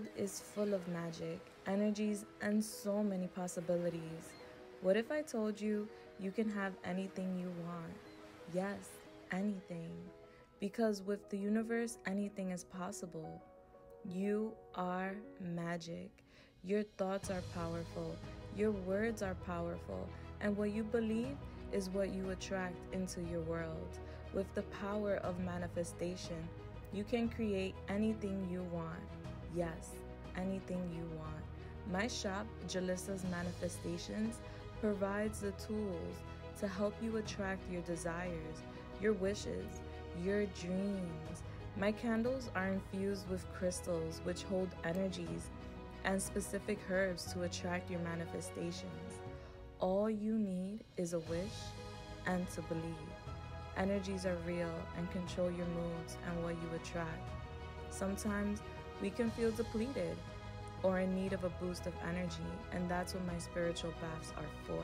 world is full of magic, energies, and so many possibilities. What if I told you you can have anything you want? Yes, anything. Because with the universe, anything is possible. You are magic. Your thoughts are powerful. Your words are powerful. And what you believe is what you attract into your world. With the power of manifestation, you can create anything you want. Yes, anything you want. My shop, Julissa's Manifestations, provides the tools to help you attract your desires, your wishes, your dreams. My candles are infused with crystals which hold energies and specific herbs to attract your manifestations. All you need is a wish and to believe. Energies are real and control your moods and what you attract. Sometimes we can feel depleted or in need of a boost of energy, and that's what my spiritual baths are for.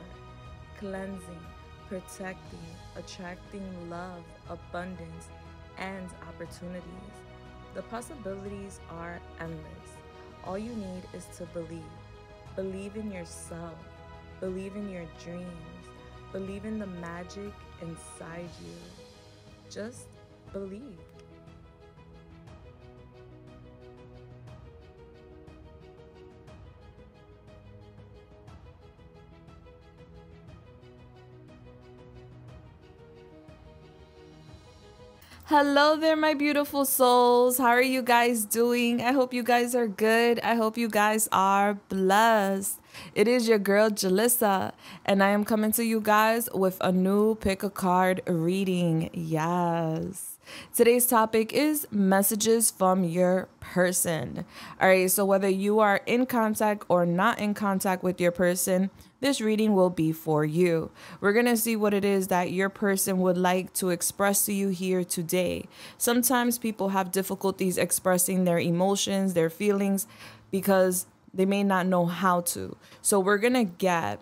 Cleansing, protecting, attracting love, abundance, and opportunities. The possibilities are endless. All you need is to believe. Believe in yourself. Believe in your dreams. Believe in the magic inside you. Just believe. Hello there, my beautiful souls. How are you guys doing? I hope you guys are good. I hope you guys are blessed. It is your girl, Julissa, and I am coming to you guys with a new pick a card reading. Yes. Today's topic is messages from your person. All right, so whether you are in contact or not in contact with your person, this reading will be for you. We're going to see what it is that your person would like to express to you here today. Sometimes people have difficulties expressing their emotions, their feelings, because they may not know how to. So we're going to get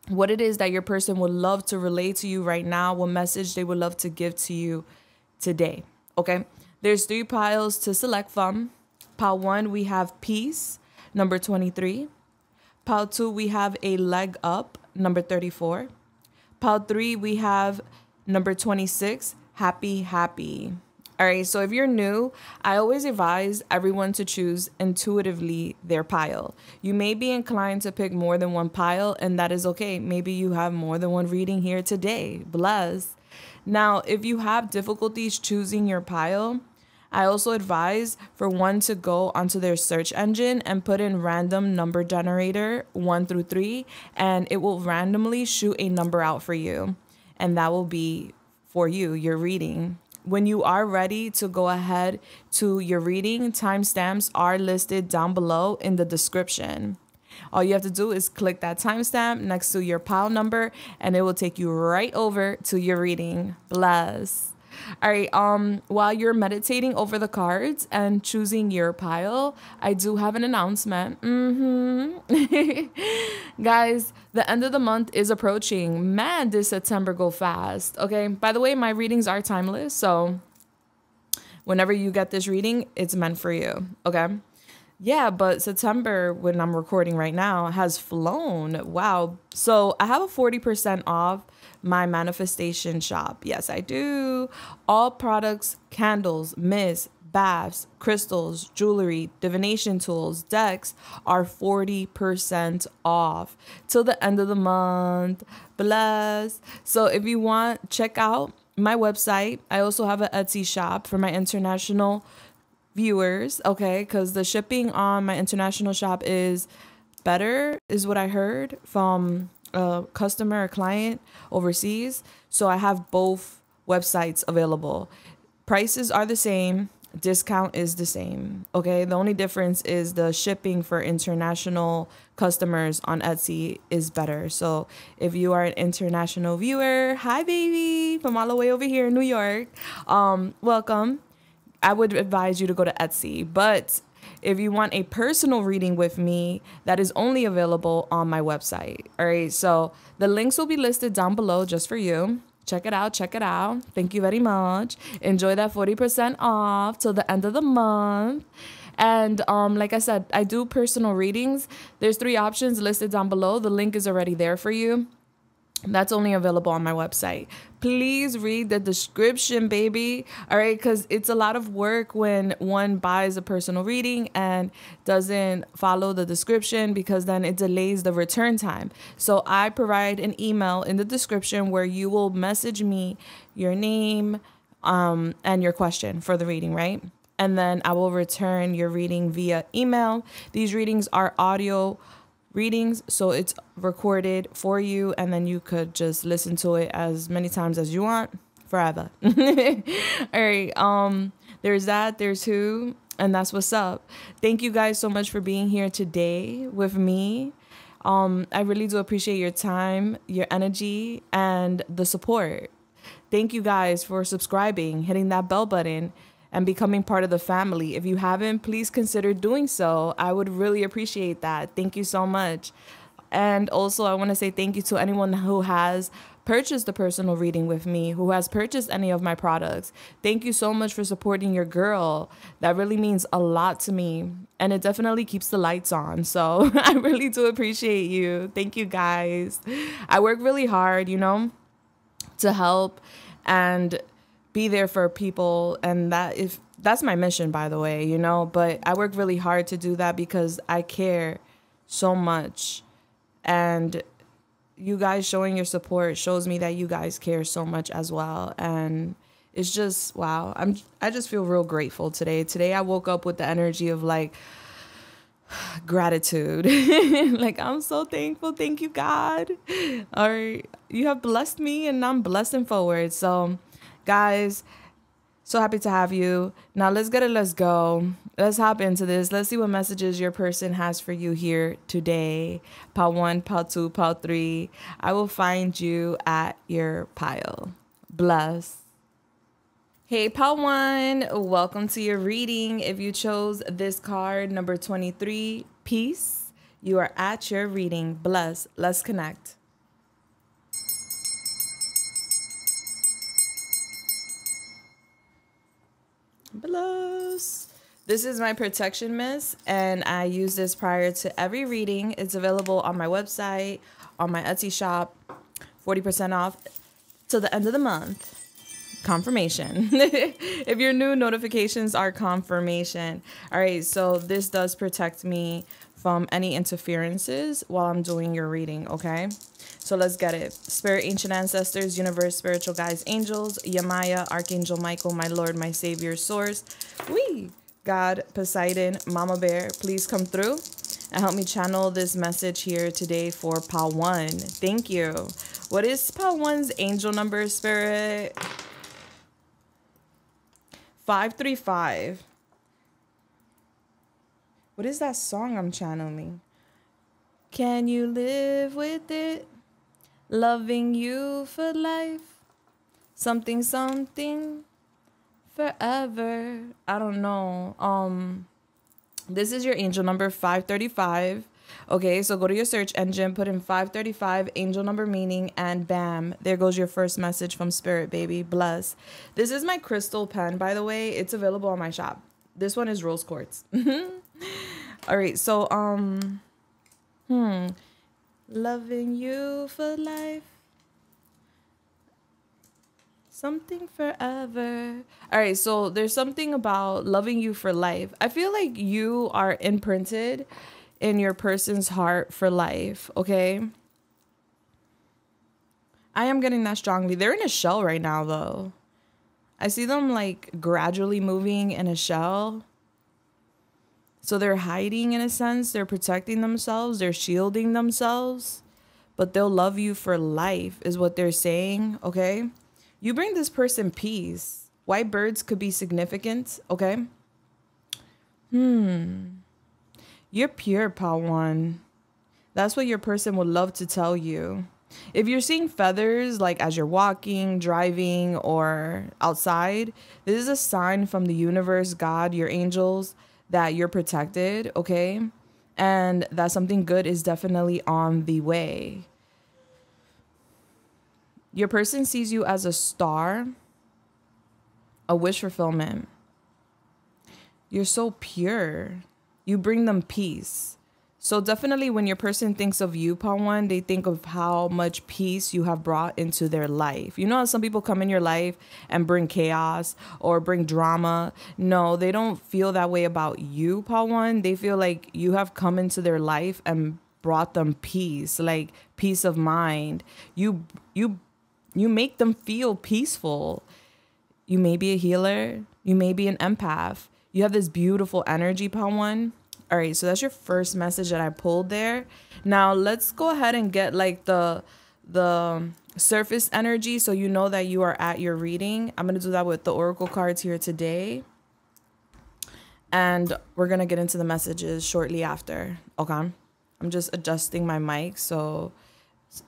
what it is that your person would love to relate to you right now, what message they would love to give to you today. Okay, there's 3 piles to select from. Pile 1, we have peace, number 23. Pile 2, we have a leg up, number 34. Pile 3, we have number 26, happy. All right, so if you're new, I always advise everyone to choose intuitively their pile. You may be inclined to pick more than one pile, and that is okay. Maybe you have more than one reading here today. Bless. Now, if you have difficulties choosing your pile, I also advise for one to go onto their search engine and put in random number generator 1 through 3, and it will randomly shoot a number out for you. And that will be for you, your reading. When you are ready to go ahead to your reading, timestamps are listed down below in the description. All you have to do is click that timestamp next to your pile number, and it will take you right over to your reading. Bless. All right, while you're meditating over the cards and choosing your pile, I do have an announcement. Guys, the end of the month is approaching. Man, this September go fast. Okay, by the way, my readings are timeless, so whenever you get this reading, it's meant for you. Okay. Yeah, but September, when I'm recording right now, has flown. Wow. So I have a 40% off my manifestation shop. Yes, I do. All products, candles, mists, baths, crystals, jewelry, divination tools, decks are 40% off till the end of the month. Bless. So if you want, check out my website. I also have an Etsy shop for my international viewers, okay, because the shipping on my international shop is better, is what I heard from a customer or client overseas. So I have both websites available. Prices are the same, discount is the same, okay? The only difference is the shipping for international customers on Etsy is better. So if you are an international viewer, hi baby, from all the way over here in New York, welcome. I would advise you to go to Etsy, but if you want a personal reading with me, that is only available on my website. All right, so the links will be listed down below just for you. Check it out. Check it out. Thank you very much. Enjoy that 40% off till the end of the month. And like I said, I do personal readings. There's 3 options listed down below. The link is already there for you. That's only available on my website. Please read the description, baby. All right, because it's a lot of work when one buys a personal reading and doesn't follow the description, because then it delays the return time. So I provide an email in the description where you will message me your name and your question for the reading, right? And then I will return your reading via email. These readings are audio readings, so it's recorded for you, and then you could just listen to it as many times as you want forever. All right, there's that, there's who, and that's what's up. Thank you guys so much for being here today with me. I really do appreciate your time, your energy, and the support. Thank you guys for subscribing, hitting that bell button, and becoming part of the family. If you haven't, please consider doing so. I would really appreciate that. Thank you so much. And also, I want to say thank you to anyone who has purchased a personal reading with me, who has purchased any of my products. Thank you so much for supporting your girl. That really means a lot to me, and it definitely keeps the lights on. So I really do appreciate you. Thank you guys. I work really hard, to help and be there for people, and that's my mission, by the way, but I work really hard to do that because I care so much, and you guys showing your support shows me that you guys care so much as well. And it's just, wow, I just feel real grateful today. I woke up with the energy of like gratitude. Like, I'm so thankful. Thank you, God. All right, you have blessed me, and I'm blessing forward. So guys, so happy to have you. Now let's go. Let's hop into this. Let's see what messages your person has for you here today. Pile 1, pile 2, pile 3. I will find you at your pile. Bless. Hey, pile 1, welcome to your reading. If you chose this card, number 23, peace, you are at your reading. Bless. Let's connect. Bless. This is my protection mist, and I use this prior to every reading. It's available on my website, on my Etsy shop, 40% off till the end of the month. Confirmation. If you're new, notifications are confirmation. All right, so this does protect me from any interferences while I'm doing your reading, okay? So let's get it. Spirit, ancient ancestors, universe, spiritual guides, angels, Yamaya, Archangel Michael, my Lord, my Savior, Source, God, Poseidon, Mama Bear, please come through and help me channel this message here today for pile 1. Thank you. What is pile 1's angel number, Spirit? 535. What is that song I'm channeling? Can you live with it? Loving you for life. Something forever. I don't know. This is your angel number 535. Okay, so go to your search engine, put in 535 angel number meaning, and bam, there goes your first message from Spirit, baby. Bless. This is my crystal pen, by the way. It's available on my shop. This one is rose quartz. All right, so loving you for life. Something forever. All right, so there's something about loving you for life. I feel like you are imprinted in your person's heart for life, okay? I am getting that strongly. They're in a shell right now, though. I see them like gradually moving in a shell. So they're hiding in a sense. They're protecting themselves. They're shielding themselves. But they'll love you for life is what they're saying, okay? You bring this person peace. White birds could be significant, okay? You're pure, pal one. That's what your person would love to tell you. If you're seeing feathers, like as you're walking, driving, or outside, this is a sign from the universe, God, your angels, that you're protected, okay? And that something good is definitely on the way. Your person sees you as a star, a wish fulfillment. You're so pure. You bring them peace. So definitely when your person thinks of you, Pawan, they think of how much peace you have brought into their life. You know how some people come in your life and bring chaos or bring drama? No, they don't feel that way about you, Pawan. They feel like you have come into their life and brought them peace, like peace of mind. You make them feel peaceful. You may be a healer. You may be an empath. You have this beautiful energy, Pawan. All right, so that's your first message that I pulled there. Now let's go ahead and get like the surface energy so you know that you are at your reading. I'm going to do that with the oracle cards here today. And we're going to get into the messages shortly after. Okay. I'm just adjusting my mic so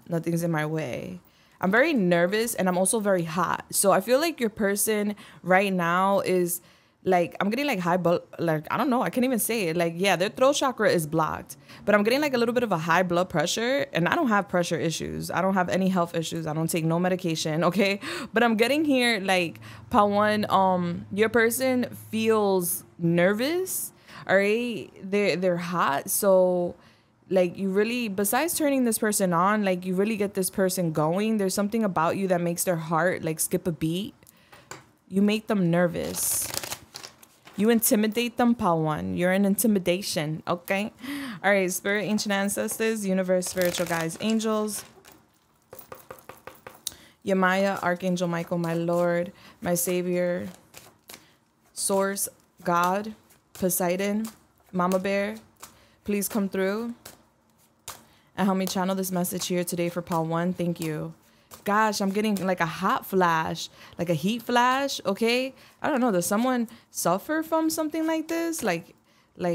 nothing's in my way. I'm very nervous and I'm also very hot. So I feel like your person right now is like, I'm getting like high blood, like, I don't know, I can't even say it. Like, yeah, their throat chakra is blocked, but I'm getting like a little bit of a high blood pressure, and I don't have pressure issues. I don't have any health issues. I don't take no medication, okay? But I'm getting here like, Pawan, your person feels nervous, all right? They're hot, so like you really, besides turning this person on, like you really get this person going. There's something about you that makes their heart like skip a beat. You make them nervous. You intimidate them, Pawan. You're an intimidation, okay? All right, spirit, ancient ancestors, universe, spiritual guides, angels. Yamaya, Archangel Michael, my Lord, my Savior, Source, God, Poseidon, Mama Bear, please come through and help me channel this message here today for Pawan. Thank you. Gosh, I'm getting like a hot flash, like a heat flash, okay? I don't know, does someone suffer from something like this? Like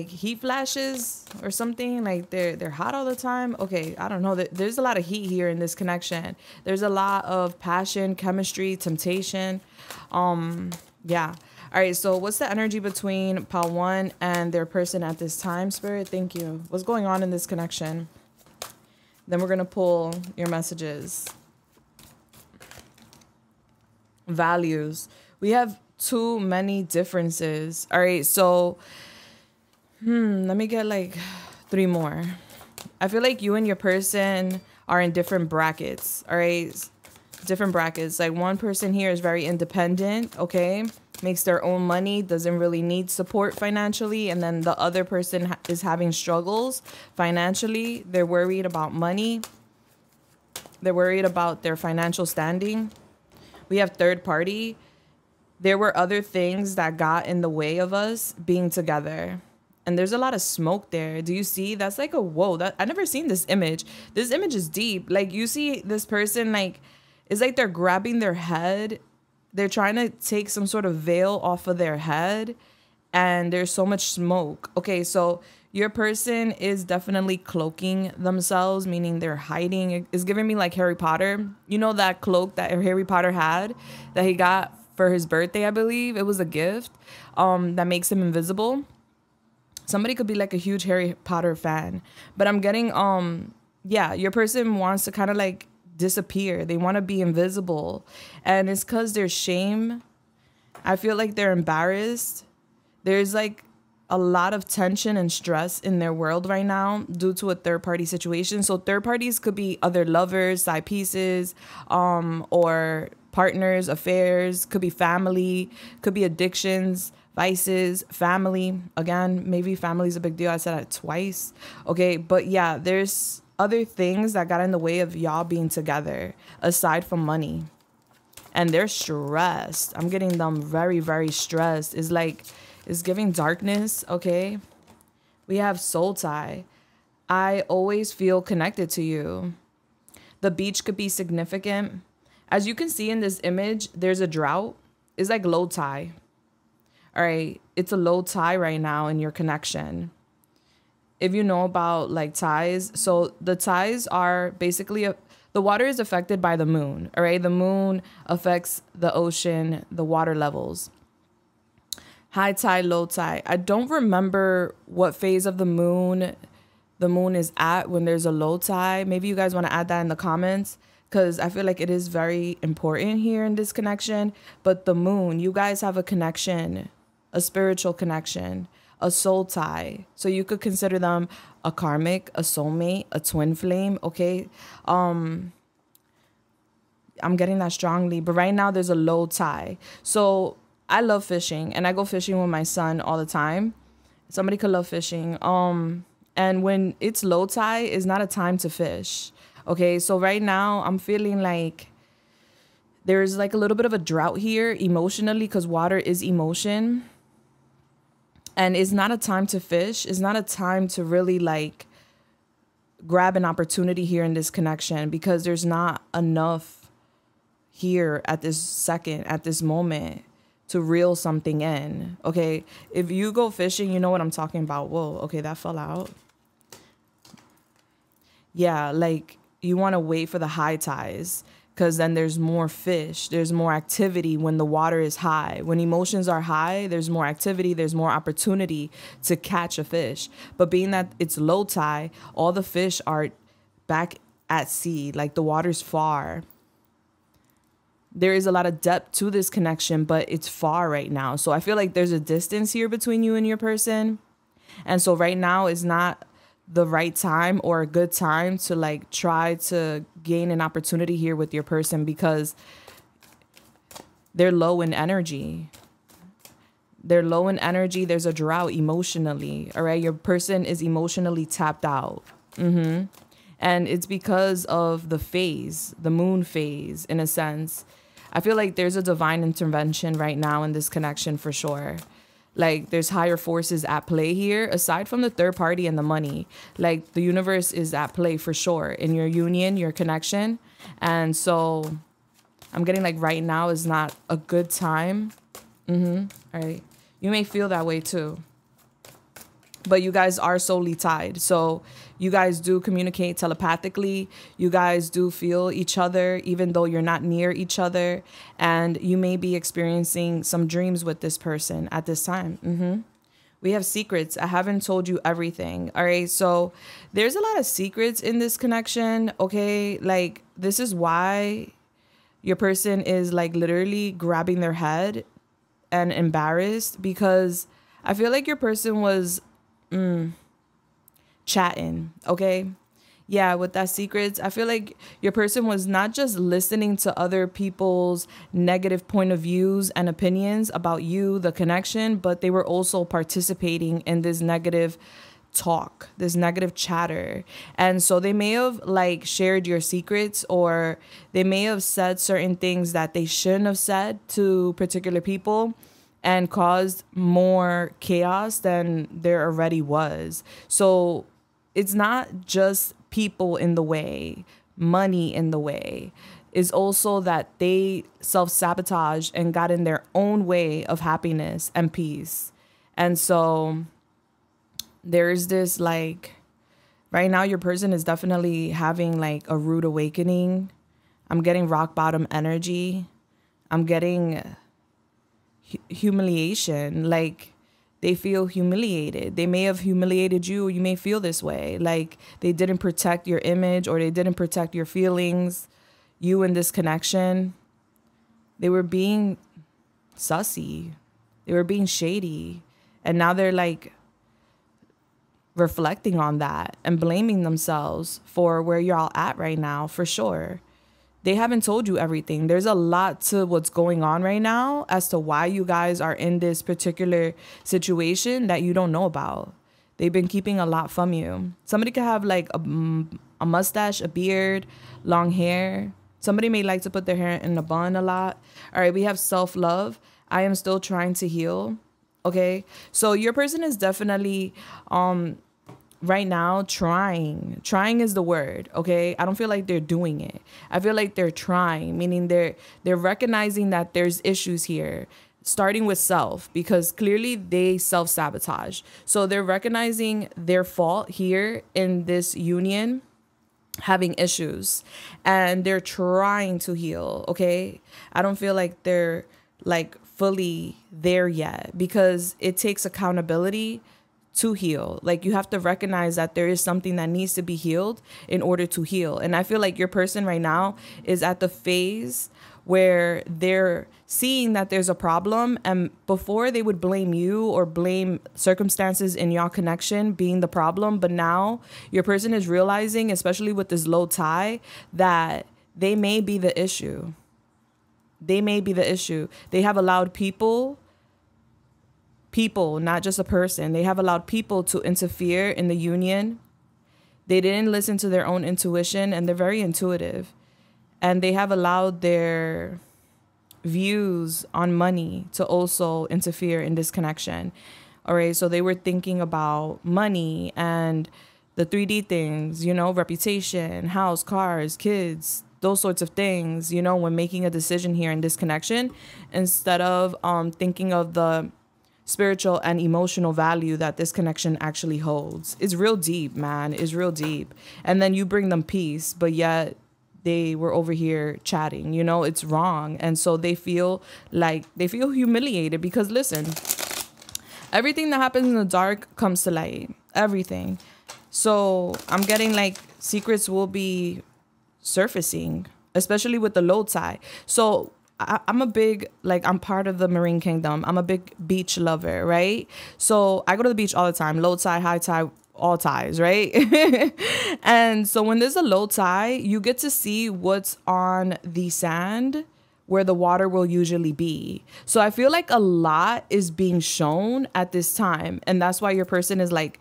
heat flashes or something? Like they're hot all the time? Okay, I don't know. There's a lot of heat here in this connection. There's a lot of passion, chemistry, temptation. Yeah. All right, so what's the energy between Pawan and their person at this time, Spirit? Thank you. What's going on in this connection? Then we're going to pull your messages. Values. We have too many differences. All right, so let me get like 3 more. I feel like you and your person are in different brackets. All right, different brackets. Like one person here is very independent, okay, makes their own money, doesn't really need support financially, and then the other person is having struggles financially. They're worried about money. They're worried about their financial standing. We have third party. There were other things that got in the way of us being together. And there's a lot of smoke there. Do you see? That's like a whoa. I never seen this image. This image is deep. Like you see this person, like it's like they're grabbing their head. They're trying to take some sort of veil off of their head. And there's so much smoke. Okay, so your person is definitely cloaking themselves, meaning they're hiding. It's giving me like Harry Potter. You know that cloak that Harry Potter had that he got for his birthday, I believe? It was a gift that makes him invisible. Somebody could be like a huge Harry Potter fan. But I'm getting, yeah, your person wants to kind of like disappear. They want to be invisible. And it's because there's shame. I feel like they're embarrassed. There's like a lot of tension and stress in their world right now due to a third-party situation. So third parties could be other lovers, side pieces, or partners, affairs, could be family, could be addictions, vices, family. Again, maybe family's a big deal. I said that twice. Okay, but yeah, there's other things that got in the way of y'all being together aside from money. And they're stressed. I'm getting them very, very stressed. It's like, it's giving darkness, okay? We have soul tie. I always feel connected to you. The beach could be significant. As you can see in this image, there's a drought. It's like low tide. All right, it's a low tide right now in your connection. If you know about like tides, so the tides are basically, the water is affected by the moon, all right? The moon affects the ocean, the water levels. High tide, low tide. I don't remember what phase of the moon is at when there's a low tide. Maybe you guys want to add that in the comments because I feel like it is very important here in this connection. But the moon, you guys have a connection a spiritual connection, a soul tie. So you could consider them a karmic, a soulmate, a twin flame, okay? I'm getting that strongly, but right now there's a low tie. So I love fishing, and I go fishing with my son all the time. Somebody could love fishing. And when it's low tide, it's not a time to fish. Okay, so right now I'm feeling like there's like a little bit of a drought here emotionally, because water is emotion. And it's not a time to fish. It's not a time to really like grab an opportunity here in this connection, because there's not enough here at this second, at this moment, to reel something in. Okay, if you go fishing, you know what I'm talking about. Whoa, okay, that fell out. Yeah, like you want to wait for the high tides, because then there's more fish, there's more activity when the water is high. When emotions are high, there's more activity, there's more opportunity to catch a fish. But being that it's low tide, all the fish are back at sea, like the water's far. There is a lot of depth to this connection, but it's far right now. So I feel like there's a distance here between you and your person. And so right now is not the right time or a good time to like try to gain an opportunity here with your person, because they're low in energy. They're low in energy. There's a drought emotionally. All right. Your person is emotionally tapped out. And it's because of the phase, the moon phase, in a sense. I feel like there's a divine intervention right now in this connection for sure. Like there's higher forces at play here, aside from the third party and the money. Like the universe is at play for sure in your union, your connection. And so I'm getting like right now is not a good time. All right. You may feel that way too. But you guys are soully tied. So you guys do communicate telepathically. You guys do feel each other, even though you're not near each other. And you may be experiencing some dreams with this person at this time. We have secrets. I haven't told you everything. All right. So there's a lot of secrets in this connection. Okay. Like this is why your person is like literally grabbing their head and embarrassed, because I feel like your person was chatting. Okay. Yeah. With that secrets, I feel like your person was not just listening to other people's negative point of views and opinions about you, the connection, but they were also participating in this negative talk, this negative chatter. And so they may have like shared your secrets, or they may have said certain things that they shouldn't have said to particular people, and caused more chaos than there already was. So it's not just people in the way, money in the way. It's also that they self-sabotaged and got in their own way of happiness and peace. And so there's this like, right now your person is definitely having like a rude awakening. I'm getting rock bottom energy. I'm getting humiliation. Like they feel humiliated. They may have humiliated you. You may feel this way. Like they didn't protect your image, or they didn't protect your feelings. You in this connection, they were being sussy. They were being shady. And now they're like reflecting on that and blaming themselves for where you're all at right now, for sure. They haven't told you everything. There's a lot to what's going on right now as to why you guys are in this particular situation that you don't know about. They've been keeping a lot from you. Somebody could have like a mustache, a beard, long hair. Somebody may like to put their hair in a bun a lot. All right, we have self-love. I am still trying to heal. Okay, so your person is definitely right now trying is the word. Okay, I don't feel like they're doing it. I feel like they're trying, meaning they're recognizing that there's issues here, starting with self, because clearly they self-sabotage. So they're recognizing their fault here in this union, having issues, and they're trying to heal. Okay, I don't feel like they're like fully there yet, because it takes accountability to heal. Like you have to recognize that there is something that needs to be healed in order to heal. And I feel like your person right now is at the phase where they're seeing that there's a problem, and before they would blame you or blame circumstances in your connection being the problem, but now your person is realizing, especially with this low tie, that they may be the issue. They may be the issue. They have allowed people, not just a person, they have allowed people to interfere in the union. They didn't listen to their own intuition, and they're very intuitive. And they have allowed their views on money to also interfere in this connection. All right. So they were thinking about money and the 3D things, you know, reputation, house, cars, kids, those sorts of things, you know, when making a decision here in this connection, instead of thinking of the spiritual and emotional value that this connection actually holds. It's real deep, man. It's real deep. And then you bring them peace, but yet they were over here chatting, you know, it's wrong. And so they feel humiliated because, listen, everything that happens in the dark comes to light, everything. So I'm getting like secrets will be surfacing, especially with the low tide. So I'm a big, like, I'm part of the Marine Kingdom. I'm a big beach lover, right? So I go to the beach all the time, low tide, high tide, all tides, right? And so when there's a low tide, you get to see what's on the sand where the water will usually be. So I feel like a lot is being shown at this time. And that's why your person is like,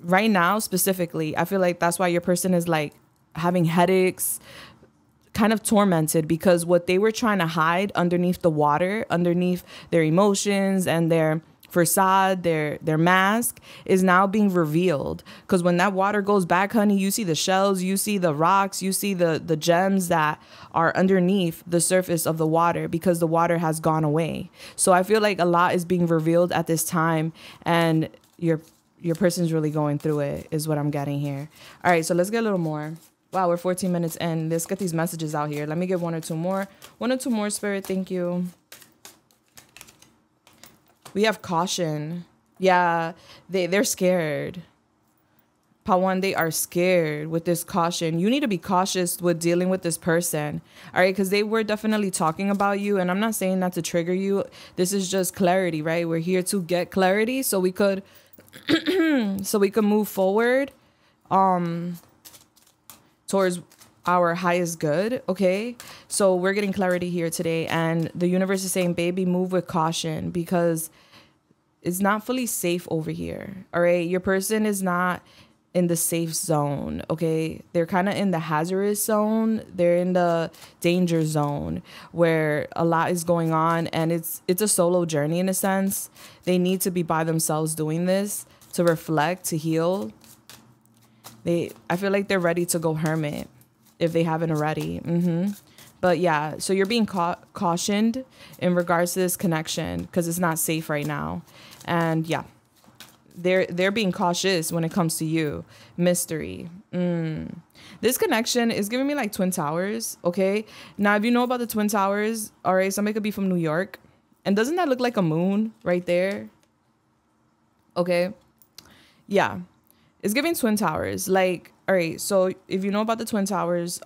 right now specifically, I feel like that's why your person is like having headaches, kind of tormented, because what they were trying to hide underneath the water, underneath their emotions and their facade, their mask, is now being revealed. Because when that water goes back, honey, you see the shells, you see the rocks, you see the gems that are underneath the surface of the water, because the water has gone away. So I feel like a lot is being revealed at this time, and your person's really going through it, is what I'm getting here. All right, so let's get a little more. Wow, we're 14 minutes in. Let's get these messages out here. Let me get one or two more. One or two more, Spirit. Thank you. We have caution. Yeah, they're scared. Pawan, they are scared with this caution. You need to be cautious with dealing with this person. All right, because they were definitely talking about you. And I'm not saying that to trigger you. This is just clarity, right? We're here to get clarity so we could move forward towards our highest good. Okay, so we're getting clarity here today, and the universe is saying, baby, move with caution, because it's not fully safe over here. All right, your person is not in the safe zone. Okay, they're kind of in the hazardous zone. They're in the danger zone where a lot is going on, and it's a solo journey in a sense. They need to be by themselves doing this to reflect, to heal. I feel like they're ready to go hermit if they haven't already. But yeah, so you're being cautioned in regards to this connection because it's not safe right now. And yeah, they're being cautious when it comes to you. Mystery. This connection is giving me like Twin Towers. Okay. Now, if you know about the Twin Towers, all right, somebody could be from New York. And doesn't that look like a moon right there? Okay. Yeah. It's giving Twin Towers. Like, all right, so if you know about the Twin Towers,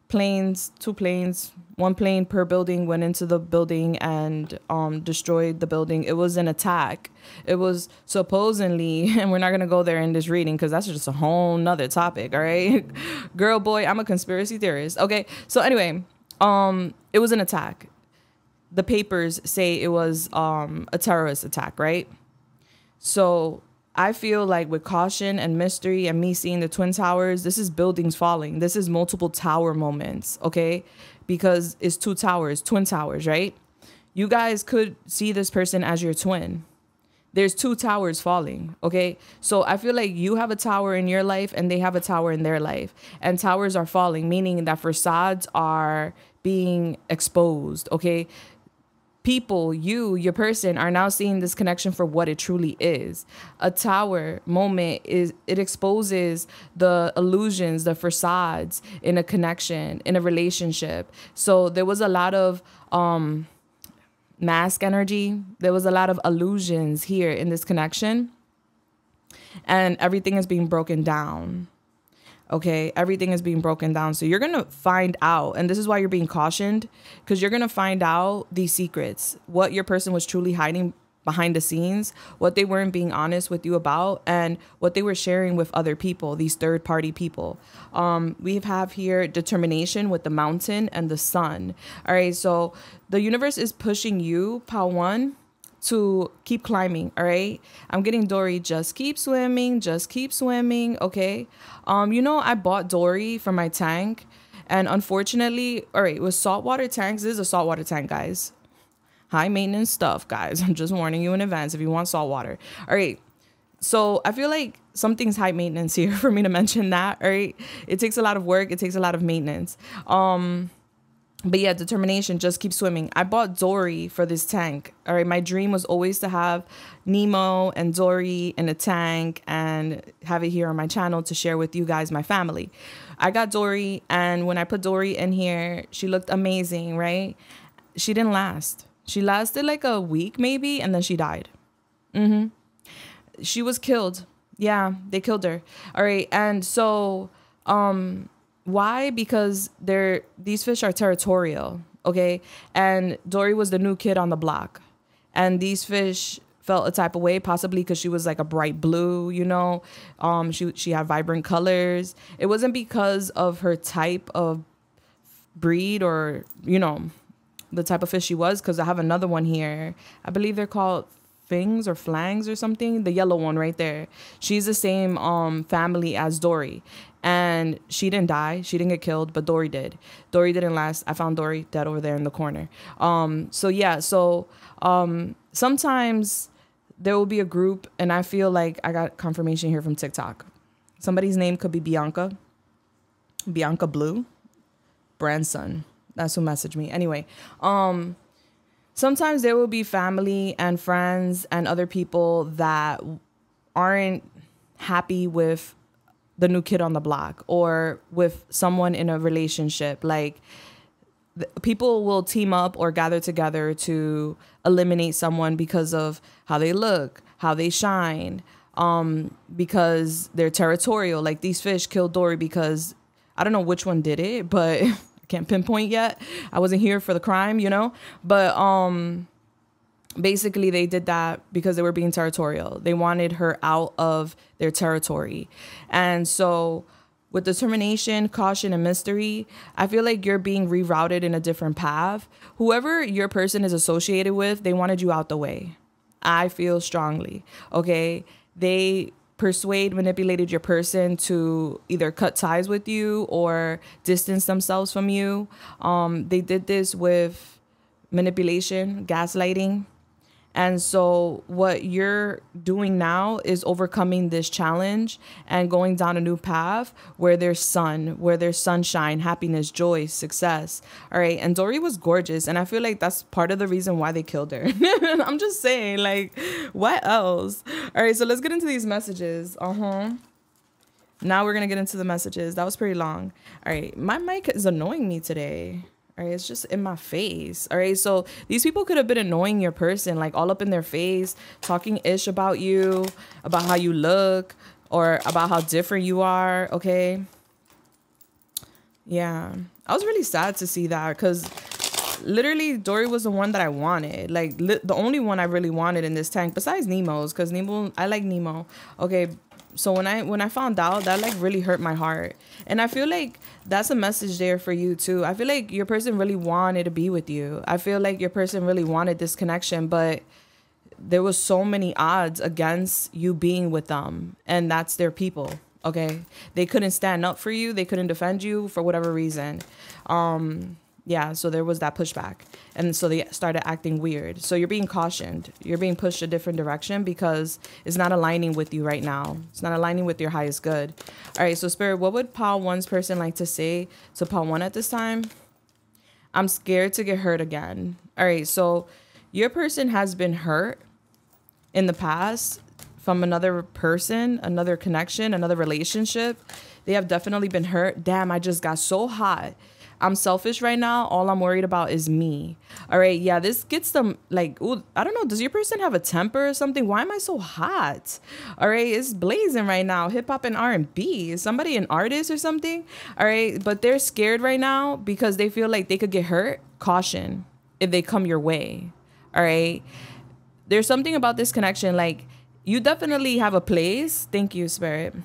planes, two planes, one plane per building went into the building and destroyed the building. It was an attack. It was supposedly, and we're not going to go there in this reading because that's just a whole nother topic, all right? Girl, boy, I'm a conspiracy theorist. Okay, so anyway, it was an attack. The papers say it was a terrorist attack, right? So I feel like with caution and mystery and me seeing the Twin Towers, this is buildings falling. This is multiple tower moments, okay? Because it's two towers, Twin Towers, right? You guys could see this person as your twin. There's two towers falling, okay? So I feel like you have a tower in your life and they have a tower in their life. And towers are falling, meaning that facades are being exposed, okay? People, your person, are now seeing this connection for what it truly is. A tower moment it exposes the illusions, the facades in a connection, in a relationship. So there was a lot of mask energy. There was a lot of illusions here in this connection. And everything is being broken down. Okay, everything is being broken down. So you're going to find out, and this is why you're being cautioned, because you're going to find out these secrets, what your person was truly hiding behind the scenes, what they weren't being honest with you about, and what they were sharing with other people, these third party people. We have here determination with the mountain and the sun. All right, so the universe is pushing you, Pal One, to keep climbing. All right, I'm getting Dory, just keep swimming, just keep swimming. Okay, I bought Dory for my tank, and unfortunately, all right, with saltwater tanks, this is a saltwater tank, guys. High maintenance stuff, guys. I'm just warning you in advance if you want saltwater. All right, so I feel like something's high maintenance here for me to mention that. All right, it takes a lot of work, it takes a lot of maintenance. But yeah, determination, just keep swimming. I bought Dory for this tank. All right, my dream was always to have Nemo and Dory in a tank and have it here on my channel to share with you guys, my family. I got Dory, and when I put Dory in here, she looked amazing, right? She didn't last. She lasted like a week maybe, and then she died. She was killed. Yeah, they killed her. All right, and so why? Because these fish are territorial, okay? And Dory was the new kid on the block. And these fish felt a type of way, possibly because she was like a bright blue, she had vibrant colors. It wasn't because of her type of breed or, the type of fish she was, because I have another one here. I believe they're called Fings or Flangs or something. The yellow one right there. She's the same family as Dory. And she didn't die. She didn't get killed, but Dory did. Dory didn't last. I found Dory dead over there in the corner. So sometimes there will be a group, and I feel like I got confirmation here from TikTok. Somebody's name could be Bianca Blue, Branson. That's who messaged me. Anyway, sometimes there will be family and friends and other people that aren't happy with the new kid on the block or with someone in a relationship. Like, people will team up or gather together to eliminate someone because of how they look, how they shine, because they're territorial. Like, these fish killed Dory because I don't know which one did it, but I can't pinpoint yet. I wasn't here for the crime, but basically they did that because they were being territorial. They wanted her out of their territory. And so with determination, caution, and mystery, I feel like you're being rerouted in a different path. Whoever your person is associated with, they wanted you out the way. I feel strongly. Okay. They manipulated your person to either cut ties with you or distance themselves from you. They did this with manipulation, gaslighting. And so what you're doing now is overcoming this challenge and going down a new path where there's sunshine, happiness, joy, success. All right. And Dory was gorgeous. And I feel like that's part of the reason why they killed her. I'm just saying, like, what else? All right. So let's get into these messages. Now we're going to get into the messages. That was pretty long. All right. My mic is annoying me today. All right, it's just in my face. All right, so these people could have been annoying your person, like all up in their face, talking ish about you, about how you look, or about how different you are, okay? Yeah, I was really sad to see that because literally Dory was the one that I wanted. Like, the only one I really wanted in this tank, besides Nemo's, because I like Nemo, okay? So when I found out, that like really hurt my heart. And I feel like that's a message there for you too. I feel like your person really wanted to be with you. I feel like your person really wanted this connection, but there was so many odds against you being with them. And that's their people. Okay. They couldn't stand up for you. They couldn't defend you for whatever reason. Yeah, so there was that pushback. And so they started acting weird. So you're being cautioned. You're being pushed a different direction because it's not aligning with you right now. It's not aligning with your highest good. All right, so Spirit, what would Pal 1's person like to say to Pal 1 at this time? I'm scared to get hurt again. All right, so your person has been hurt in the past from another person, another connection, another relationship. They have definitely been hurt. Damn, I just got so hot. I'm selfish right now. All I'm worried about is me. All right. Yeah, this gets them like, ooh, I don't know. Does your person have a temper or something? Why am I so hot? All right. It's blazing right now. Hip hop and R&B. Is somebody an artist or something? All right. But they're scared right now because they feel like they could get hurt. Caution if they come your way. All right. There's something about this connection. Like, you definitely have a place. Thank you, Spirit.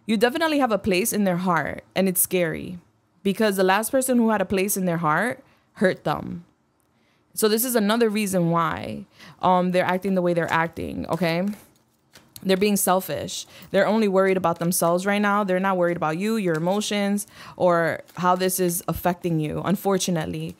You definitely have a place in their heart, and it's scary because the last person who had a place in their heart hurt them. So this is another reason why they're acting the way they're acting, okay? They're being selfish. They're only worried about themselves right now. They're not worried about you, your emotions, or how this is affecting you, unfortunately.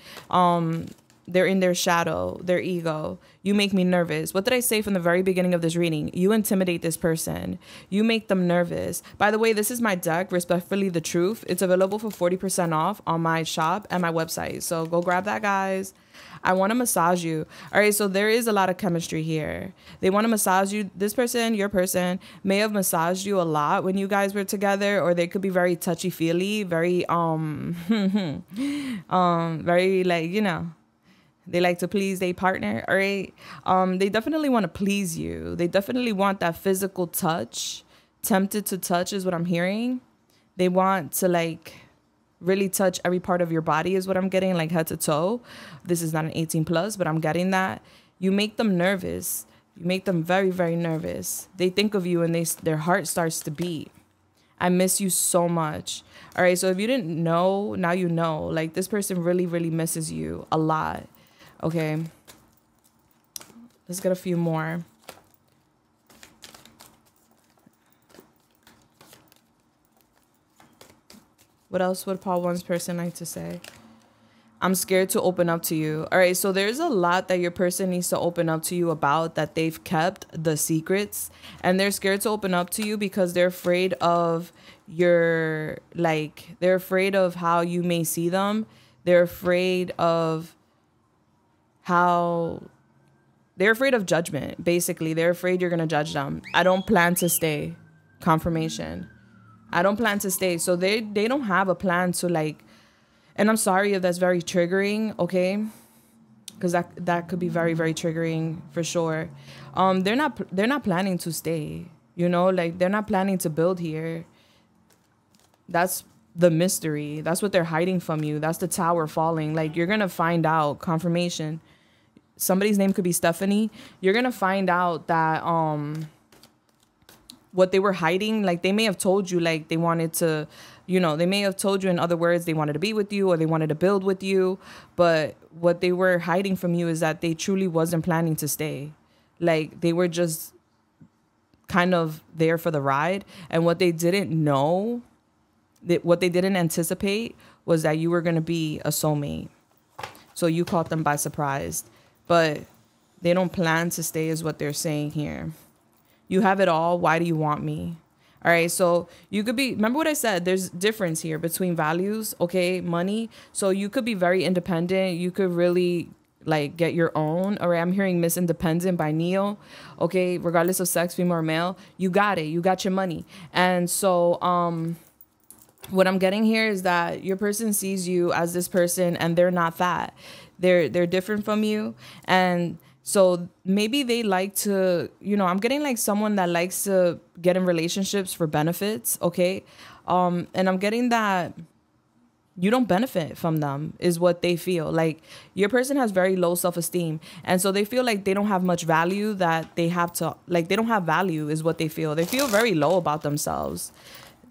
They're in their shadow, their ego. You make me nervous. What did I say from the very beginning of this reading? You intimidate this person. You make them nervous. By the way, this is my deck, Respectfully the Truth. It's available for 40% off on my shop and my website. So go grab that, guys. I want to massage you. All right, so there is a lot of chemistry here. They want to massage you. This person, your person, may have massaged you a lot when you guys were together, or they could be very touchy-feely, very, very like, you know, they like to please their partner, all right? They definitely want to please you. They definitely want that physical touch. Tempted to touch is what I'm hearing. They want to, like, really touch every part of your body is what I'm getting, like head to toe. This is not an 18 plus, but I'm getting that. You make them nervous. You make them very, very nervous. They think of you and their heart starts to beat. I miss you so much. All right, so if you didn't know, now you know. Like, this person really, really misses you a lot. Okay, let's get a few more. What else would Paul One's person like to say? I'm scared to open up to you. All right, so there's a lot that your person needs to open up to you about, that they've kept the secrets, and they're scared to open up to you because they're afraid of your, like, they're afraid of how you may see them. They're afraid of they're afraid of judgment. Basically, they're afraid you're going to judge them. I don't plan to stay. Confirmation. I don't plan to stay. So they don't have a plan to, like, and I'm sorry if that's very triggering, okay? Because that could be very, very triggering for sure. They're not planning to stay, you know, like, they're not planning to build here. That's the mystery. That's what they're hiding from you. That's the tower falling. Like, you're going to find out. Confirmation. Somebody's name could be Stephanie. You're going to find out that what they were hiding, like, they may have told you, like, they wanted to, you know, they may have told you, in other words, they wanted to be with you or they wanted to build with you. But what they were hiding from you is that they truly wasn't planning to stay. Like, they were just kind of there for the ride. And what they didn't know, what they didn't anticipate was that you were going to be a soulmate. So you caught them by surprise. But they don't plan to stay is what they're saying here. You have it all. Why do you want me? All right. So you could be, remember what I said, there's difference here between values, okay, money. So you could be very independent. You could really, like, get your own. All right. I'm hearing Miss Independent by Neo. Okay. Regardless of sex, female or male, you got it. You got your money. And so, what I'm getting here is that your person sees you as this person and they're not that. They're different from you. And so maybe they like to, you know, I'm getting like someone that likes to get in relationships for benefits. Okay. And I'm getting that you don't benefit from them is what they feel. Like, your person has very low self-esteem. And so they feel like they don't have much value, that they have to, like, they don't have value is what they feel. They feel very low about themselves.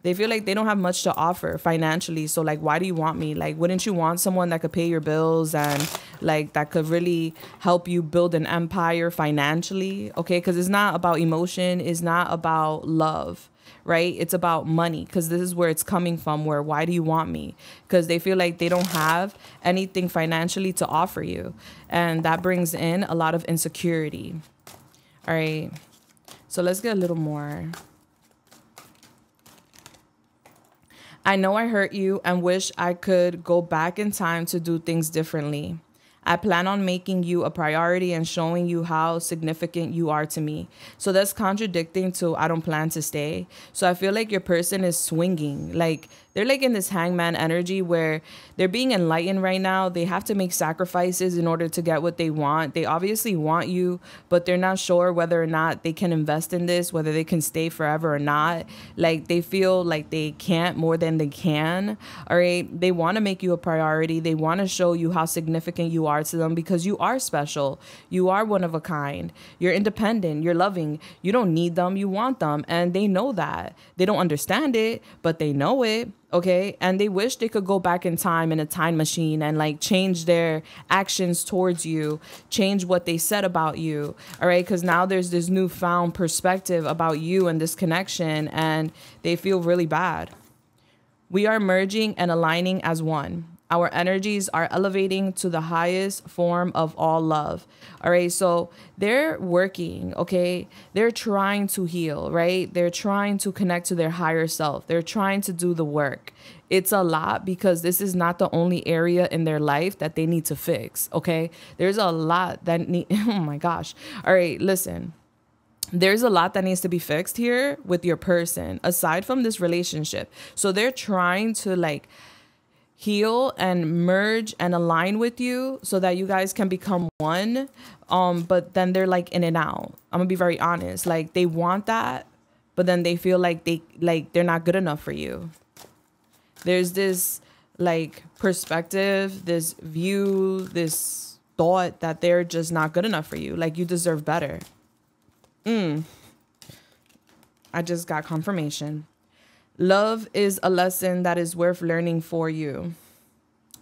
They feel like they don't have much to offer financially. So, like, why do you want me? Like, wouldn't you want someone that could pay your bills and, like, that could really help you build an empire financially? Okay, because it's not about emotion. It's not about love, right? It's about money, because this is where it's coming from, where why do you want me? Because they feel like they don't have anything financially to offer you. And that brings in a lot of insecurity. All right, so let's get a little more. I know I hurt you and wish I could go back in time to do things differently. I plan on making you a priority and showing you how significant you are to me. So that's contradicting to I don't plan to stay. So I feel like your person is swinging. Like they're like in this hangman energy where they're being enlightened right now. They have to make sacrifices in order to get what they want. They obviously want you, but they're not sure whether or not they can invest in this, whether they can stay forever or not. Like they feel like they can't more than they can. All right. They want to make you a priority. They want to show you how significant you are to them because you are special. You are one of a kind. You're independent. You're loving. You don't need them. You want them. And they know that. They don't understand it, but they know it. Okay. And they wish they could go back in time in a time machine and like change their actions towards you, change what they said about you. All right. Because now there's this newfound perspective about you and this connection, and they feel really bad. We are merging and aligning as one. Our energies are elevating to the highest form of all love. All right. So they're working. Okay. They're trying to heal, right? They're trying to connect to their higher self. They're trying to do the work. It's a lot because this is not the only area in their life that they need to fix. Okay. There's a lot that oh my gosh. All right. Listen. There's a lot that needs to be fixed here with your person aside from this relationship. So they're trying to like heal and merge and align with you so that you guys can become one. But then they're like in and out. I'm gonna be very honest. Like they want that, but then they feel like they're not good enough for you. There's this like perspective, this view, this thought that they're just not good enough for you. Like you deserve better. I just got confirmation. Love is a lesson that is worth learning for you.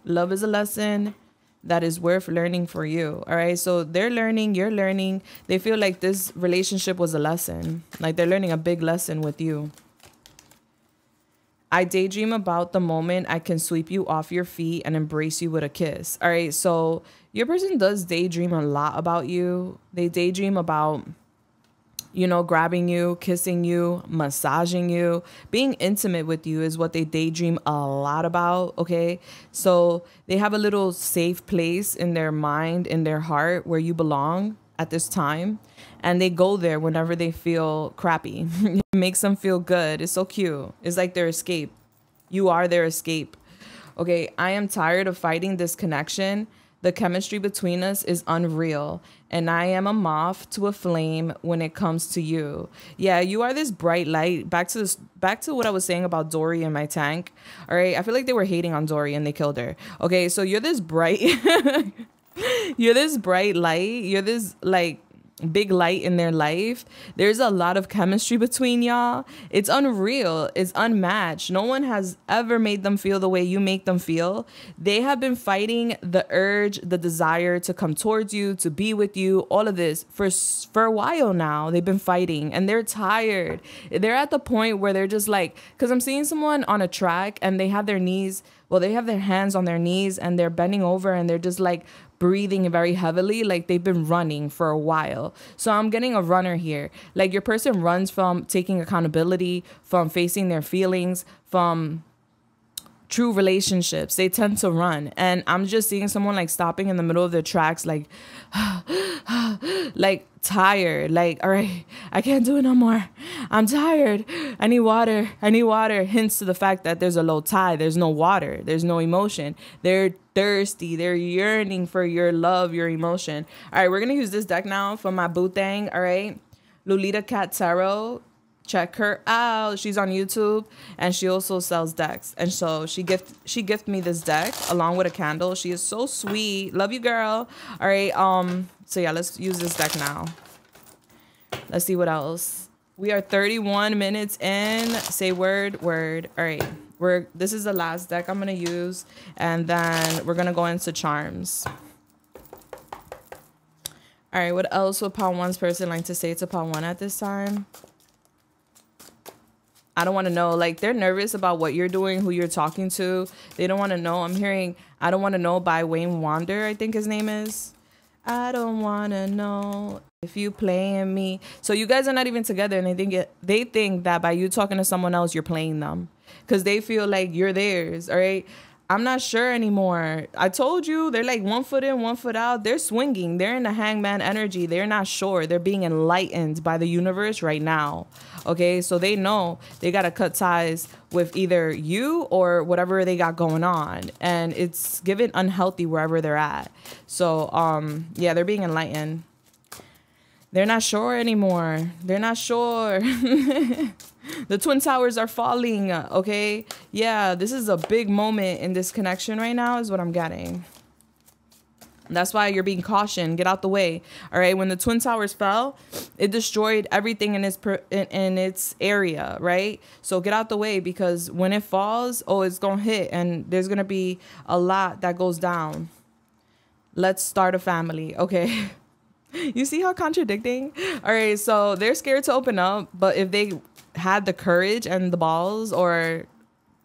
Love is a lesson that is worth learning for you. All right. So they're learning, you're learning. They feel like this relationship was a lesson. Like they're learning a big lesson with you. I daydream about the moment I can sweep you off your feet and embrace you with a kiss. All right. So your person does daydream a lot about you. They daydream about, you know, grabbing you, kissing you, massaging you, being intimate with you is what they daydream a lot about. Okay. So they have a little safe place in their mind, in their heart where you belong at this time. And they go there whenever they feel crappy. It makes them feel good. It's so cute. It's like their escape. You are their escape. Okay. I am tired of fighting this connection. The chemistry between us is unreal, and I am a moth to a flame when it comes to you. Yeah, you are this bright light. Back to what I was saying about Dory and my tank. All right, I feel like they were hating on Dory and they killed her. Okay, so you're this bright, you're this bright light. You're this like big light in their life. There's a lot of chemistry between y'all. It's unreal. It's unmatched. No one has ever made them feel the way you make them feel. They have been fighting the urge, the desire to come towards you, to be with you, all of this for a while now. They've been fighting and they're tired. They're at the point where they're just like, because I'm seeing someone on a track and they have their knees, well, they have their hands on their knees and they're bending over and they're just like breathing very heavily, like they've been running for a while. So I'm getting a runner here. Like your person runs from taking accountability, from facing their feelings, from true relationships. They tend to run. And I'm just seeing someone like stopping in the middle of their tracks, like, like tired. Like, all right, I can't do it no more. I'm tired. I need water. I need water. Hints to the fact that there's a low tide. There's no water. There's no emotion. They're thirsty. They're yearning for your love, your emotion. All right, we're going to use this deck now for my boo thing. All right. Lolita Cat Tarot. Check her out. She's on YouTube and she also sells decks. And so she gifted me this deck along with a candle. She is so sweet. Love you, girl. All right. So yeah, let's use this deck now. Let's see what else. We are 31 minutes in. Say word. All right. This is the last deck I'm going to use. And then we're going to go into charms. All right. What else would Pile 1's person like to say to Pile 1 at this time? I don't want to know. Like, they're nervous about what you're doing, who you're talking to. They don't want to know. I'm hearing I Don't Want to Know by Wayne Wander, I think his name is. I don't want to know if you playing me. So you guys are not even together, and they think that by you talking to someone else, you're playing them. Because they feel like you're theirs, all right? I'm not sure anymore. I told you, they're like 1 foot in, 1 foot out. They're swinging. They're in the hangman energy. They're not sure. They're being enlightened by the universe right now. Okay, so they know they got to cut ties with either you or whatever they got going on. And it's given unhealthy wherever they're at. So, yeah, they're being enlightened. They're not sure anymore. They're not sure. The Twin Towers are falling, okay? Yeah, this is a big moment in this connection right now is what I'm getting. That's why you're being cautioned. Get out the way, all right? When the Twin Towers fell, it destroyed everything in its area, right? So get out the way because when it falls, oh, it's going to hit and there's going to be a lot that goes down. Let's start a family, okay? You see how contradicting? All right, so they're scared to open up, but if they had the courage and the balls or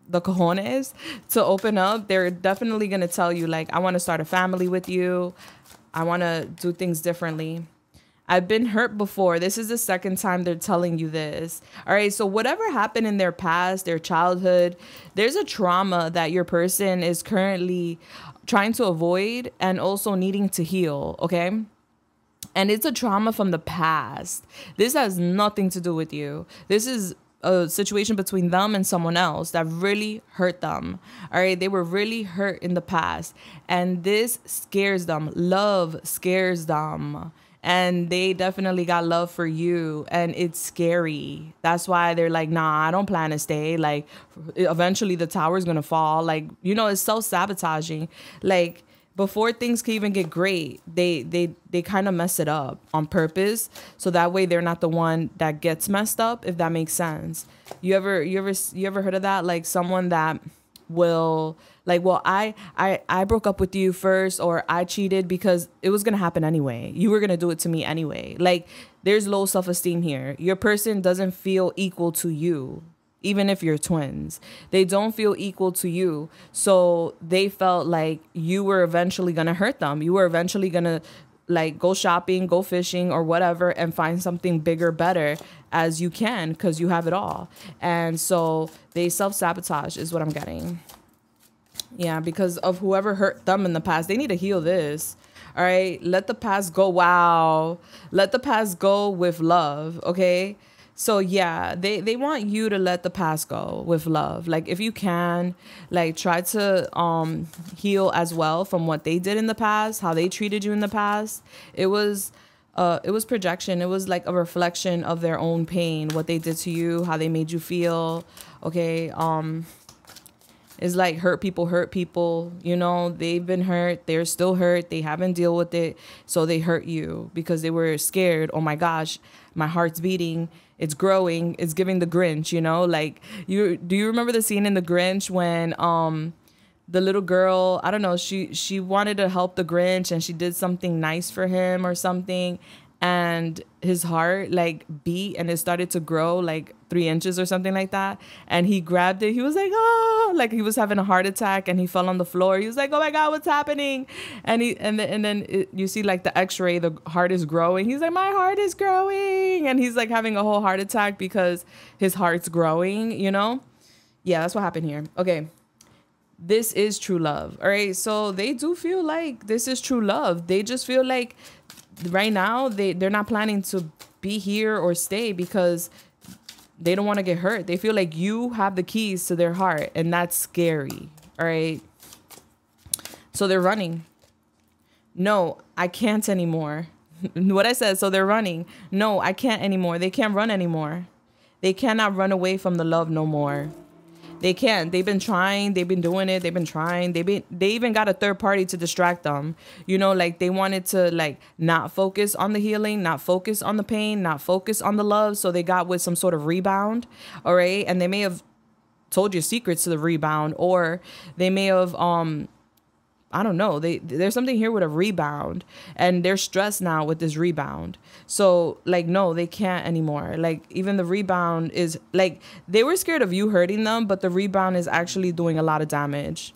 the cojones to open up, they're definitely going to tell you, like, I want to start a family with you. I want to do things differently. I've been hurt before. This is the second time they're telling you this. All right, so whatever happened in their past, their childhood, there's a trauma that your person is currently trying to avoid and also needing to heal, okay? And it's a trauma from the past. This has nothing to do with you. This is a situation between them and someone else that really hurt them. All right. They were really hurt in the past. And this scares them. Love scares them. And they definitely got love for you. And it's scary. That's why they're like, nah, I don't plan to stay. Like, eventually the tower's going to fall. Like, you know, it's self-sabotaging. Like, before things can even get great, they kind of mess it up on purpose. So that way they're not the one that gets messed up, if that makes sense. You ever heard of that? Like someone that will like, well, I broke up with you first, or I cheated because it was going to happen anyway. You were going to do it to me anyway. Like there's low self-esteem here. Your person doesn't feel equal to you. Even if you're twins, they don't feel equal to you. So they felt like you were eventually going to hurt them. You were eventually going to like go shopping, go fishing or whatever and find something bigger, better as you can because you have it all. And so they self-sabotage is what I'm getting. Yeah, because of whoever hurt them in the past. They need to heal this. All right. Let the past go. Wow. Let the past go with love. Okay. So yeah, they want you to let the past go with love. Like if you can, like try to heal as well from what they did in the past, how they treated you in the past. It was projection. It was like a reflection of their own pain, what they did to you, how they made you feel. Okay. It's like hurt people, you know, they've been hurt. They're still hurt. They haven't dealt with it. So they hurt you because they were scared. Oh my gosh, my heart's beating. It's growing. It's giving the Grinch, you know, like do you remember the scene in the Grinch when the little girl, I don't know, she wanted to help the Grinch and she did something nice for him or something. And his heart like beat and it started to grow like 3 inches or something like that. And he grabbed it. He was like, oh, like he was having a heart attack and he fell on the floor. He was like, oh my God, what's happening? And then you see like the x-ray, the heart is growing. He's like, my heart is growing. And he's like having a whole heart attack because his heart's growing, you know? Yeah, that's what happened here. Okay. This is true love. All right. So they do feel like this is true love. They just feel like right now they're not planning to be here or stay because they don't want to get hurt. They feel like you have the keys to their heart and that's scary. All right. So they're running. No, I can't anymore. What I said. So they're running. No, I can't anymore. They can't run anymore. They cannot run away from the love no more. They can't. They've been trying. They've been doing it. They've been trying. They even got a third party to distract them. You know, like they wanted to like not focus on the healing, not focus on the pain, not focus on the love. So they got with some sort of rebound. All right. And they may have told you secrets to the rebound, or they may have, I don't know. There's something here with a rebound and they're stressed now with this rebound. So like, no, they can't anymore. Like even the rebound is like, they were scared of you hurting them, but the rebound is actually doing a lot of damage.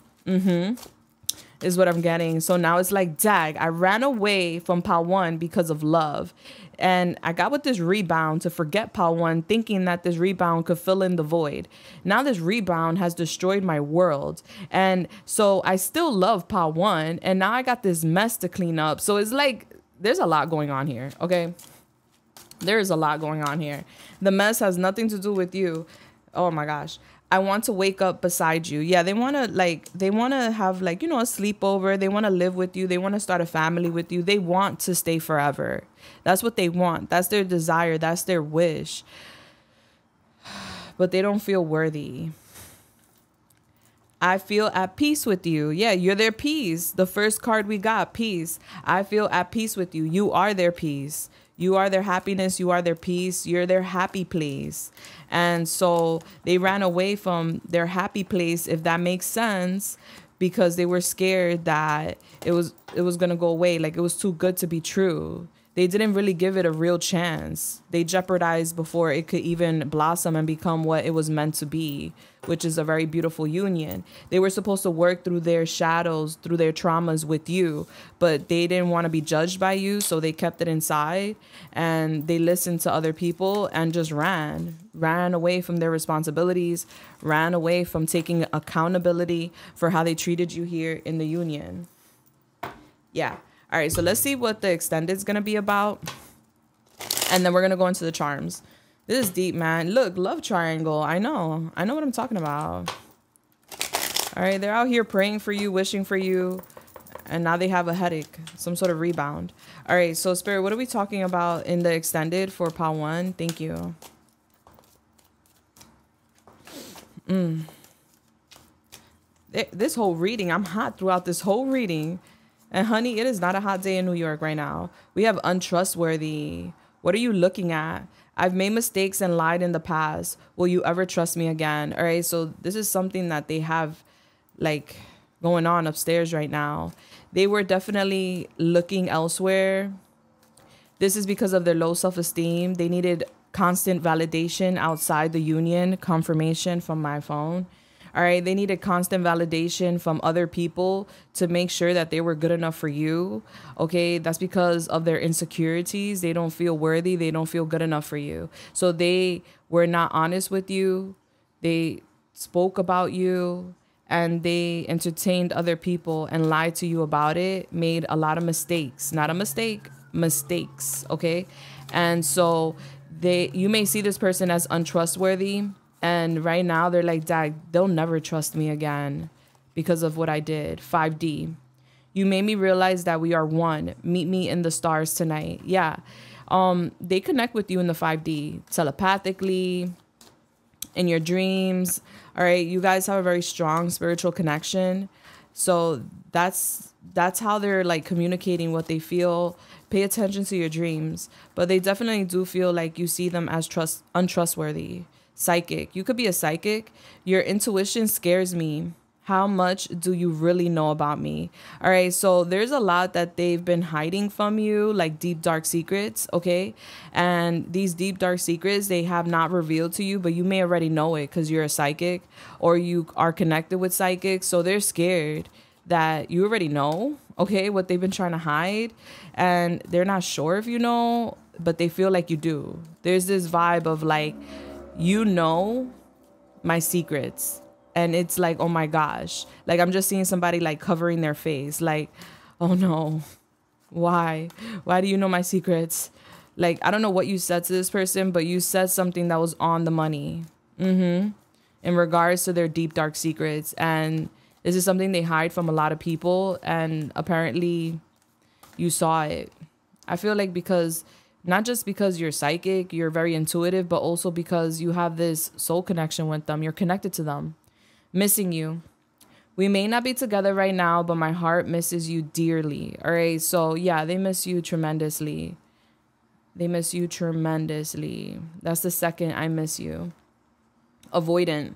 is what I'm getting. So now it's like, dag, I ran away from Pal 1 because of love. And I got with this rebound to forget Pal 1, thinking that this rebound could fill in the void. Now this rebound has destroyed my world. And so I still love Pal 1. And now I got this mess to clean up. So it's like, there's a lot going on here, okay? There is a lot going on here. The mess has nothing to do with you. Oh my gosh. I want to wake up beside you. Yeah, they want to have like, you know, a sleepover. They want to live with you. They want to start a family with you. They want to stay forever. That's what they want. That's their desire. That's their wish. But they don't feel worthy. I feel at peace with you. Yeah, you're their peace. The first card we got, peace. I feel at peace with you. You are their peace. You are their happiness. You are their peace. You're their happy place. And so they ran away from their happy place, if that makes sense, because they were scared that it was going to go away. Like it was too good to be true. They didn't really give it a real chance. They jeopardized before it could even blossom and become what it was meant to be, which is a very beautiful union. They were supposed to work through their shadows, through their traumas with you, but they didn't want to be judged by you, so they kept it inside and they listened to other people and just ran away from their responsibilities, ran away from taking accountability for how they treated you here in the union. Yeah. All right, so let's see what the extended is going to be about. And then we're going to go into the charms. This is deep, man. Look, love triangle. I know what I'm talking about. All right, they're out here praying for you, wishing for you. And now they have a headache, some sort of rebound. All right, so Spirit, what are we talking about in the extended for Pal 1? Thank you. This whole reading, I'm hot throughout this whole reading. And honey, it is not a hot day in New York right now. We have untrustworthy. What are you looking at? I've made mistakes and lied in the past. Will you ever trust me again? All right, so this is something that they have like going on upstairs right now. They were definitely looking elsewhere. This is because of their low self-esteem. They needed constant validation outside the union, confirmation from my phone. All right, they needed constant validation from other people to make sure that they were good enough for you. Okay, that's because of their insecurities. They don't feel worthy. They don't feel good enough for you. So they were not honest with you. They spoke about you and they entertained other people and lied to you about it, made a lot of mistakes. Not a mistake, mistakes, okay? And so you may see this person as untrustworthy. And right now they're like, Dad, they'll never trust me again because of what I did. 5D. You made me realize that we are one. Meet me in the stars tonight. Yeah. They connect with you in the 5D telepathically, in your dreams. All right. You guys have a very strong spiritual connection. So that's how they're like communicating what they feel. Pay attention to your dreams. But they definitely do feel like you see them as untrustworthy. Psychic. You could be a psychic. Your intuition scares me. How much do you really know about me? All right. So there's a lot that they've been hiding from you, like deep, dark secrets. Okay. And these deep, dark secrets, they have not revealed to you, but you may already know it because you're a psychic or you are connected with psychics. So they're scared that you already know, okay, what they've been trying to hide. And they're not sure if you know, but they feel like you do. There's this vibe of like, you know my secrets. And it's like, oh my gosh. Like I'm just seeing somebody like covering their face. Like, oh no. Why? Why do you know my secrets? Like, I don't know what you said to this person, but you said something that was on the money. In regards to their deep, dark secrets. And this is something they hide from a lot of people. And apparently you saw it. I feel like because not just because you're psychic, you're very intuitive, but also because you have this soul connection with them. You're connected to them. Missing you. We may not be together right now, but my heart misses you dearly. All right. So yeah, they miss you tremendously. They miss you tremendously. That's the second I miss you. Avoidant.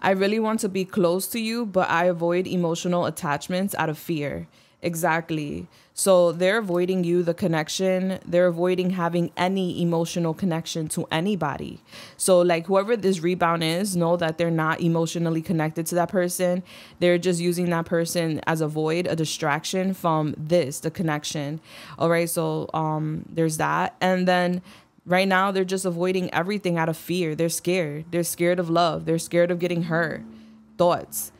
I really want to be close to you, but I avoid emotional attachments out of fear. Exactly. So they're avoiding you, the connection. They're avoiding having any emotional connection to anybody. So like whoever this rebound is, know that they're not emotionally connected to that person. They're just using that person as a void, a distraction from the connection. All right. So there's that. And then right now they're just avoiding everything out of fear. They're scared. They're scared of love. They're scared of getting hurt. Thoughts.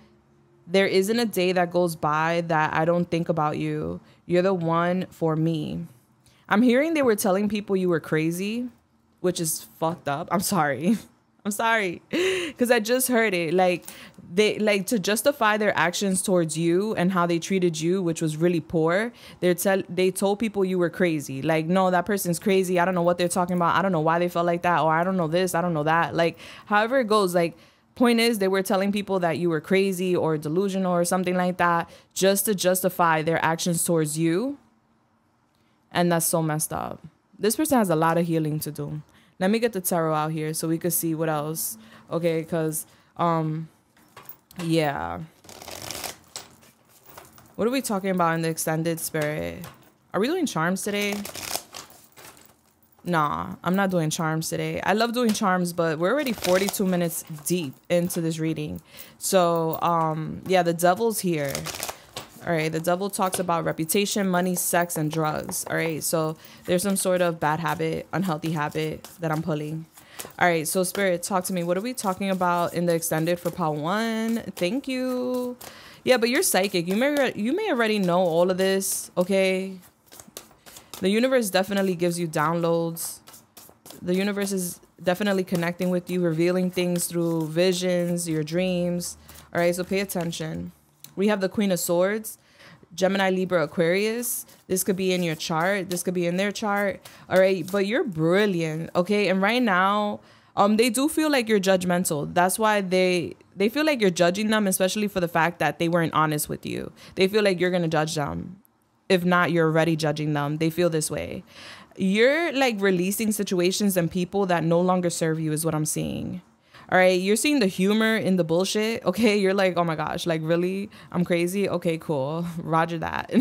There isn't a day that goes by that I don't think about you. You're the one for me. I'm hearing they were telling people you were crazy, which is fucked up. I'm sorry. I'm sorry. Because I just heard it. Like, they like to justify their actions towards you and how they treated you, which was really poor. They told people you were crazy. Like, no, that person's crazy. I don't know what they're talking about. I don't know why they felt like that. Or I don't know this. I don't know that. Like, however it goes, like, point is, they were telling people that you were crazy or delusional or something like that just to justify their actions towards you. And that's so messed up. This person has a lot of healing to do. Let me get the tarot out here so we could see what else. Okay, because, yeah. What are we talking about in the extended spirit? Are we doing charms today? Nah, I'm not doing charms today. I love doing charms, but we're already 42 minutes deep into this reading. So, yeah, the devil's here. All right, the devil talks about reputation, money, sex, and drugs. All right, so there's some sort of bad habit, unhealthy habit that I'm pulling. All right, so Spirit, talk to me. What are we talking about in the extended for pile 1? Thank you. Yeah, but you're psychic. You may already know all of this, okay? The universe definitely gives you downloads. The universe is definitely connecting with you, revealing things through visions, your dreams. All right, so pay attention. We have the Queen of Swords, Gemini, Libra, Aquarius. This could be in your chart. This could be in their chart. All right, but you're brilliant, okay? And right now, they do feel like you're judgmental. That's why they feel like you're judging them, especially for the fact that they weren't honest with you. They feel like you're going to judge them. If not, you're already judging them. They feel this way. You're like releasing situations and people that no longer serve you is what I'm seeing. All right. You're seeing the humor in the bullshit. Okay. You're like, oh my gosh, like really? I'm crazy. Okay, cool. Roger that.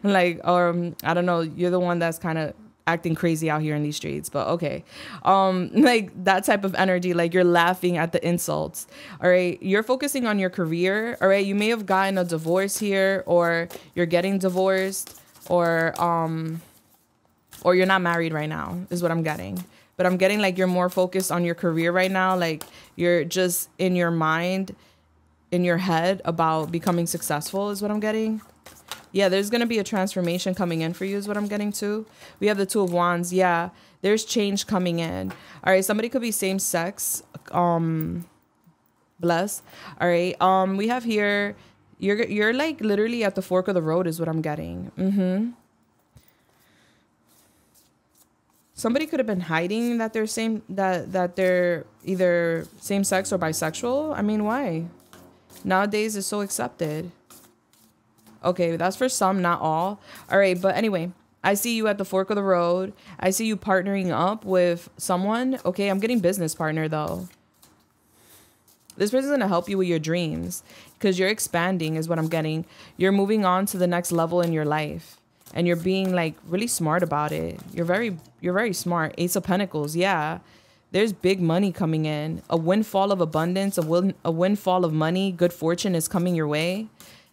Like, I don't know. You're the one that's kind of acting crazy out here in these streets, but okay. Like that type of energy, like you're laughing at the insults. All right. You're focusing on your career. All right. You may have gotten a divorce here, or you're getting divorced, or you're not married right now is what I'm getting. But I'm getting like you're more focused on your career right now. Like you're just in your mind, in your head about becoming successful is what I'm getting. Yeah, there's going to be a transformation coming in for you is what I'm getting to. We have the Two of Wands. Yeah, there's change coming in. All right, somebody could be same sex. Bless. All right, we have here, you're like literally at the fork of the road is what I'm getting. Somebody could have been hiding that they're that they're either same sex or bisexual. I mean, why? Nowadays it's so accepted. Okay, that's for some, not all. All right, but anyway, I see you at the fork of the road. I see you partnering up with someone. Okay, I'm getting business partner though. This person's going to help you with your dreams because you're expanding is what I'm getting. You're moving on to the next level in your life and you're being like really smart about it. You're very smart. Ace of Pentacles. Yeah. There's big money coming in. A windfall of abundance, a windfall of money. Good fortune is coming your way.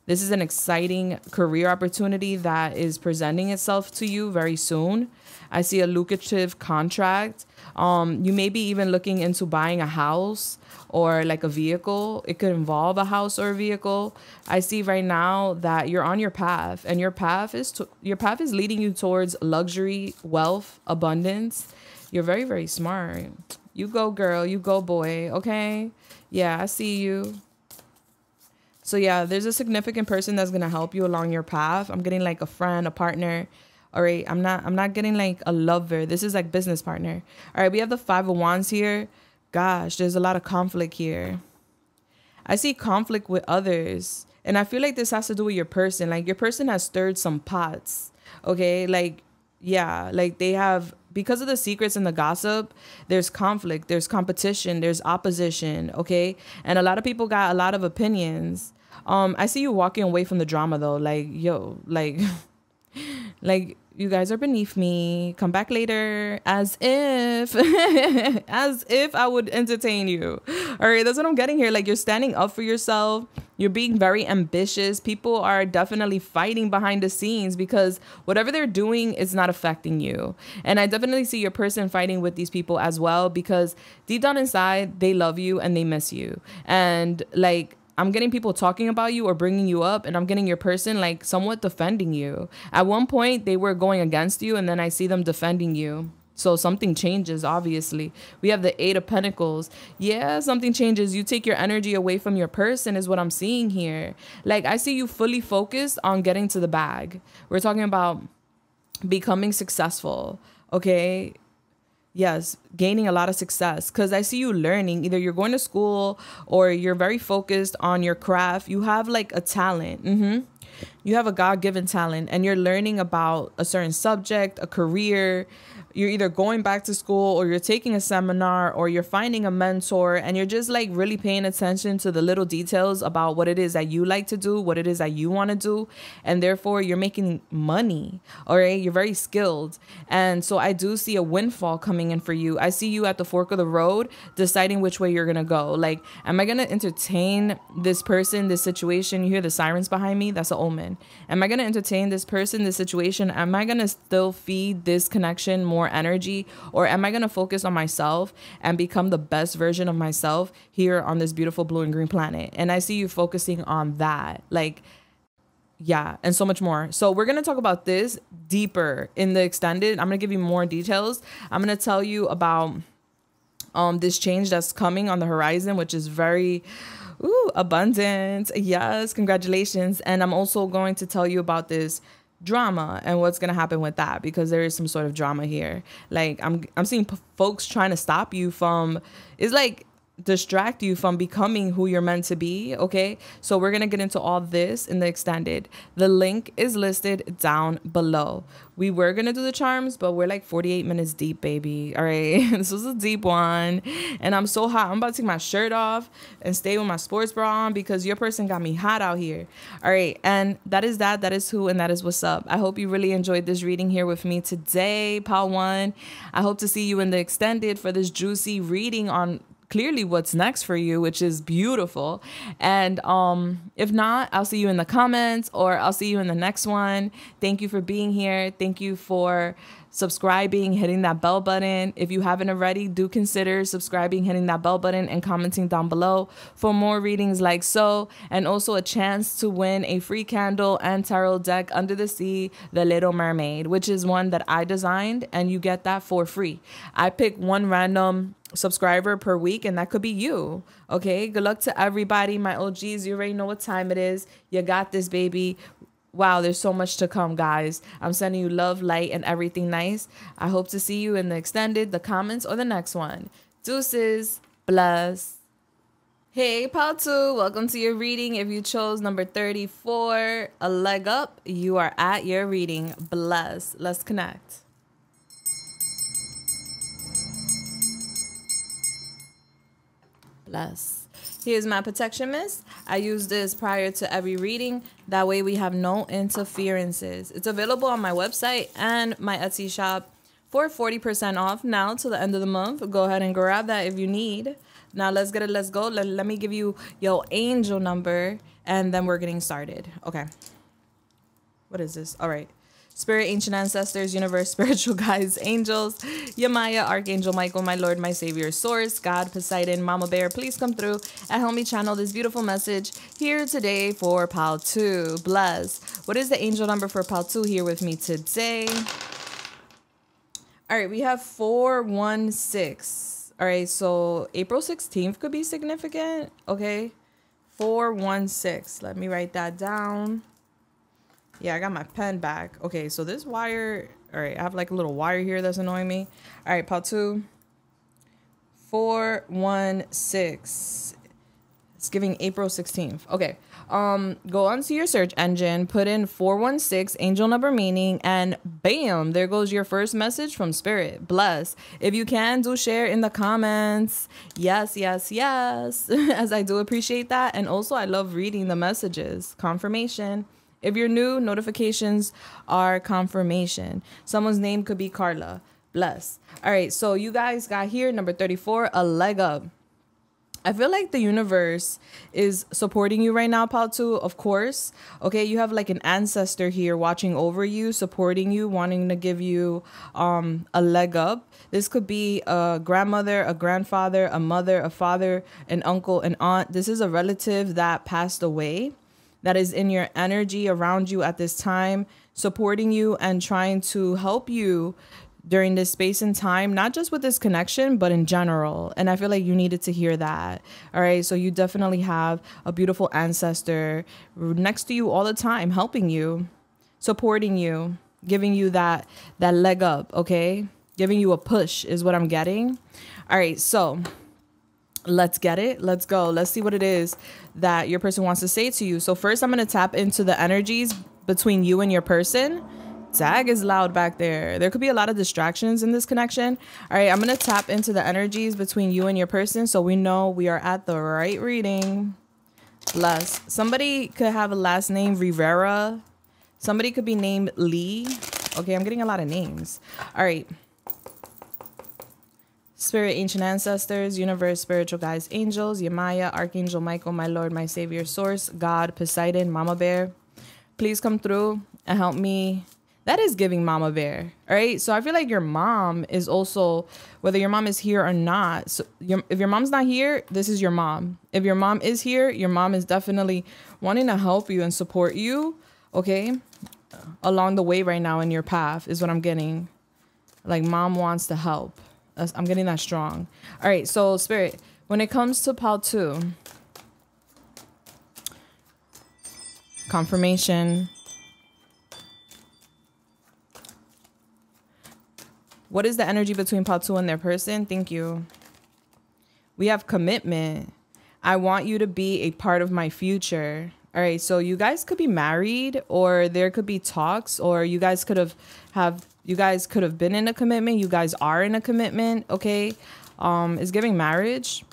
This is an exciting career opportunity that is presenting itself to you very soon. I see a lucrative contract. You may be even looking into buying a house or like a vehicle. It could involve a house or a vehicle. I see right now that you're on your path, and your path is leading you towards luxury, wealth, abundance. You're very, very smart. You go, girl. You go, boy. Okay. Yeah, I see you. So yeah, there's a significant person that's going to help you along your path. I'm getting like a friend, a partner. All right. I'm not getting like a lover. This is like business partner. All right. We have the Five of Wands here. Gosh, there's a lot of conflict here. I see conflict with others. And I feel like this has to do with your person. Like your person has stirred some pots. Okay. Like, yeah, like they have, because of the secrets and the gossip, there's conflict, there's competition, there's opposition. Okay. And a lot of people got a lot of opinions. I see you walking away from the drama though. Like, yo, like, like you guys are beneath me. Come back later, as if, as if I would entertain you. All right, that's what I'm getting here. Like, you're standing up for yourself. You're being very ambitious. People are definitely fighting behind the scenes because whatever they're doing is not affecting you. And I definitely see your person fighting with these people as well, because deep down inside, they love you and they miss you. And like, I'm getting people talking about you or bringing you up, and I'm getting your person like somewhat defending you. At one point, they were going against you, and then I see them defending you. So something changes, obviously. We have the 8 of Pentacles. Yeah, something changes. You take your energy away from your person is what I'm seeing here. Like, I see you fully focused on getting to the bag. We're talking about becoming successful, okay? Yes, gaining a lot of success, because I see you learning. Either you're going to school or you're very focused on your craft. You have like a talent. You have a God-given talent, and you're learning about a certain subject, a career. You're either going back to school or you're taking a seminar or you're finding a mentor, and you're just like really paying attention to the little details about what it is that you like to do, what it is that you want to do. And therefore you're making money. All right. You're very skilled. And so I do see a windfall coming in for you. I see you at the fork of the road deciding which way you're going to go. Like, am I going to entertain this person, this situation? You hear the sirens behind me? That's an omen. Am I going to entertain this person, this situation? Am I going to still feed this connection more energy, or am I going to focus on myself and become the best version of myself here on this beautiful blue and green planet? And I see you focusing on that, like, yeah, and so much more. So we're going to talk about this deeper in the extended. I'm going to give you more details. I'm going to tell you about this change that's coming on the horizon, which is very abundant. Yes, congratulations. And I'm also going to tell you about this drama and what's going to happen with that, because there is some sort of drama here. Like, I'm seeing folks trying to stop you from, it's like distract you from becoming who you're meant to be. Okay, so we're gonna get into all this in the extended. The link is listed down below. We were gonna do the charms, but we're like 48 minutes deep, baby. All right, this was a deep one, and I'm so hot. I'm about to take my shirt off and stay with my sports bra on because your person got me hot out here. All right, and that is that. That is who, and that is what's up. I hope you really enjoyed this reading here with me today, Pal One. I hope to see you in the extended for this juicy reading on clearly what's next for you, which is beautiful. And if not, I'll see you in the comments, or I'll see you in the next one. Thank you for being here. Thank you for subscribing, hitting that bell button. If you haven't already, do consider subscribing, hitting that bell button, and commenting down below for more readings like so, and also a chance to win a free candle and tarot deck, Under the Sea, The Little Mermaid, which is one that I designed, and you get that for free. I pick one random subscriber per week, and that could be you. Okay, good luck to everybody. My OGs, you already know what time it is. You got this, baby. Wow, there's so much to come, guys. I'm sending you love, light, and everything nice. I hope to see you in the extended, the comments, or the next one. Deuces, bless. Hey, Pal 2, welcome to your reading. If you chose number 34, a leg up, you are at your reading. Bless. Let's connect. Bless. Here's my protection mist. I use this prior to every reading. That way we have no interferences. It's available on my website and my Etsy shop for 40% off now till the end of the month. Go ahead and grab that if you need. Now let's get it. Let's go. Let me give you your angel number, and then we're getting started. Okay. What is this? All right. Spirit, ancient ancestors, universe, spiritual guides, angels, Yamaya, Archangel Michael, my Lord, my Savior, Source, God, Poseidon, Mama Bear, please come through and help me channel this beautiful message here today for Pal 2. Bless. What is the angel number for Pal 2 here with me today? All right, we have 416. All right, so April 16th could be significant. Okay, 416. Let me write that down. Yeah, I got my pen back. Okay, so this wire, all right, I have like a little wire here that's annoying me. All right, Pal 2, 416. It's giving April 16th. Okay. Go onto your search engine, put in 416 angel number meaning, and bam, there goes your first message from Spirit. Bless. If you can, do share in the comments. Yes, yes, yes. As I do appreciate that. And also I love reading the messages. Confirmation. If you're new, notifications are confirmation. Someone's name could be Carla. Bless. All right. So you guys got here, number 34, a leg up. I feel like the universe is supporting you right now, Pal2, of course. Okay, you have like an ancestor here watching over you, supporting you, wanting to give you a leg up. This could be a grandmother, a grandfather, a mother, a father, an uncle, an aunt. This is a relative that passed away that is in your energy around you at this time, supporting you and trying to help you during this space and time, not just with this connection, but in general. And I feel like you needed to hear that. All right. So you definitely have a beautiful ancestor next to you all the time, helping you, supporting you, giving you that leg up. OK, giving you a push is what I'm getting. All right. So let's get it. Let's go. Let's see what it is that your person wants to say to you. So first, I'm going to tap into the energies between you and your person. Tag is loud back there. There could be a lot of distractions in this connection. All right, I'm going to tap into the energies between you and your person so we know we are at the right reading. Bless. Somebody could have a last name Rivera. Somebody could be named Lee. Okay, I'm getting a lot of names. All right. Spirit, ancient ancestors, universe, spiritual guides, angels, Yamaya, Archangel Michael, my Lord, my Savior, Source, God, Poseidon, Mama Bear. Please come through and help me. That is giving Mama Bear. All right. So I feel like your mom is also, whether your mom is here or not. So if your mom's not here, this is your mom. If your mom is here, your mom is definitely wanting to help you and support you. Okay. Along the way right now in your path is what I'm getting. Like mom wants to help. I'm getting that strong. All right. So Spirit, when it comes to Pal2, confirmation. What is the energy between Pal2 and their person? Thank you. We have commitment. I want you to be a part of my future. All right. So you guys could be married, or there could be talks, or you guys could have been in a commitment. You guys are in a commitment. Okay. It's giving marriage,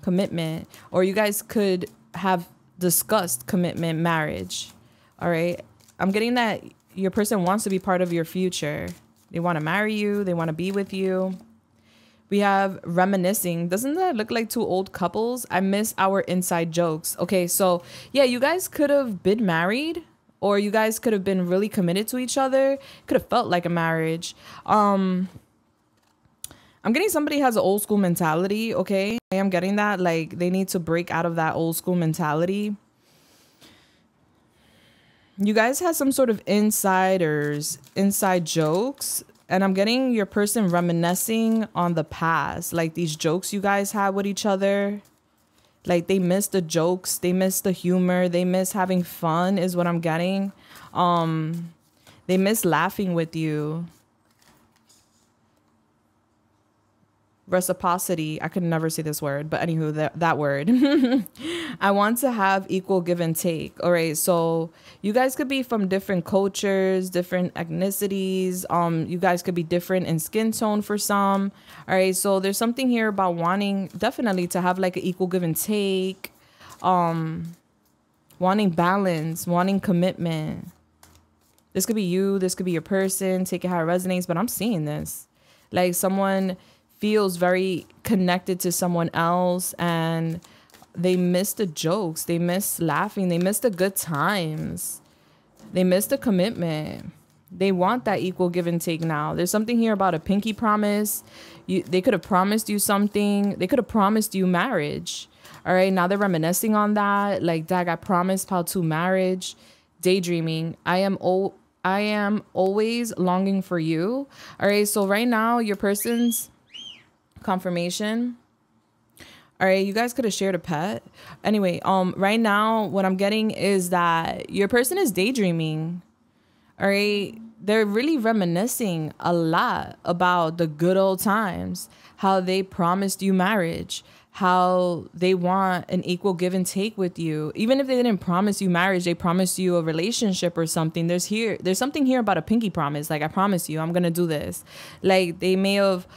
commitment, or you guys could have discussed commitment, marriage. All right. I'm getting that your person wants to be part of your future. They want to marry you. They want to be with you. We have reminiscing. Doesn't that look like two old couples? I miss our inside jokes. Okay, so yeah, you guys could have been married, or you guys could have been really committed to each other. Could have felt like a marriage. I'm getting somebody has an old school mentality. Okay, I am getting that. Like they need to break out of that old school mentality. You guys have some sort of inside jokes, and I'm getting your person reminiscing on the past, like these jokes you guys had with each other. Like they miss the jokes, they miss the humor, they miss having fun is what I'm getting. They miss laughing with you. Reciprocity. I could never say this word, but anywho, that word. I want to have equal give and take. All right. So you guys could be from different cultures, different ethnicities. You guys could be different in skin tone for some. All right. So there's something here about wanting definitely to have like an equal give and take, wanting balance, wanting commitment. This could be you. This could be your person. Take it how it resonates. But I'm seeing this like someone feels very connected to someone else, and they miss the jokes, they miss laughing, they miss the good times, they miss the commitment. They want that equal give and take now. There's something here about a pinky promise. They could have promised you something. They could have promised you marriage. All right, now they're reminiscing on that. Like, dag, I promised Pal2 marriage. Daydreaming. I am always longing for you. All right, so right now your person's confirmation. All right, you guys could have shared a pet. Anyway, right now what I'm getting is that your person is daydreaming. All right, they're really reminiscing a lot about the good old times, how they promised you marriage, how they want an equal give and take with you. Even if they didn't promise you marriage, they promised you a relationship or something. There's something here about a pinky promise. Like, I promise you, I'm going to do this. Like, they may have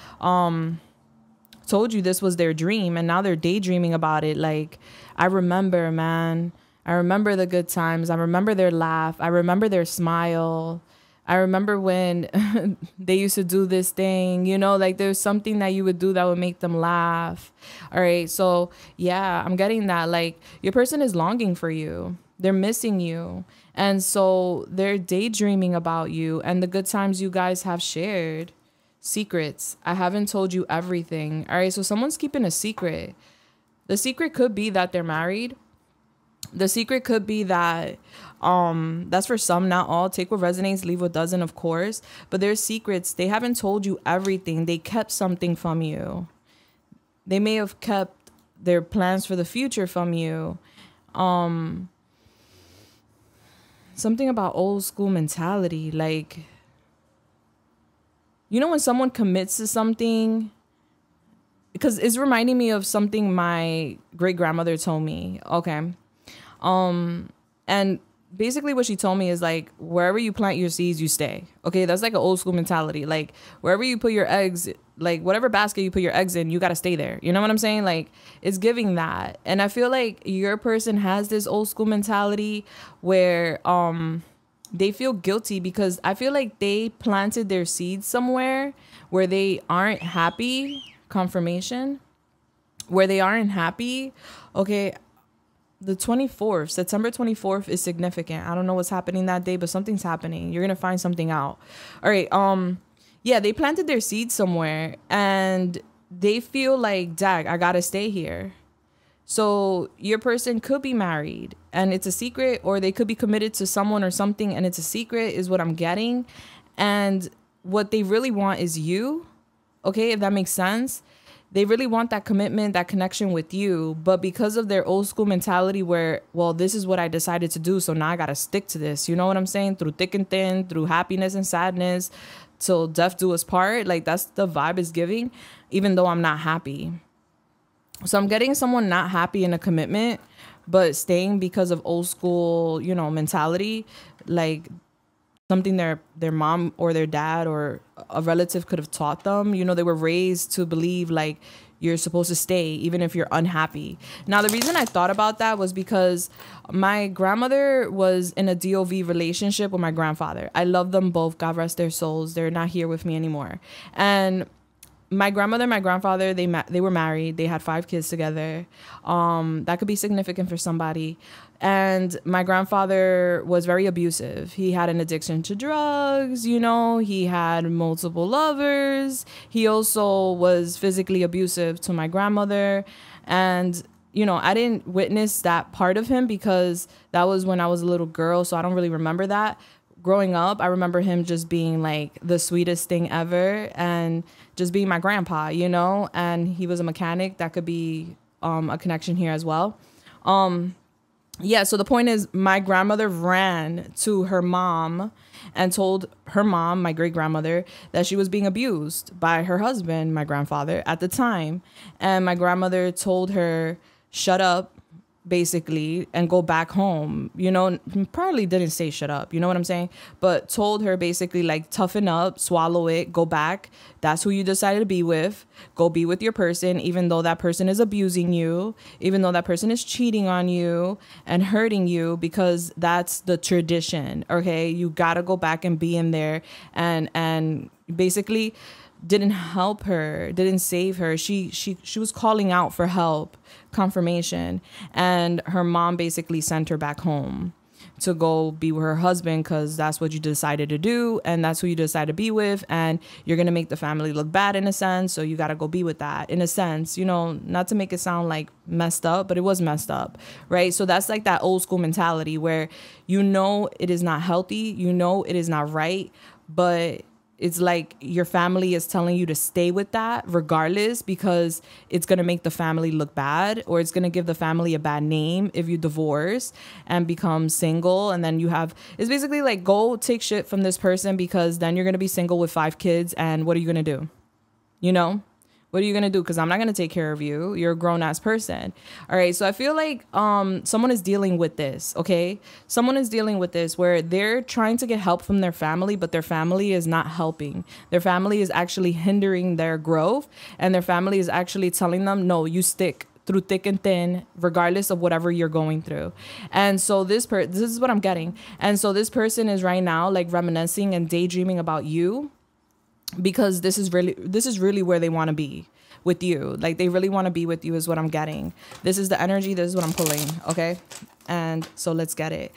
told you this was their dream, and now they're daydreaming about it. Like, I remember, man. I remember the good times. I remember their laugh. I remember their smile. I remember when they used to do this thing, you know, like there's something that you would do that would make them laugh. All right. So yeah, I'm getting that. Like, your person is longing for you. They're missing you. And so they're daydreaming about you and the good times you guys have shared. Secrets. I haven't told you everything. All right. So someone's keeping a secret. The secret could be that they're married. The secret could be that that's for some, not all. Take what resonates, leave what doesn't, of course. But there's secrets. They haven't told you everything. They kept something from you. They may have kept their plans for the future from you. Something about old school mentality. Like, you know, when someone commits to something, because it's reminding me of something my great grandmother told me. Okay. And basically what she told me is like, wherever you plant your seeds, you stay. Okay. That's like an old school mentality. Like, wherever you put your eggs, like whatever basket you put your eggs in, you got to stay there. You know what I'm saying? Like, it's giving that. And I feel like your person has this old school mentality where, they feel guilty because I feel like they planted their seeds somewhere where they aren't happy. Confirmation. Where they aren't happy. Okay. The 24th, September 24th is significant. I don't know what's happening that day, but something's happening. You're going to find something out. All right. Yeah, they planted their seeds somewhere and they feel like, dag, I got to stay here. So your person could be married and it's a secret, or they could be committed to someone or something and it's a secret, is what I'm getting. And what they really want is you. Okay, if that makes sense. They really want that commitment, that connection with you. But because of their old school mentality where, well, this is what I decided to do, so now I got to stick to this. You know what I'm saying? Through thick and thin, through happiness and sadness, till death do us part. Like, that's the vibe is giving, even though I'm not happy. So I'm getting someone not happy in a commitment, but staying because of old school, you know, mentality. Like, something their mom or their dad or a relative could have taught them. You know, they were raised to believe like you're supposed to stay even if you're unhappy. Now, the reason I thought about that was because my grandmother was in a DOV relationship with my grandfather. I love them both. God rest their souls. They're not here with me anymore. And my grandmother and my grandfather, they were married. They had 5 kids together. That could be significant for somebody. And my grandfather was very abusive. He had an addiction to drugs, you know, he had multiple lovers. He also was physically abusive to my grandmother. And, you know, I didn't witness that part of him because that was when I was a little girl. So I don't really remember that. Growing up, I remember him just being like the sweetest thing ever and just being my grandpa, you know, and he was a mechanic. That could be a connection here as well. Yeah, so the point is my grandmother ran to her mom and told her mom, my great grandmother, that she was being abused by her husband, my grandfather, at the time. And my grandmother told her, shut up, basically, and go back home. You know, probably didn't say shut up, you know what I'm saying? But told her basically like, toughen up, swallow it, go back. That's who you decided to be with. Go be with your person, even though that person is abusing you, even though that person is cheating on you and hurting you, because that's the tradition. Okay, you gotta go back and be in there and basically didn't help her, didn't save her. She was calling out for help, confirmation, and her mom basically sent her back home to go be with her husband because that's what you decided to do and that's who you decided to be with, and you're going to make the family look bad in a sense, so you got to go be with that in a sense, you know, not to make it sound like messed up, but it was messed up, right? So that's like that old school mentality where you know it is not healthy, you know it is not right, but it's like your family is telling you to stay with that regardless because it's going to make the family look bad, or it's going to give the family a bad name if you divorce and become single. And then it's basically like, go take shit from this person because then you're going to be single with 5 kids. And what are you going to do? You know, What are you going to do? Because I'm not going to take care of you. You're a grown-ass person. All right. So I feel like someone is dealing with this, okay? Someone is dealing with this where they're trying to get help from their family, but their family is not helping. Their family is actually hindering their growth, and their family is actually telling them, no, you stick through thick and thin, regardless of whatever you're going through. And so this is what I'm getting. And so this person is right now like reminiscing and daydreaming about you, because this is really where they want to be with you. Like they really want to be with you is what I'm getting. This is the energy. This is what I'm pulling. Okay. And so let's get it.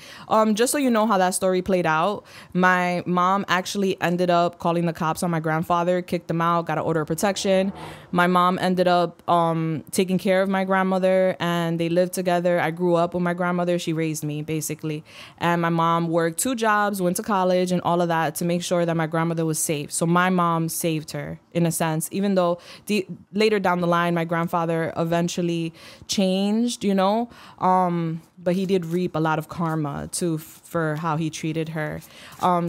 Just so you know how that story played out, my mom actually ended up calling the cops on my grandfather, kicked them out, got an order of protection. My mom ended up taking care of my grandmother, and they lived together. I grew up with my grandmother. She raised me basically. And my mom worked 2 jobs, went to college and all of that to make sure that my grandmother was safe. So my mom saved her in a sense, even though later down the line, my grandfather eventually changed, you know, but he did reap a lot of karma too for how he treated her.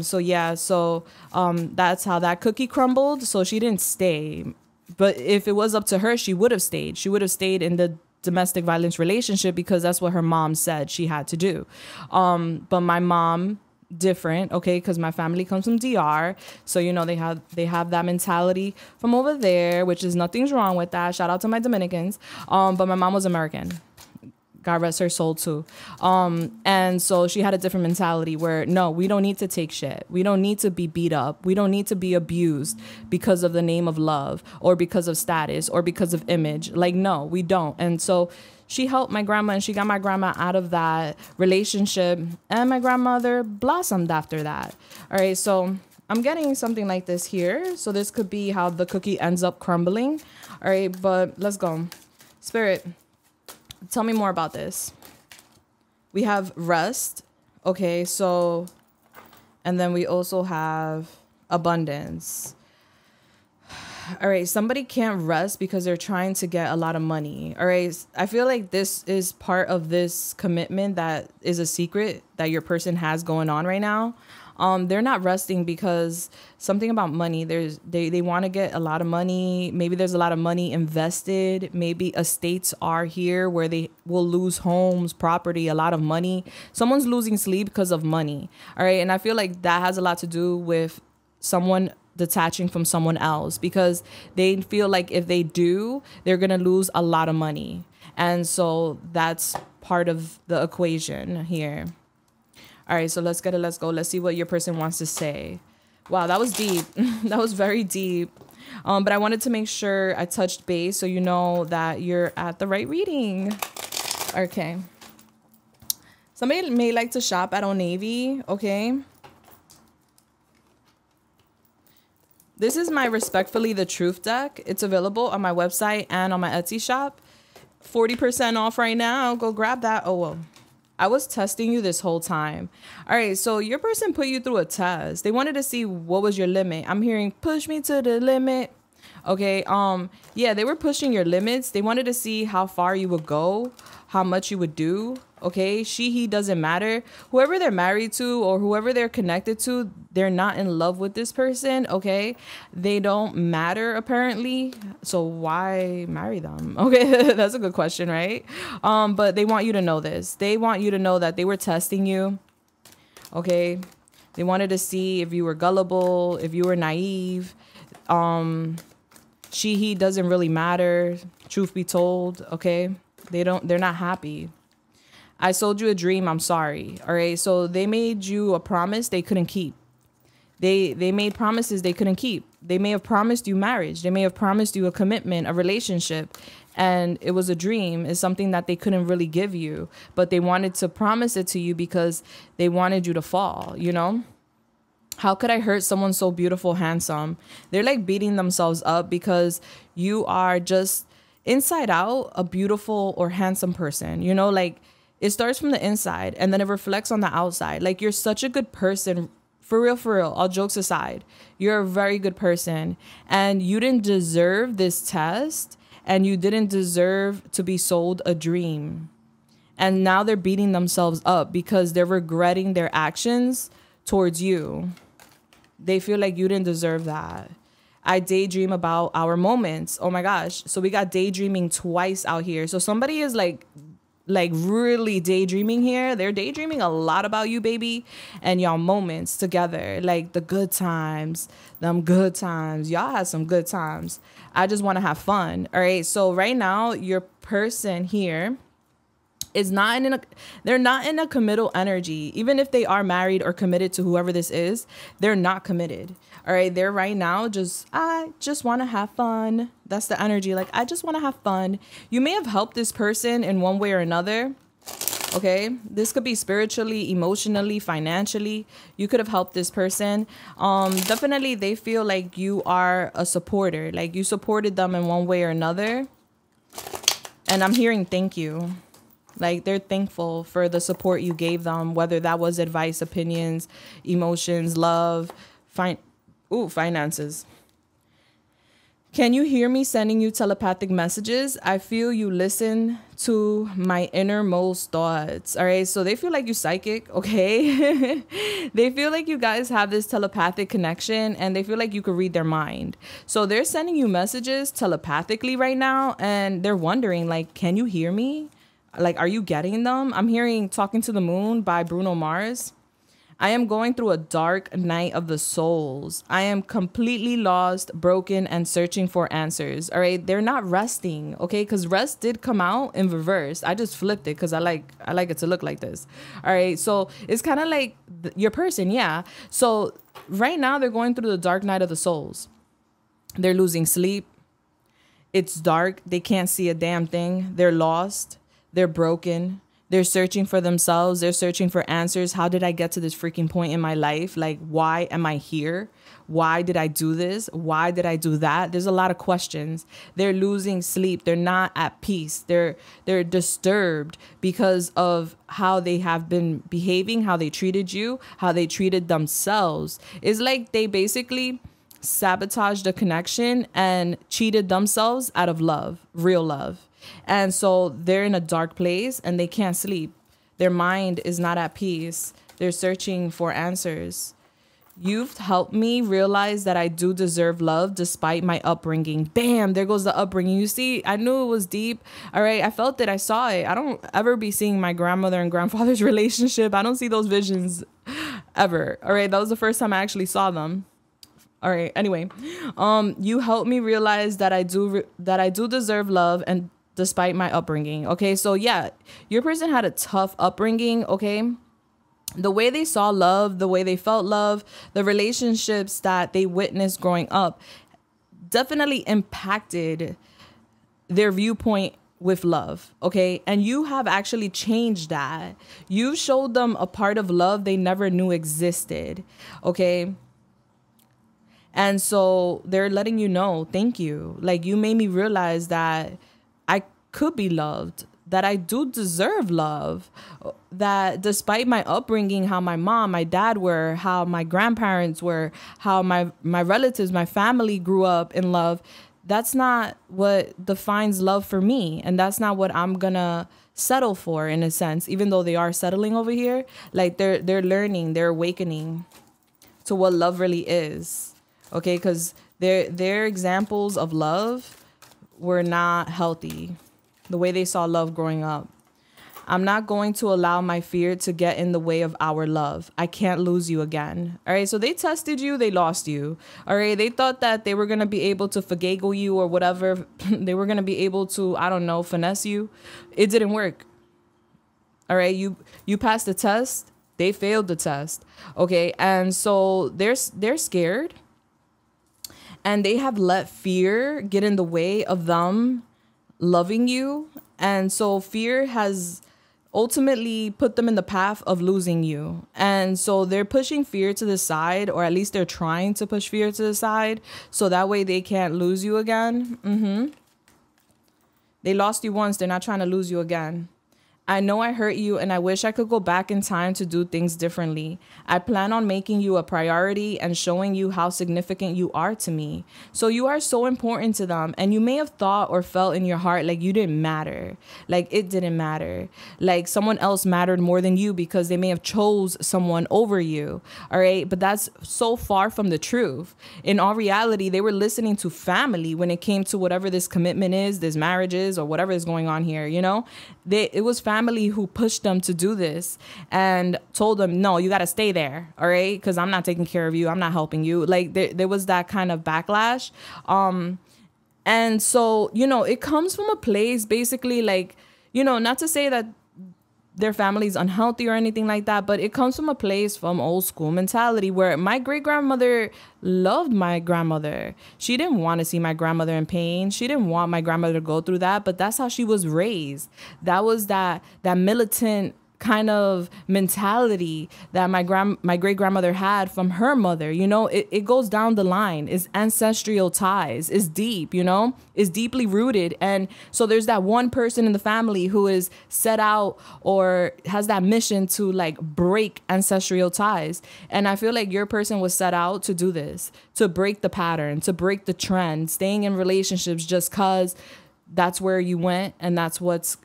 So that's how that cookie crumbled. So she didn't stay. But if it was up to her, she would have stayed. She would have stayed in the domestic violence relationship because that's what her mom said she had to do. But my mom, different, okay, because my family comes from DR, so you know they have that mentality from over there, which is nothing's wrong with that. Shout out to my Dominicans. But my mom was American. God rest her soul too. And so she had a different mentality where, no, we don't need to take shit. We don't need to be beat up. We don't need to be abused because of the name of love or because of status or because of image. Like, no, we don't. And so she helped my grandma, and she got my grandma out of that relationship, and my grandmother blossomed after that. All right. So I'm getting something like this here. So this could be how the cookie ends up crumbling. All right. But let's go. Spirit, tell me more about this. We have rest. Okay, so, and then we also have abundance. All right, somebody can't rest because they're trying to get a lot of money. All right, I feel like this is part of this commitment that is a secret that your person has going on right now. They're not resting because something about money. They want to get a lot of money. Maybe there's a lot of money invested. Maybe estates are here where they will lose homes, property, a lot of money. Someone's losing sleep because of money. All right. And I feel like that has a lot to do with someone detaching from someone else, because they feel like if they do, they're going to lose a lot of money. And so that's part of the equation here. All right, so let's get it. Let's go. Let's see what your person wants to say. Wow, that was deep. That was very deep. But I wanted to make sure I touched base so you know that you're at the right reading. Okay. Somebody may like to shop at Old Navy, okay? This is my Respectfully the Truth deck. It's available on my website and on my Etsy shop. 40% off right now. Go grab that. Oh, whoa. I was testing you this whole time. All right, so your person put you through a test. They wanted to see what was your limit. I'm hearing push me to the limit. Okay, yeah, they were pushing your limits. They wanted to see how far you would go, how much you would do. Okay, he doesn't matter. Whoever they're married to or whoever they're connected to, they're not in love with this person. Okay, they don't matter apparently. So why marry them? Okay, that's a good question, right? But they want you to know this. They want you to know that they were testing you. Okay, they wanted to see if you were gullible, if you were naive. He doesn't really matter. Truth be told, okay, they're not happy. I sold you a dream. I'm sorry. All right. So they made you a promise they couldn't keep. They made promises they couldn't keep. They may have promised you marriage. They may have promised you a commitment, a relationship. And it was a dream. It's something that they couldn't really give you. But they wanted to promise it to you because they wanted you to fall, you know? How could I hurt someone so beautiful, handsome? They're like beating themselves up because you are just inside out a beautiful or handsome person. You know, like it starts from the inside and then it reflects on the outside. Like you're such a good person. For real, all jokes aside, you're a very good person and you didn't deserve this test and you didn't deserve to be sold a dream. And now they're beating themselves up because they're regretting their actions towards you. They feel like you didn't deserve that. I daydream about our moments. Oh my gosh. So we got daydreaming twice out here. So somebody is like really daydreaming here. They're daydreaming a lot about you, baby, and y'all moments together, like the good times, them good times. Y'all had some good times. I just want to have fun. All right. So right now, your person here is not in a, they're not in a committal energy. Even if they are married or committed to whoever this is, they're not committed. All right. They're right now I just want to have fun. That's the energy. Like, I just want to have fun. You may have helped this person in one way or another. Okay. This could be spiritually, emotionally, financially. You could have helped this person. Definitely they feel like you are a supporter. Like, you supported them in one way or another. And I'm hearing thank you. Like, they're thankful for the support you gave them, whether that was advice, opinions, emotions, love, finances. Can you hear me sending you telepathic messages? I feel you listen to my innermost thoughts. All right. So they feel like you psychic. Okay. They feel like you guys have this telepathic connection and they feel like you could read their mind. So they're sending you messages telepathically right now. And they're wondering, like, can you hear me? Like, are you getting them? I'm hearing Talking to the Moon by Bruno Mars. I am going through a dark night of the souls. I am completely lost, broken, and searching for answers. All right. They're not resting. Okay. Because rest did come out in reverse. I just flipped it because I like it to look like this. All right. So it's kind of like your person. Yeah. So right now they're going through the dark night of the souls. They're losing sleep. It's dark. They can't see a damn thing. They're lost. They're broken. They're searching for themselves. They're searching for answers. How did I get to this freaking point in my life? Like, why am I here? Why did I do this? Why did I do that? There's a lot of questions. They're losing sleep. They're not at peace. They're disturbed because of how they have been behaving, how they treated you, how they treated themselves. It's like they basically sabotaged the connection and cheated themselves out of love, real love. And so they're in a dark place and they can't sleep. Their mind is not at peace. They're searching for answers. You've helped me realize that I do deserve love despite my upbringing. Bam, there goes the upbringing. You see, I knew it was deep. All right, I felt it. I saw it. I don't ever be seeing my grandmother and grandfather's relationship. I don't see those visions ever. All right, that was the first time I actually saw them. All right, anyway, you helped me realize that I do deserve love and despite my upbringing. Okay, so yeah, your person had a tough upbringing. Okay, the way they saw love, the way they felt love, the relationships that they witnessed growing up definitely impacted their viewpoint with love. Okay, and you have actually changed that. You showed them a part of love they never knew existed. Okay. And so they're letting you know, thank you. Like, you made me realize that I could be loved, that I do deserve love, that despite my upbringing, how my mom, my dad were, how my grandparents were, how my relatives, my family grew up in love, that's not what defines love for me. And that's not what I'm gonna settle for, in a sense, even though they are settling over here. Like, they're learning, they're awakening to what love really is. Okay, because their examples of love were not healthy, the way they saw love growing up. I'm not going to allow my fear to get in the way of our love. I can't lose you again. All right, so they tested you, they lost you. All right, they thought that they were going to be able to finagle you or whatever. They were going to be able to, I don't know, finesse you. It didn't work. All right, you passed the test. They failed the test. Okay, and so they're scared. And they have let fear get in the way of them loving you. And so fear has ultimately put them in the path of losing you. And so they're pushing fear to the side, or at least they're trying to push fear to the side, so that way they can't lose you again. They lost you once. They're not trying to lose you again. I know I hurt you and I wish I could go back in time to do things differently. I plan on making you a priority and showing you how significant you are to me. So you are so important to them, and you may have thought or felt in your heart like you didn't matter. Like it didn't matter. Like someone else mattered more than you because they may have chose someone over you. All right. But that's so far from the truth. In all reality, they were listening to family when it came to whatever this commitment is, this marriage is, or whatever is going on here. You know, it was family who pushed them to do this and told them, no, you got to stay there. All right. Because I'm not taking care of you. I'm not helping you. Like there was that kind of backlash. And so, you know, it comes from a place basically like, you know, not to say that their family's unhealthy or anything like that, but it comes from a place from old school mentality where my great grandmother loved my grandmother. She didn't want to see my grandmother in pain. She didn't want my grandmother to go through that, but that's how she was raised. That was that militant kind of mentality that my great grandmother had from her mother. You know, it goes down the line. It's ancestral ties. It's deep, you know, it's deeply rooted. And so there's that one person in the family who is set out or has that mission to like break ancestral ties. And I feel like your person was set out to do this, to break the pattern, to break the trend, staying in relationships just cause that's where you went and that's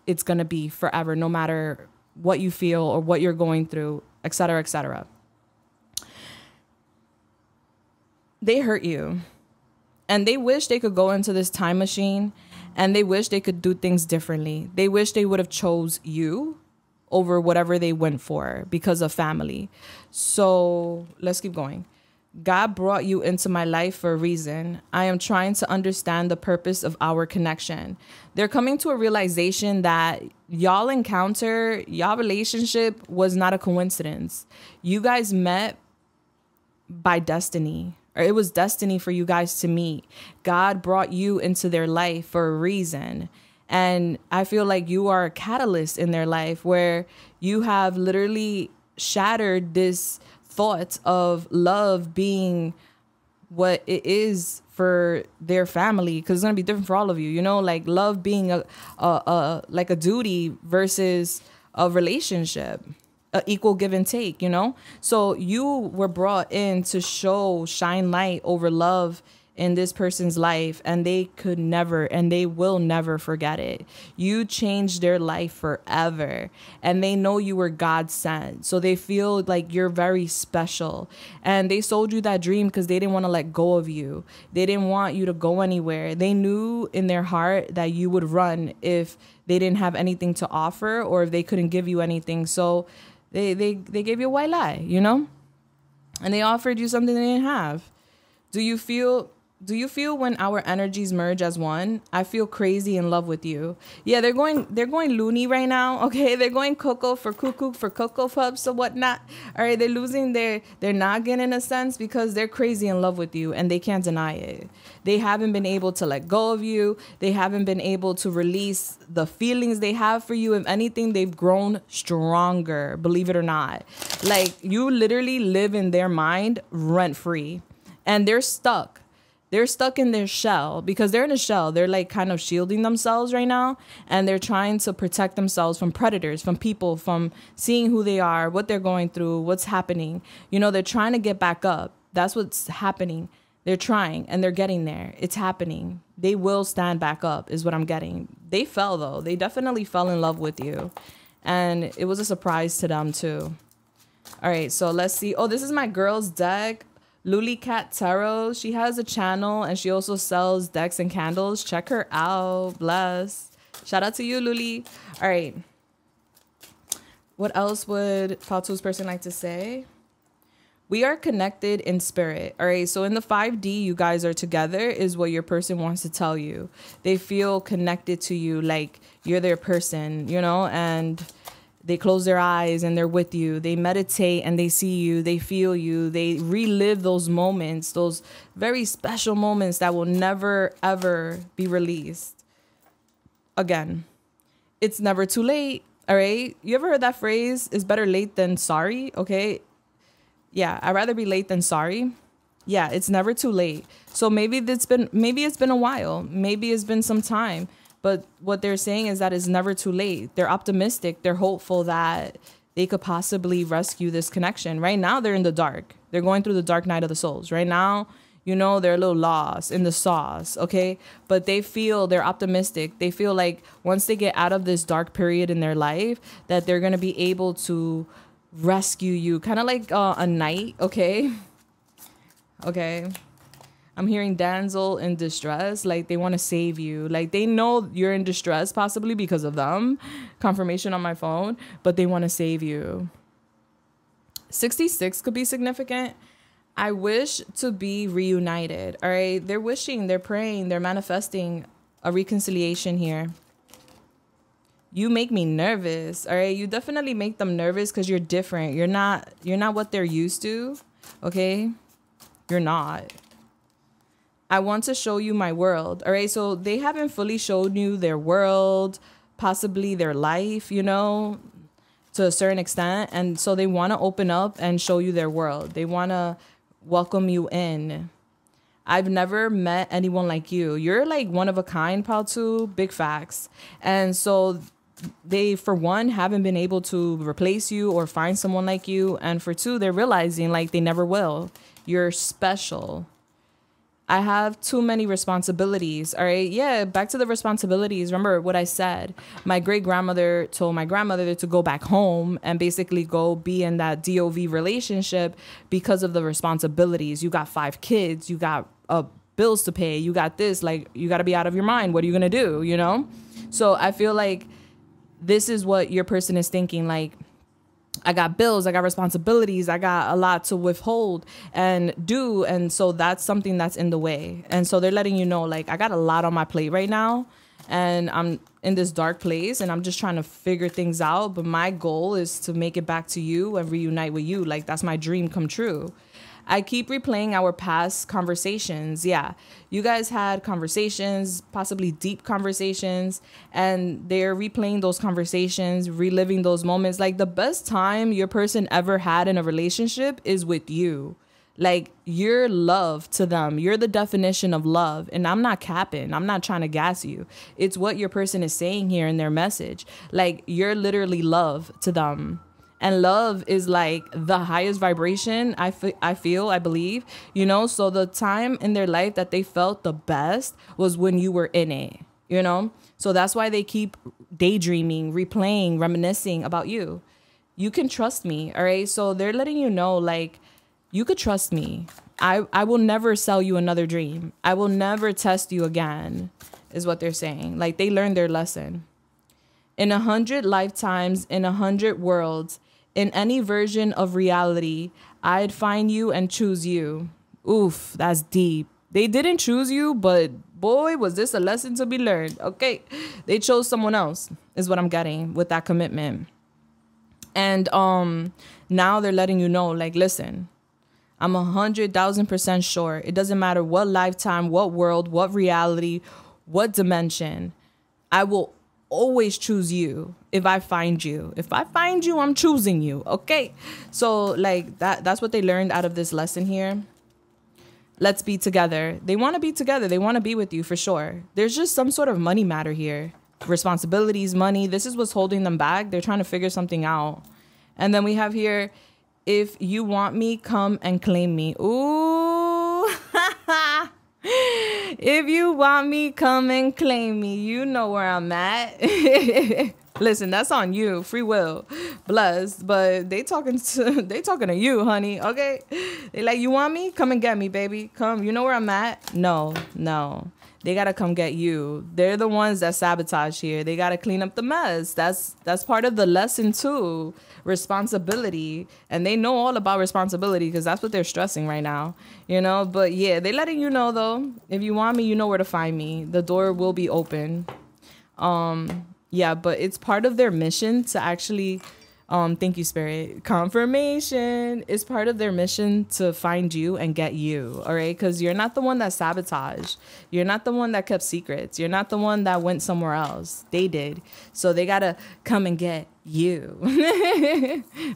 it's going to be forever, no matter what you feel or what you're going through, et cetera, et cetera. They hurt you and they wish they could go into this time machine and they wish they could do things differently. They wish they would have chose you over whatever they went for because of family. So let's keep going. God brought you into my life for a reason. I am trying to understand the purpose of our connection. They're coming to a realization that y'all relationship was not a coincidence. You guys met by destiny, or it was destiny for you guys to meet. God brought you into their life for a reason. And I feel like you are a catalyst in their life where you have literally shattered this thought of love being what it is for their family, because it's going to be different for all of you, you know, like love being like a duty versus a relationship, a equal give and take, you know. So you were brought in to shine light over love in this person's life, and they could never and they will never forget it. You changed their life forever, and they know you were God sent, so they feel like you're very special. And they sold you that dream because they didn't want to let go of you. They didn't want you to go anywhere. They knew in their heart that you would run if they didn't have anything to offer or if they couldn't give you anything. So they gave you a white lie, you know, and they offered you something they didn't have. Do you feel when our energies merge as one? I feel crazy in love with you. Yeah, they're going loony right now. Okay, they're going cuckoo for cocoa puffs or whatnot. All right, they're losing their noggin in a sense because they're crazy in love with you and they can't deny it. They haven't been able to let go of you. They haven't been able to release the feelings they have for you. If anything, they've grown stronger, believe it or not. Like, you literally live in their mind rent free, and they're stuck. They're stuck in their shell because they're in a shell. They're like kind of shielding themselves right now, and they're trying to protect themselves from predators, from people, from seeing who they are, what they're going through, what's happening. You know, they're trying to get back up. That's what's happening. They're trying and they're getting there. It's happening. They will stand back up is what I'm getting. They fell though. They definitely fell in love with you, and it was a surprise to them too. All right, so let's see. Oh, this is my girl's deck. Luli Cat Tarot. She has a channel and she also sells decks and candles. Check her out. Bless. Shout out to you, Luli. All right. What else would Fatu's person like to say? We are connected in spirit. All right. So in the 5D, you guys are together is what your person wants to tell you. They feel connected to you like you're their person, you know, and they close their eyes and they're with you. They meditate and they see you. They feel you. They relive those moments, those very special moments that will never, ever be released again. It's never too late. All right. You ever heard that phrase? It's better late than sorry. Okay. Yeah. I'd rather be late than sorry. Yeah. It's never too late. So maybe it's been a while. Maybe it's been some time. But what they're saying is that it's never too late. They're optimistic. They're hopeful that they could possibly rescue this connection. Right now, they're in the dark. They're going through the dark night of the souls. Right now, you know, they're a little lost in the sauce, okay? But they're optimistic. They feel like once they get out of this dark period in their life, that they're going to be able to rescue you. Kind of like a knight, okay? Okay. I'm hearing damsel in distress. Like they want to save you. Like they know you're in distress possibly because of them. Confirmation on my phone. But they want to save you. 66 could be significant. I wish to be reunited. All right. They're wishing, they're praying, they're manifesting a reconciliation here. You make me nervous. All right. You definitely make them nervous because you're different. You're not what they're used to. Okay. You're not. I want to show you my world. All right. So they haven't fully shown you their world, possibly their life, you know, to a certain extent. And so they want to open up and show you their world. They want to welcome you in. I've never met anyone like you. You're like one of a kind, Paltu. Big facts. And so they, for one, haven't been able to replace you or find someone like you. And for two, they're realizing like they never will. You're special. I have too many responsibilities. All right. Yeah. Back to the responsibilities. Remember what I said. My great grandmother told my grandmother to go back home and basically go be in that DOV relationship because of the responsibilities. You got 5 kids. You got bills to pay. You got this. Like, you got to be out of your mind. What are you going to do? You know? So I feel like this is what your person is thinking. Like, I got bills, I got responsibilities, I got a lot to withhold and do. And so that's something that's in the way. And so they're letting you know, like, I got a lot on my plate right now and I'm in this dark place and I'm just trying to figure things out. But my goal is to make it back to you and reunite with you. Like, that's my dream come true. I keep replaying our past conversations. Yeah, you guys had conversations, possibly deep conversations, and they're replaying those conversations, reliving those moments. Like the best time your person ever had in a relationship is with you. Like you're love to them. You're the definition of love. And I'm not capping. I'm not trying to gas you. It's what your person is saying here in their message. Like you're literally love to them. And love is like the highest vibration, I believe, you know. So the time in their life that they felt the best was when you were in it, you know. So that's why they keep daydreaming, replaying, reminiscing about you. You can trust me. All right. So they're letting you know, like, you could trust me. I will never sell you another dream. I will never test you again, is what they're saying. Like they learned their lesson. In 100 lifetimes, in 100 worlds, in any version of reality, I'd find you and choose you. Oof, that's deep. They didn't choose you, but boy, was this a lesson to be learned. Okay, they chose someone else, is what I'm getting with that commitment. And now they're letting you know, like, listen, I'm 100,000% sure. It doesn't matter what lifetime, what world, what reality, what dimension. I will always choose you if I find you. If I find you, I'm choosing you. Okay. So like that's what they learned out of this lesson here. Let's be together. They want to be together. They want to be with you for sure. There's just some sort of money matter here. Responsibilities, money. This is what's holding them back. They're trying to figure something out. And then we have here, if you want me, come and claim me. Ooh. If you want me, come and claim me. You know where I'm at. Listen, that's on you. Free will. Blessed. But they talking to you, honey. Okay? They like, you want me? Come and get me, baby. Come. You know where I'm at? No. They got to come get you. They're the ones that sabotage here. They got to clean up the mess. That's part of the lesson too. Responsibility. And they know all about responsibility because that's what they're stressing right now. You know, but yeah, they're letting you know though, if you want me, you know where to find me. The door will be open. Yeah, but it's part of their mission to actually, thank you, Spirit. Confirmation is part of their mission to find you and get you, all right? Because you're not the one that sabotaged. You're not the one that kept secrets. You're not the one that went somewhere else. They did. So they got to come and get you.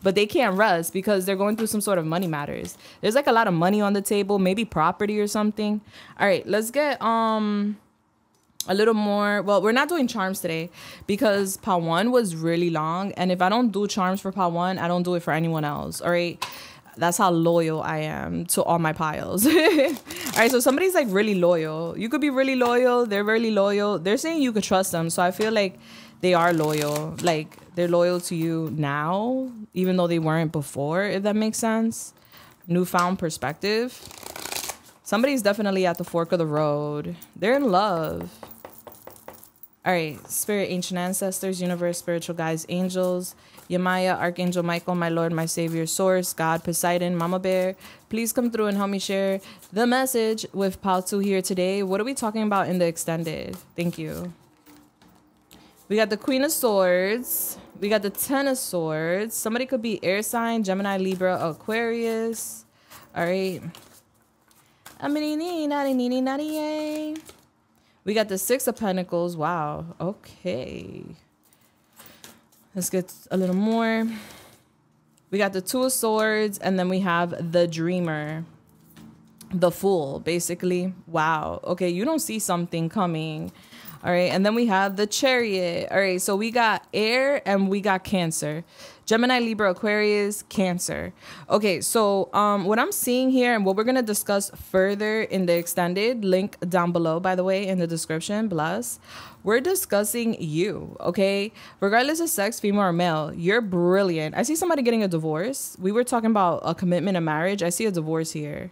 But they can't rest because they're going through some sort of money matters. There's like a lot of money on the table, maybe property or something. All right, let's get a little more. Well, we're not doing charms today because part one was really long. And if I don't do charms for part one, I don't do it for anyone else. All right. That's how loyal I am to all my piles. All right. So somebody's like really loyal. You could be really loyal. They're really loyal. They're saying you could trust them. So I feel like they are loyal. Like they're loyal to you now, even though they weren't before, if that makes sense. Newfound perspective. Somebody's definitely at the fork of the road. They're in love. All right, spirit, ancient ancestors, universe, spiritual guides, angels, Yamaya, Archangel Michael, my Lord, my Savior, Source, God, Poseidon, Mama Bear. Please come through and help me share the message with Paltu here today. What are we talking about in the extended? Thank you. We got the Queen of Swords. We got the Ten of Swords. Somebody could be air sign, Gemini, Libra, Aquarius. All right. We got the Six of Pentacles. Wow. Okay. Let's get a little more. We got the Two of Swords. And then we have the Dreamer. The Fool, basically. Wow. Okay, you don't see something coming. All right. And then we have the Chariot. All right. So we got air and we got Cancer. Gemini, Libra, Aquarius, Cancer. Okay, so what I'm seeing here and what we're going to discuss further in the extended, link down below, by the way, in the description, bless. We're discussing you, okay? Regardless of sex, female or male, you're brilliant. I see somebody getting a divorce. We were talking about a commitment and marriage. I see a divorce here.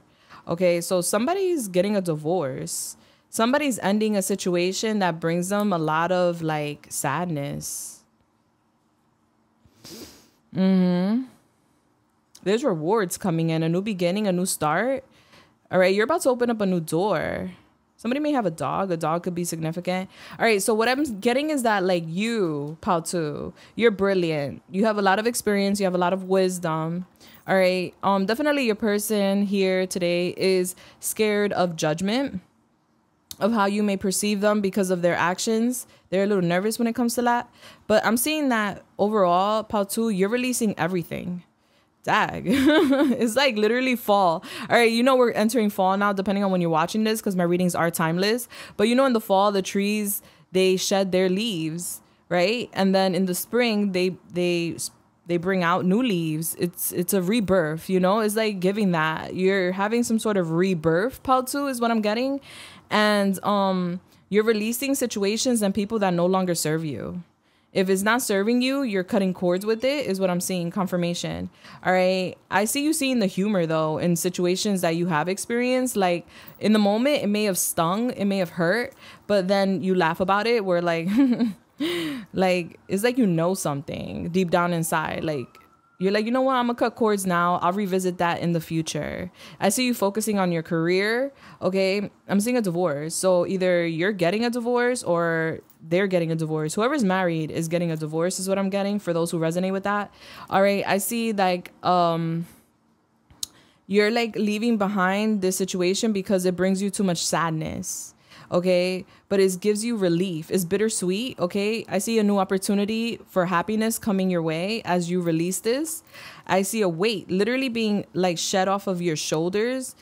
Okay, so somebody's getting a divorce. Somebody's ending a situation that brings them a lot of like sadness. There's rewards coming in, a new beginning, a new start. All right, you're about to open up a new door. Somebody may have a dog. A dog could be significant. All right, so what I'm getting is that like you, Paltu, you're brilliant. You have a lot of experience. You have a lot of wisdom. All right, definitely your person here today is scared of judgment, of how you may perceive them because of their actions. They're a little nervous when it comes to that. But I'm seeing that overall, Paltu, you're releasing everything. Dag. It's like literally fall. All right, you know we're entering fall now, depending on when you're watching this, because my readings are timeless. But you know in the fall, the trees, they shed their leaves, right? And then in the spring, they bring out new leaves. It's a rebirth, you know? It's like giving that. You're having some sort of rebirth, Paltu, is what I'm getting. And you're releasing situations and people that no longer serve you. If it's not serving you, you're cutting cords with it, is what I'm seeing. Confirmation. All right. I see you seeing the humor, though, in situations that you have experienced. Like, in the moment, it may have stung. It may have hurt. But then you laugh about it. Where, like, like, it's like you know something deep down inside. Like, you're like, you know what? I'm going to cut cords now. I'll revisit that in the future. I see you focusing on your career. Okay. I'm seeing a divorce. So either you're getting a divorce or they're getting a divorce. Whoever's married is getting a divorce is what I'm getting for those who resonate with that. All right. I see like, you're like leaving behind this situation because it brings you too much sadness. Okay, but it gives you relief. It's bittersweet. Okay, I see a new opportunity for happiness coming your way as you release this. I see a weight literally being like shed off of your shoulders.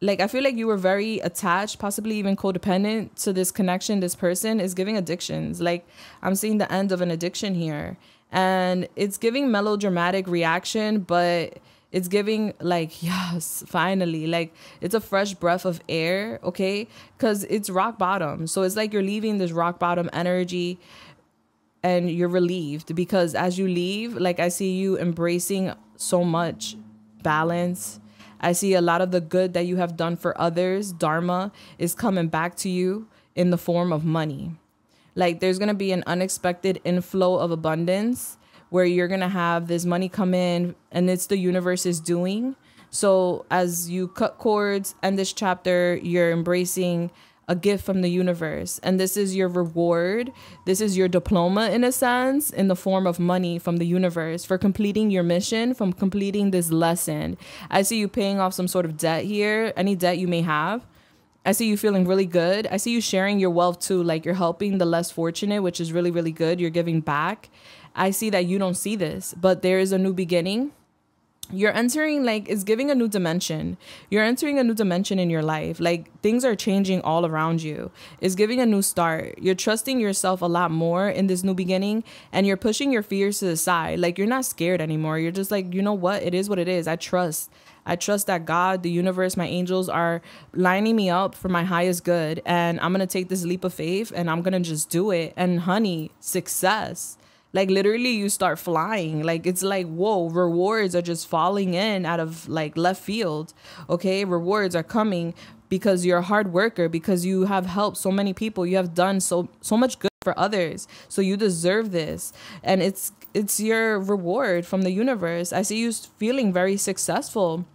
Like I feel like you were very attached, possibly even codependent to this connection. This person is giving addictions. Like I'm seeing the end of an addiction here, and it's giving melodramatic reaction, but it's giving like, yes, finally, like it's a fresh breath of air, okay? Because it's rock bottom. So it's like you're leaving this rock bottom energy and you're relieved because as you leave, like I see you embracing so much balance. I see a lot of the good that you have done for others. Dharma is coming back to you in the form of money. Like there's going to be an unexpected inflow of abundance where you're going to have this money come in and it's the universe's doing. So as you cut cords and this chapter, you're embracing a gift from the universe. And this is your reward. This is your diploma in a sense, in the form of money from the universe for completing your mission, from completing this lesson. I see you paying off some sort of debt here, any debt you may have. I see you feeling really good. I see you sharing your wealth too. Like you're helping the less fortunate, which is really, really good. You're giving back. I see that you don't see this, but there is a new beginning. you're entering, like, it's giving a new dimension. You're entering a new dimension in your life. Like, things are changing all around you. It's giving a new start. You're trusting yourself a lot more in this new beginning, and you're pushing your fears to the side. Like, you're not scared anymore. You're just like, you know what? It is what it is. I trust that God, the universe, my angels are lining me up for my highest good. And I'm going to take this leap of faith and I'm going to just do it. And honey, success. Like, literally, you start flying. Like, it's like, whoa, rewards are just falling in out of, like, left field. Okay, rewards are coming because you're a hard worker, because you have helped so many people. You have done so much good for others. So you deserve this. And it's your reward from the universe. I see you feeling very successful.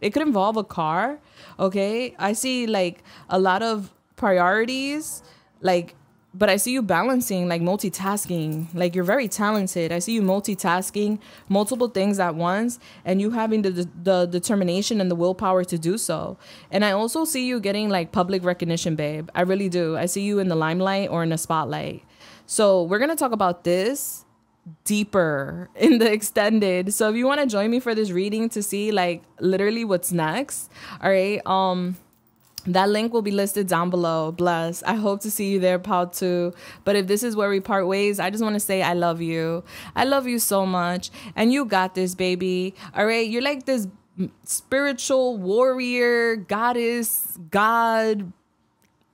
It could involve a car. Okay, I see, like, a lot of priorities, like, but I see you balancing, like, multitasking. Like, you're very talented. I see you multitasking multiple things at once, and you having the determination and the willpower to do so. And I also see you getting, like, public recognition, babe. I really do. I see you in the limelight or in the spotlight. So we're going to talk about this deeper in the extended. So if you want to join me for this reading to see, like, literally what's next, all right, that link will be listed down below. Bless. I hope to see you there, part 2. But if this is where we part ways, I just want to say I love you. I love you so much. And you got this, baby. All right. You're like this spiritual warrior, goddess, God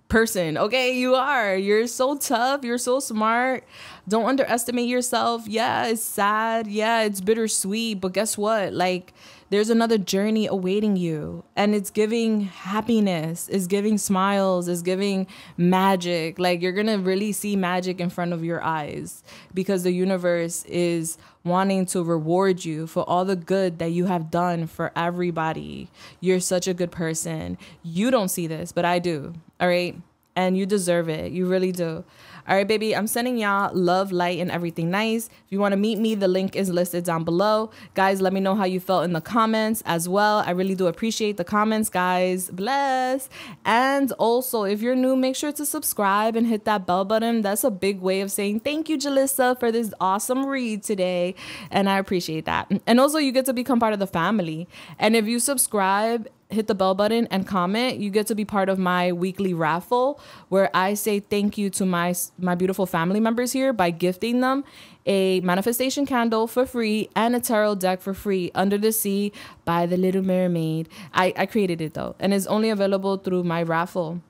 person. Okay. You are. You're so tough. You're so smart. Don't underestimate yourself. Yeah, it's sad. Yeah, it's bittersweet. But guess what? Like, there's another journey awaiting you, and it's giving happiness, it's giving smiles, it's giving magic. Like, you're gonna really see magic in front of your eyes, because the universe is wanting to reward you for all the good that you have done for everybody. You're such a good person. You don't see this, but I do. All right. And you deserve it. You really do. All right, baby, I'm sending y'all love, light, and everything nice. If you want to meet me, the link is listed down below. Guys, let me know how you felt in the comments as well. I really do appreciate the comments, guys. Bless. And also, if you're new, make sure to subscribe and hit that bell button. That's a big way of saying thank you, Julissa, for this awesome read today. And I appreciate that. And also, you get to become part of the family. And if you subscribe, hit the bell button and comment, you get to be part of my weekly raffle, where I say thank you to my beautiful family members here by gifting them a manifestation candle for free and a tarot deck for free, Under the Sea by the Little Mermaid. I created it though, and it's only available through my raffle.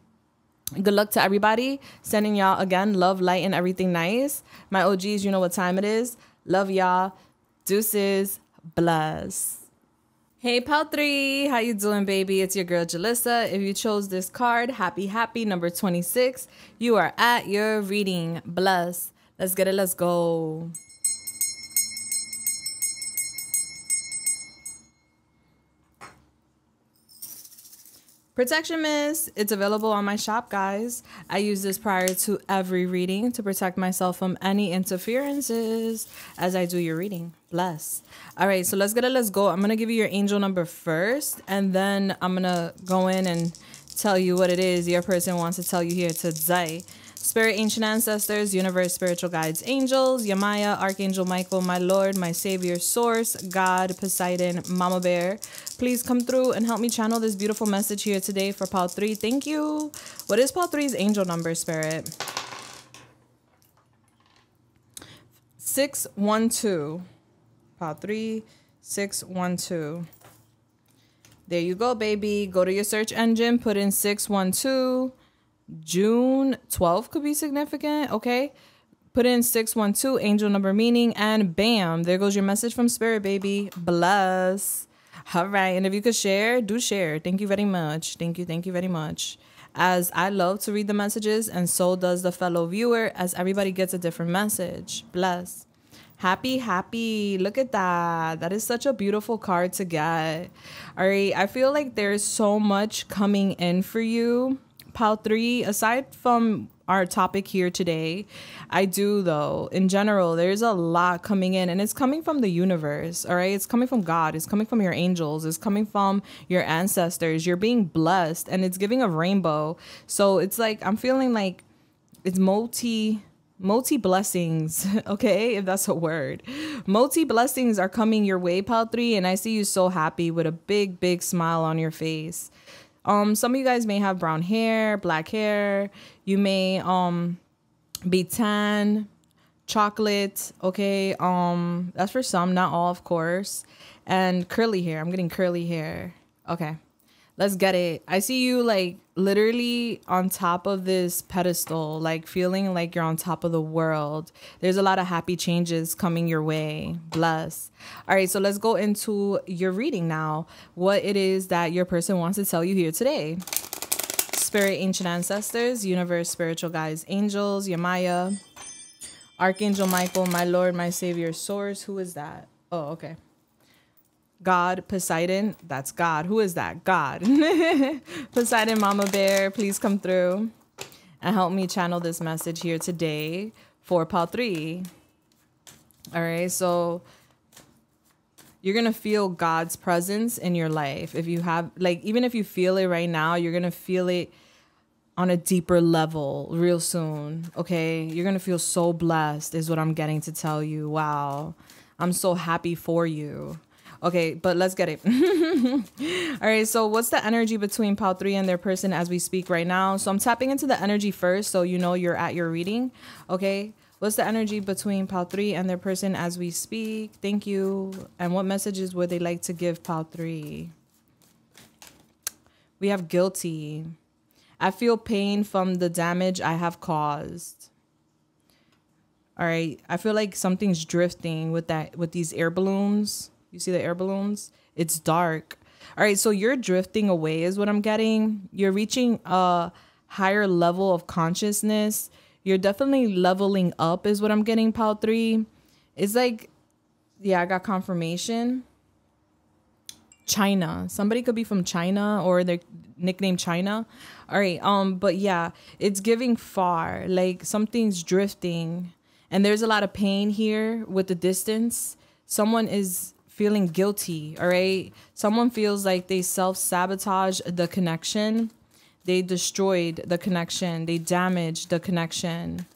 Good luck to everybody. Sending y'all again love, light, and everything nice. My OGs, you know what time it is. Love y'all. Deuces. Bless. Hey, pal 3, how you doing, baby? It's your girl, Julissa. If you chose this card, happy, number 26, you are at your reading. Bless. Let's get it. Let's go. Protection Mist. It's available on my shop, guys. I use this prior to every reading to protect myself from any interferences as I do your reading. Bless. All right, so let's get it. Let's go. I'm going to give you your angel number first, and then I'm going to go in and tell you what it is your person wants to tell you here today. Spirit, ancient ancestors, universe, spiritual guides, angels, Yamaya, Archangel Michael, my Lord, my Savior, Source, God, Poseidon, Mama Bear, please come through and help me channel this beautiful message here today for Pal 3. Thank you. What is Pal 3's angel number, Spirit? 612. Pal 3, 612. There you go, baby. Go to your search engine, put in 612. June 12th could be significant. Okay. Put in 612, angel number meaning, and bam, there goes your message from Spirit, baby. Bless. All right. And if you could share, do share. Thank you very much. Thank you. Thank you very much. As I love to read the messages, and so does the fellow viewer, as everybody gets a different message. Bless. Happy. Look at that. That is such a beautiful card to get. All right. I feel like there's so much coming in for you, Pal 3. Aside from our topic here today, I do, though, in general, there's a lot coming in, and it's coming from the universe. All right. It's coming from God. It's coming from your angels. It's coming from your ancestors. You're being blessed, and it's giving a rainbow. So it's like, I'm feeling like it's multi blessings, okay, if that's a word. Multi blessings are coming your way, pile 3, and I see you so happy with a big, big smile on your face. Some of you guys may have brown hair, black hair. You may be tan, chocolate, okay? That's for some, not all, of course. And curly hair. I'm getting curly hair. Okay. Let's get it. I see you like literally on top of this pedestal, like feeling like you're on top of the world. There's a lot of happy changes coming your way. Bless. All right, so let's go into your reading now. What it is that your person wants to tell you here today. Spirit, ancient ancestors, universe, spiritual guides, angels, Yamaya, Archangel Michael, my Lord, my Savior, source. Who is that? Oh, okay. God, Poseidon, that's God. Who is that? God. Poseidon, Mama Bear, please come through and help me channel this message here today for pile 3. All right, so you're going to feel God's presence in your life. If you have, like, even if you feel it right now, you're going to feel it on a deeper level real soon, okay? You're going to feel so blessed is what I'm getting to tell you. Wow. I'm so happy for you. Okay, but let's get it. All right, so what's the energy between pile 3 and their person as we speak right now? So I'm tapping into the energy first so you know you're at your reading, okay? What's the energy between pile 3 and their person as we speak? Thank you. And what messages would they like to give pile 3? We have guilty. I feel pain from the damage I have caused. All right, I feel like something's drifting with these air balloons. You see the air balloons? It's dark. All right, so you're drifting away is what I'm getting. You're reaching a higher level of consciousness. You're definitely leveling up is what I'm getting, pile 3. It's like, yeah, I got confirmation. China. Somebody could be from China or their nickname China. All right, but yeah, it's giving far. Like something's drifting. And there's a lot of pain here with the distance. Someone is feeling guilty, all right? Someone feels like they self-sabotaged the connection. They destroyed the connection. They damaged the connection.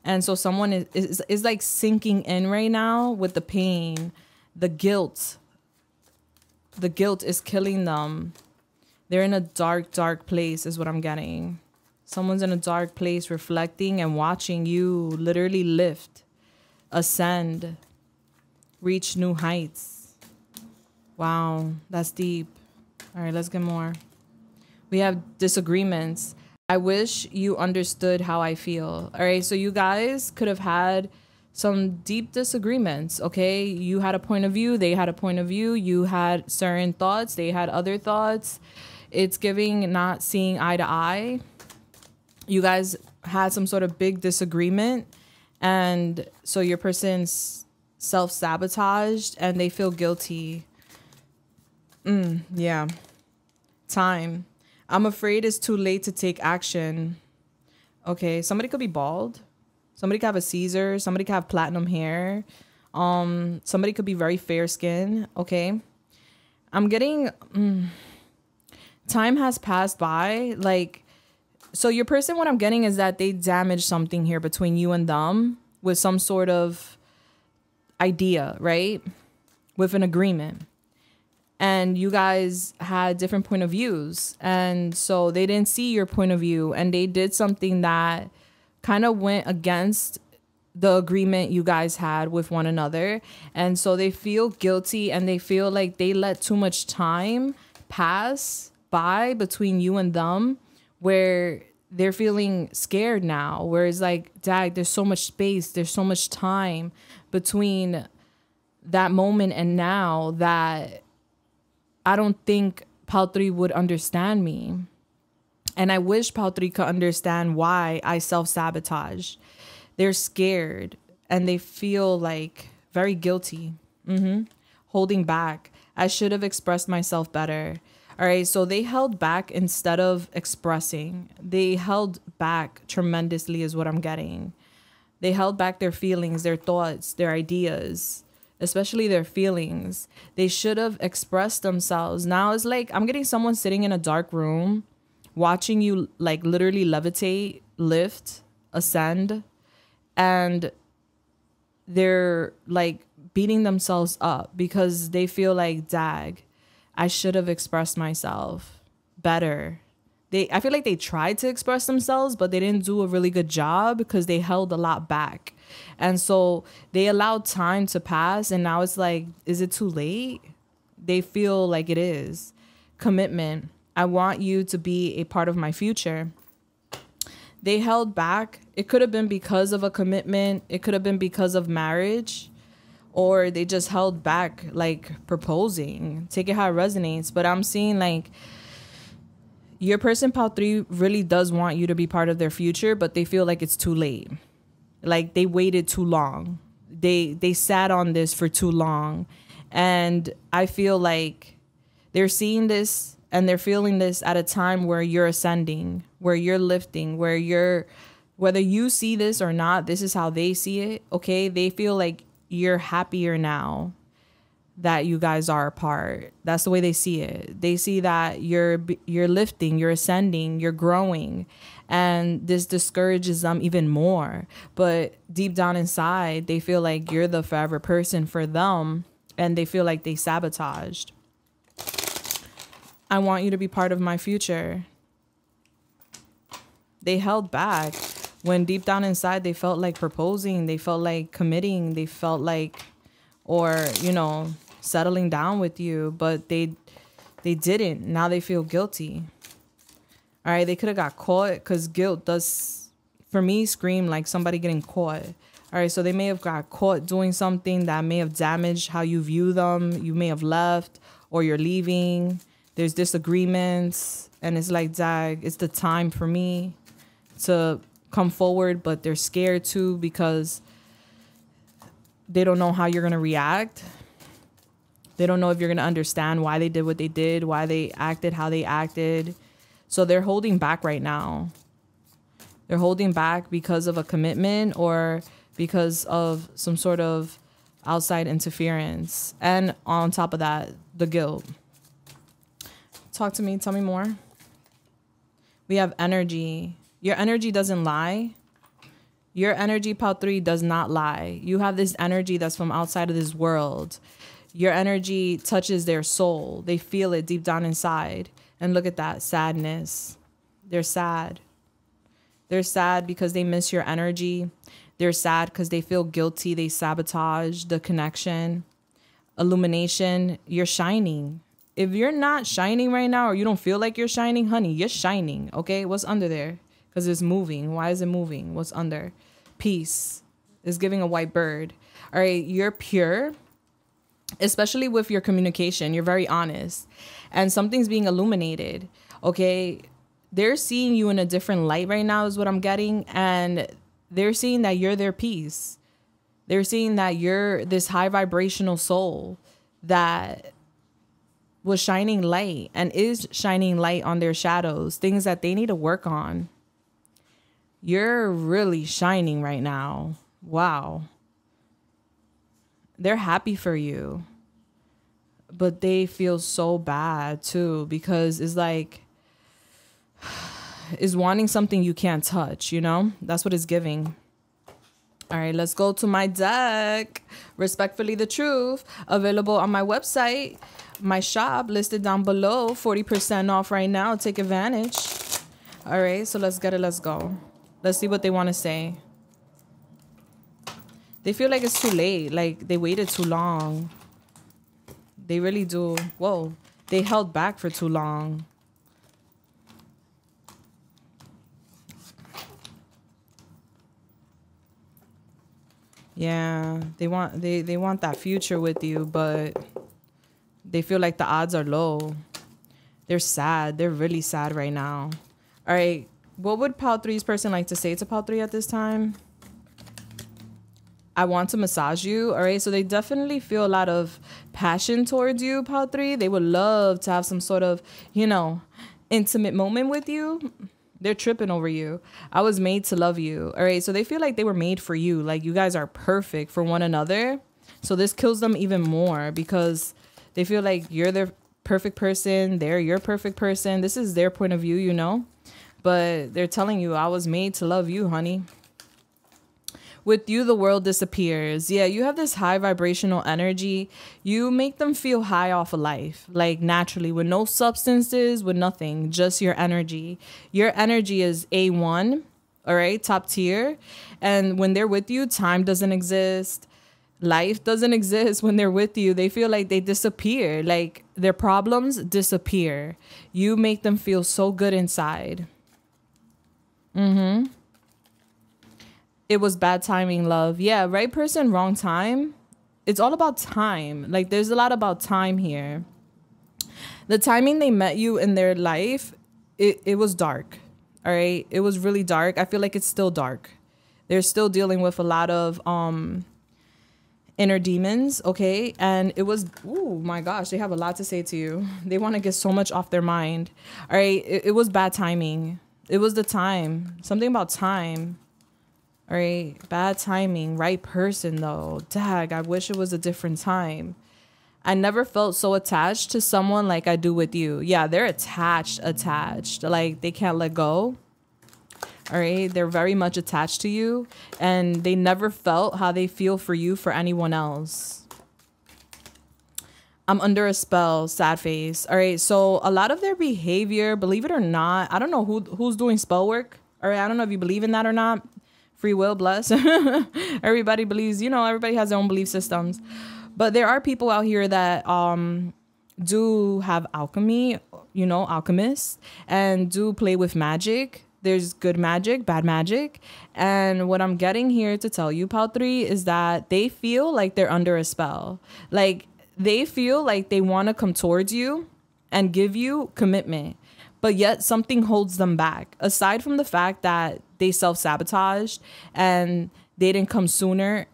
And so someone is like sinking in right now with the pain, the guilt. The guilt is killing them. They're in a dark, dark place is what I'm getting. Someone's in a dark place reflecting and watching you literally lift, ascend, reach new heights. Wow, that's deep. All right, let's get more. We have disagreements. I wish you understood how I feel. All right, so you guys could have had some deep disagreements, okay? You had a point of view, they had a point of view. You had certain thoughts, they had other thoughts. It's giving not seeing eye to eye. You guys had some sort of big disagreement, and so your person's self-sabotaged and they feel guilty. Yeah. Time. I'm afraid it's too late to take action. Okay, somebody could be bald. Somebody could have a Caesar. Somebody could have platinum hair. Somebody could be very fair skin. Okay. I'm getting time has passed by. Like, so your person, what I'm getting is that they damaged something here between you and them with some sort of idea, right? With an agreement. And you guys had different point of views. And so they didn't see your point of view. And they did something that kind of went against the agreement you guys had with one another. And so they feel guilty and they feel like they let too much time pass by between you and them, where they're feeling scared now, where it's like, Dad, there's so much space, there's so much time between that moment and now that I don't think pile 3 would understand me. And I wish pile 3 could understand why I self-sabotage. They're scared and they feel like very guilty, holding back. I should have expressed myself better. All right, so they held back instead of expressing. They held back tremendously is what I'm getting. They held back their feelings, their thoughts, their ideas, especially their feelings. They should have expressed themselves. Now it's like I'm getting someone sitting in a dark room, watching you like literally levitate, lift, ascend, And they're like beating themselves up because they feel like, dag, I should have expressed myself better. I feel like they tried to express themselves, but they didn't do a really good job because they held a lot back. And so they allowed time to pass. And now it's like, is it too late? They feel like it is. Commitment. I want you to be a part of my future. They held back. It could have been because of a commitment. It could have been because of marriage. Or they just held back, like proposing. Take it how it resonates. But I'm seeing like your person, Pile 3, really does want you to be part of their future, but they feel like it's too late. Like they waited too long. They sat on this for too long. And I feel like they're seeing this and they're feeling this at a time where you're ascending, where you're lifting, whether you see this or not, this is how they see it. Okay. They feel like you're happier now that you guys are apart. That's the way they see it. They see that you're lifting, you're ascending, you're growing, and this discourages them even more. But deep down inside, they feel like you're the forever person for them, and they feel like they sabotaged. I want you to be part of my future. They held back when deep down inside they felt like proposing, they felt like committing, they felt like, or, you know, settling down with you, but they didn't. Now they feel guilty. All right, they could have got caught, because guilt does, for me, scream like somebody getting caught. All right, so they may have got caught doing something that may have damaged how you view them. You may have left, or you're leaving. There's disagreements, and it's like, dag, it's the time for me to come forward, but they're scared too because they don't know how you're going to react. They don't know if you're going to understand why they did what they did, why they acted how they acted. So they're holding back right now. They're holding back because of a commitment or because of some sort of outside interference. And on top of that, the guilt. Talk to me. Tell me more. We have energy. Your energy doesn't lie. Your energy, Pile 3, does not lie. You have this energy that's from outside of this world. Your energy touches their soul. They feel it deep down inside. And look at that sadness. They're sad. They're sad because they miss your energy. They're sad because they feel guilty. They sabotage the connection. Illumination. You're shining. If you're not shining right now, or you don't feel like you're shining, honey, you're shining. Okay, what's under there? Because it's moving. Why is it moving? What's under? Peace is giving a white bird. All right, you're pure, especially with your communication. You're very honest, and something's being illuminated. Okay, they're seeing you in a different light right now is what I'm getting, and they're seeing that you're their peace. They're seeing that you're this high vibrational soul that was shining light and is shining light on their shadows, things that they need to work on. You're really shining right now. Wow. They're happy for you, but they feel so bad too, because it's like, is wanting something you can't touch, you know? That's what it's giving. All right, let's go to my deck. Respectfully the Truth, available on my website, my shop, listed down below, 40% off right now. Take advantage. All right, so let's get it. Let's go. Let's see what they want to say. They feel like it's too late. Like they waited too long. They really do. Whoa. They held back for too long. Yeah, they want that future with you, but they feel like the odds are low. They're sad. They're really sad right now. All right. What would Pile 3's person like to say to Pile 3 at this time? I want to massage you. All right. So they definitely feel a lot of passion towards you, Pile 3. They would love to have some sort of, you know, intimate moment with you. They're tripping over you. I was made to love you. All right. So they feel like they were made for you. Like you guys are perfect for one another. So this kills them even more because they feel like you're their perfect person. They're your perfect person. This is their point of view, you know. But they're telling you, I was made to love you, honey. With you, the world disappears. Yeah, you have this high vibrational energy. You make them feel high off of life, like naturally, with no substances, with nothing, just your energy. Your energy is A1, all right, top tier. And when they're with you, time doesn't exist. Life doesn't exist when they're with you. They feel like they disappear, like their problems disappear. You make them feel so good inside. It was bad timing, love. Yeah, right person, wrong time. It's all about time. Like, there's a lot about time here. The timing they met you in their life, it was dark. All right. It was really dark. I feel like it's still dark. They're still dealing with a lot of inner demons. Okay. And it was, oh my gosh, they have a lot to say to you. They want to get so much off their mind. All right. It was bad timing. It was the time. Something about time. All right. Bad timing. Right person, though. Dag, I wish it was a different time. I never felt so attached to someone like I do with you. Yeah, they're attached. Like, they can't let go. All right. They're very much attached to you. And they never felt how they feel for you for anyone else. I'm under a spell, sad face. All right. So a lot of their behavior, believe it or not, I don't know who's doing spell work. All right. I don't know if you believe in that or not. Free will, bless. Everybody believes, everybody has their own belief systems. But there are people out here that do have alchemy, alchemists, and do play with magic. There's good magic, bad magic. And what I'm getting here to tell you, Pal 3, is that they feel like they're under a spell. Like, they feel like they want to come towards you and give you commitment, but yet something holds them back. Aside from the fact that they self-sabotaged and they didn't come sooner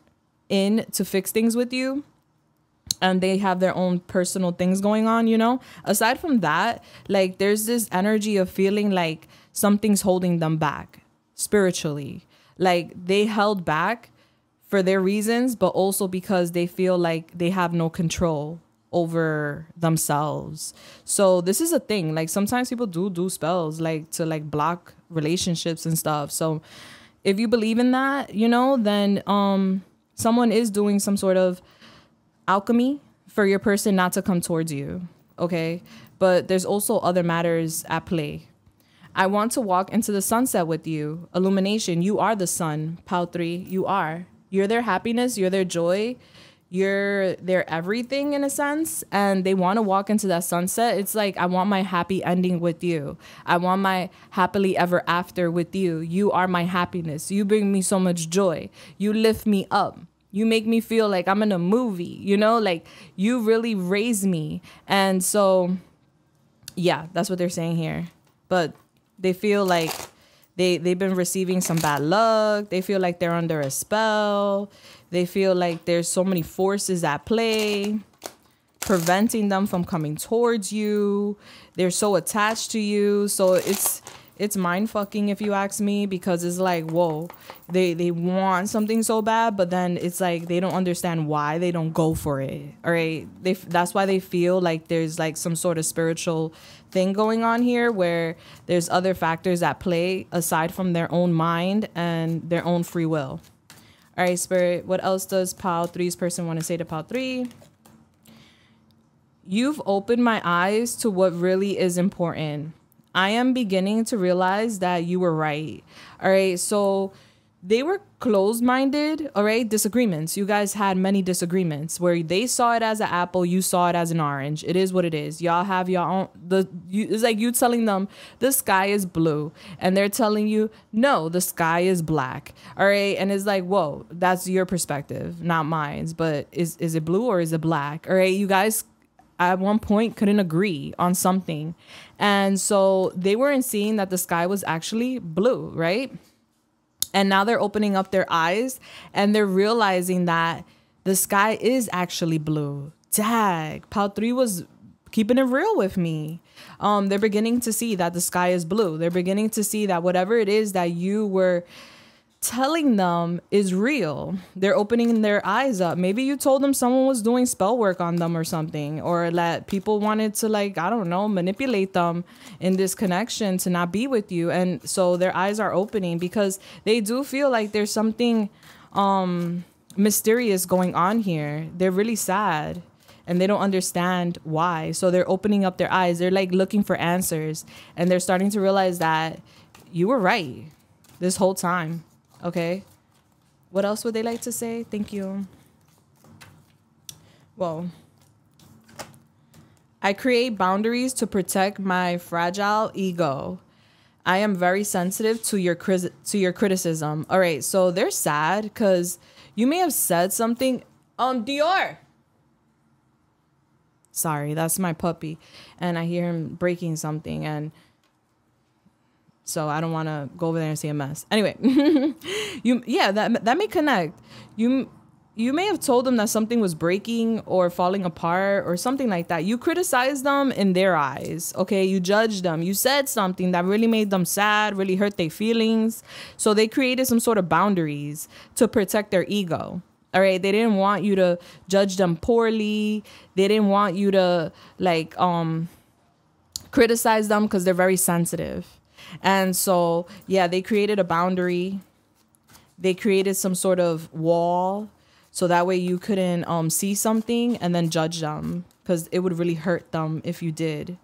in to fix things with you, and they have their own personal things going on, aside from that, like, there's this energy of feeling like something's holding them back spiritually. Like, they held back for their reasons, but also because they feel like they have no control over themselves. So this is a thing. Like, sometimes people do spells, like, to, like, block relationships and stuff. So if you believe in that, then someone is doing some sort of alchemy for your person not to come towards you. Okay. But there's also other matters at play. I want to walk into the sunset with you. Illumination. You are the sun. Pal 3. You are. You're their happiness. You're their joy. You're their everything, in a sense. And they want to walk into that sunset. It's like, I want my happy ending with you. I want my happily ever after with you. You are my happiness. You bring me so much joy. You lift me up. You make me feel like I'm in a movie, like, you really raise me. And so, yeah, that's what they're saying here. But they feel like they've been receiving some bad luck. They feel like they're under a spell. They feel like there's so many forces at play, preventing them from coming towards you. They're so attached to you. So it's mind fucking, if you ask me, because it's like, whoa, they want something so bad, but then it's like they don't understand why they don't go for it. All right. That's why they feel like there's like some sort of spiritual thing going on here, where there's other factors at play aside from their own mind and their own free will. All right, Spirit, what else does Pal 3's person want to say to Pal 3? You've opened my eyes to what really is important. I am beginning to realize that you were right. All right. So they were closed-minded. All right. Disagreements. You guys had many disagreements where they saw it as an apple. You saw it as an orange. It is what it is. Y'all have your own. It's like you telling them the sky is blue and they're telling you, no, the sky is black. All right. And it's like, whoa, that's your perspective, not mine. But is it blue or is it black? All right. You guys at one point couldn't agree on something. And so they weren't seeing that the sky was actually blue, right? And now they're opening up their eyes and they're realizing that the sky is actually blue. Dag, Pal 3 was keeping it real with me. They're beginning to see that the sky is blue. They're beginning to see that whatever it is that you were telling them is real. They're opening their eyes up. Maybe you told them someone was doing spell work on them or something, or that people wanted to, like, I don't know, manipulate them in this connection to not be with you. And so their eyes are opening because they do feel like there's something mysterious going on here. They're really sad and they don't understand why. So they're opening up their eyes. They're like looking for answers, and they're starting to realize that you were right this whole time. Okay. What else would they like to say? Thank you. Well, I create boundaries to protect my fragile ego. I am very sensitive to your criticism. All right, so they're sad because you may have said something. Dior. Sorry, that's my puppy, and I hear him breaking something, and so I don't want to go over there and see a mess. Anyway, that may connect. You may have told them that something was breaking or falling apart or something like that. You criticized them in their eyes, okay? You judged them. You said something that really made them sad, really hurt their feelings. So they created some sort of boundaries to protect their ego, all right? They didn't want you to judge them poorly. They didn't want you to, like, criticize them because they're very sensitive. And so, yeah, they created a boundary. They created some sort of wall. So that way you couldn't see something and then judge them, because it would really hurt them if you did.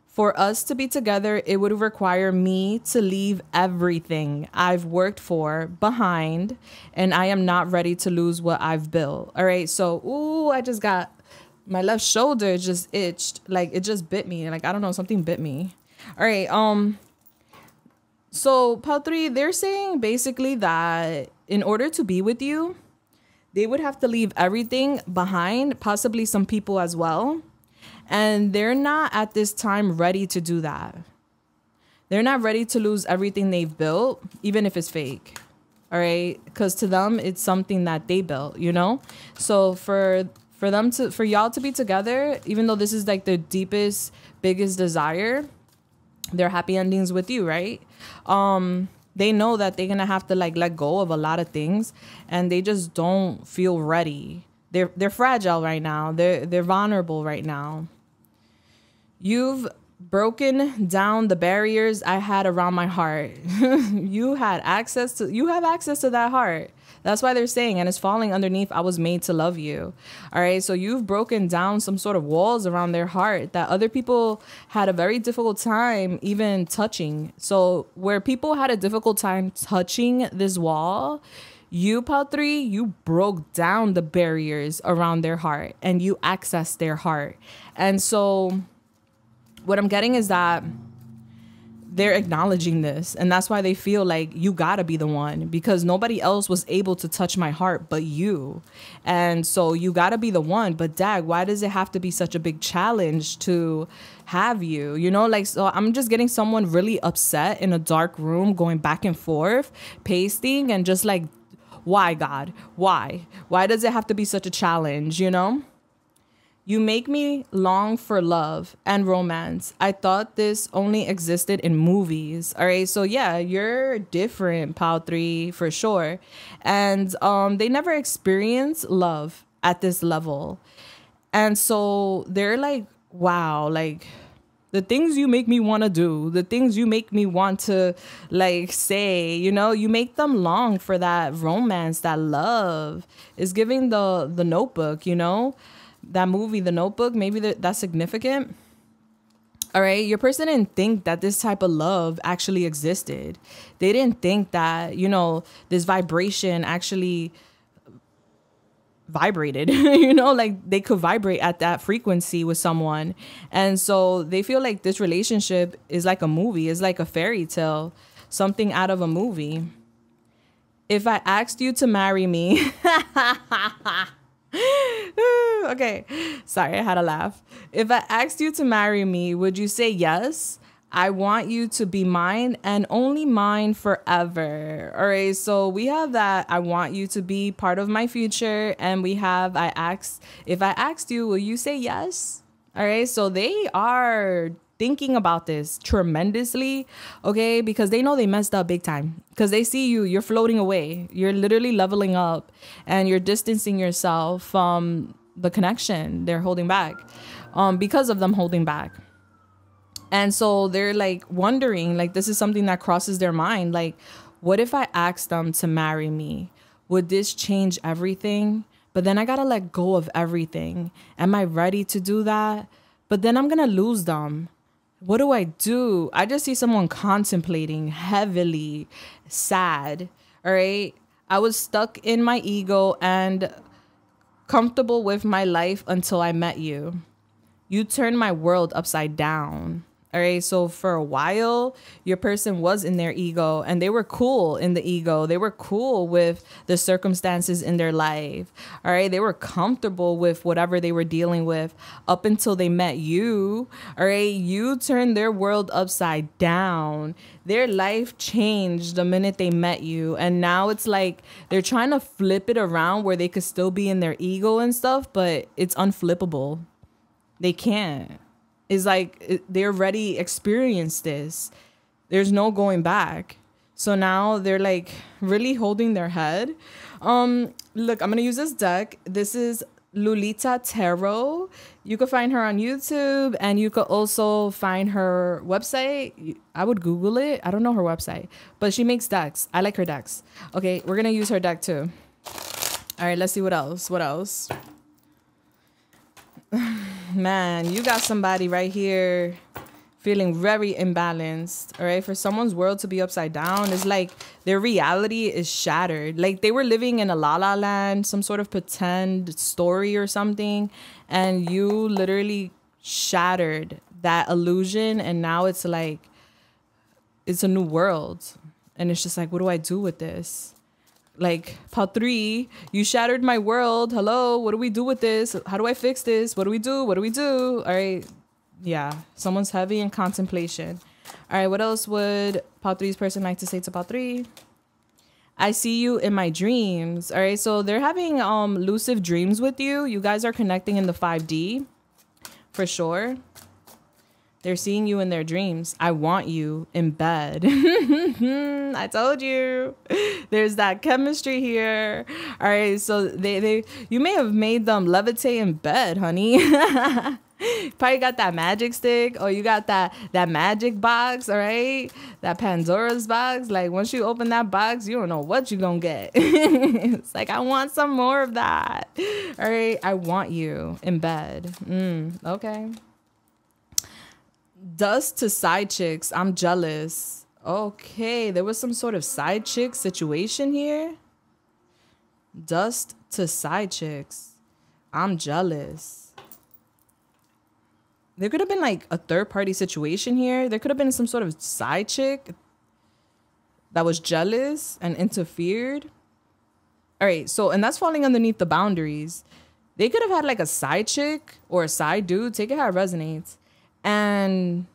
For us to be together, it would require me to leave everything I've worked for behind, and I am not ready to lose what I've built. All right. So, I just got my left shoulder just itched. Like, it just bit me. Like, I don't know, something bit me. All right. So Pal 3, they're saying basically that in order to be with you, they would have to leave everything behind, possibly some people as well. And they're not at this time ready to do that. They're not ready to lose everything they've built, even if it's fake. All right. Because to them, it's something that they built, you know? So for y'all to be together, even though this is like their deepest, biggest desire, they're happy endings with you, right? They know that they're gonna have to like let go of a lot of things, and they just don't feel ready. They're fragile right now. They're vulnerable right now. You've broken down the barriers I had around my heart. You have access to that heart. That's why they're saying, and it's falling underneath, I was made to love you. All right. So you've broken down some sort of walls around their heart that other people had a very difficult time even touching. So where people had a difficult time touching this wall, you, Pal 3, you broke down the barriers around their heart and you accessed their heart. And so what I'm getting is that they're acknowledging this, and that's why they feel like you gotta be the one, because nobody else was able to touch my heart but you. And so you gotta be the one. But dag, why does it have to be such a big challenge to have you? You know, like, so I'm just getting someone really upset in a dark room, going back and forth, pacing, and just like, why, God? Why does it have to be such a challenge, you know? You make me long for love and romance. I thought this only existed in movies. All right. So, yeah, you're different, Pal 3, for sure. And they never experience love at this level. And so they're like, wow, like the things you make me want to do, the things you make me want to like say, you know, you make them long for that romance, that love. Is giving the Notebook, you know? That movie, The Notebook, maybe that's significant. All right. Your person didn't think that this type of love actually existed. They didn't think that, you know, this vibration actually vibrated, you know, like they could vibrate at that frequency with someone. And so they feel like this relationship is like a movie, is like a fairy tale, something out of a movie. If I asked you to marry me, okay, sorry, I had to laugh. If I asked you to marry me, would you say yes? I want you to be mine and only mine forever. All right, so we have that I want you to be part of my future, and we have if I asked you, will you say yes? All right, so they are thinking about this tremendously, okay, because they know they messed up big time, because they see you're floating away, you're literally leveling up, and you're distancing yourself from the connection they're holding back, because of them holding back. And so they're like wondering, like, this is something that crosses their mind, like, what if I asked them to marry me? would this change everything? But then I gotta let go of everything. Am I ready to do that? But then I'm gonna lose them. What do? I just see someone contemplating heavily, sad. All right. I was stuck in my ego and comfortable with my life until I met you. You turned my world upside down. All right. So for a while, your person was in their ego and they were cool in the ego. They were cool with the circumstances in their life. All right. They were comfortable with whatever they were dealing with up until they met you. All right. You turned their world upside down. Their life changed the minute they met you. And now it's like they're trying to flip it around where they could still be in their ego and stuff, but it's unflippable. They can't. It's like they already experienced this. There's no going back. So now they're like really holding their head. Look, I'm going to use this deck. This is Lolita Tarot. You can find her on YouTube and you could also find her website. I would Google it. I don't know her website, but she makes decks. I like her decks. Okay, we're going to use her deck too. All right, let's see what else. What else? Man, you got somebody right here feeling very imbalanced. All right. For someone's world to be upside down, it's like their reality is shattered. Like they were living in a la la land, some sort of pretend story or something. And you literally shattered that illusion. And now it's like, it's a new world. And it's just like, what do I do with this? Like, Patri, you shattered my world. Hello, what do we do with this? How do I fix this? What do we do? What do we do? All right. Yeah, someone's heavy in contemplation. All right, what else would Patri's person like to say to Patri? I see you in my dreams. All right, so they're having lucid dreams with you. You guys are connecting in the 5D for sure. They're seeing you in their dreams. I want you in bed. I told you. There's that chemistry here. All right, so you may have made them levitate in bed, honey. Probably got that magic stick, or you got that magic box, all right? That Pandora's box. Like once you open that box, you don't know what you're gonna get. It's like, I want some more of that. All right, I want you in bed. Okay. Dust to side chicks. I'm jealous. Okay, there was some sort of side chick situation here. Dust to side chicks. I'm jealous. There could have been like a third party situation here. There could have been some sort of side chick that was jealous and interfered. All right, so, and that's falling underneath the boundaries. They could have had like a side chick or a side dude. Take it how it resonates. And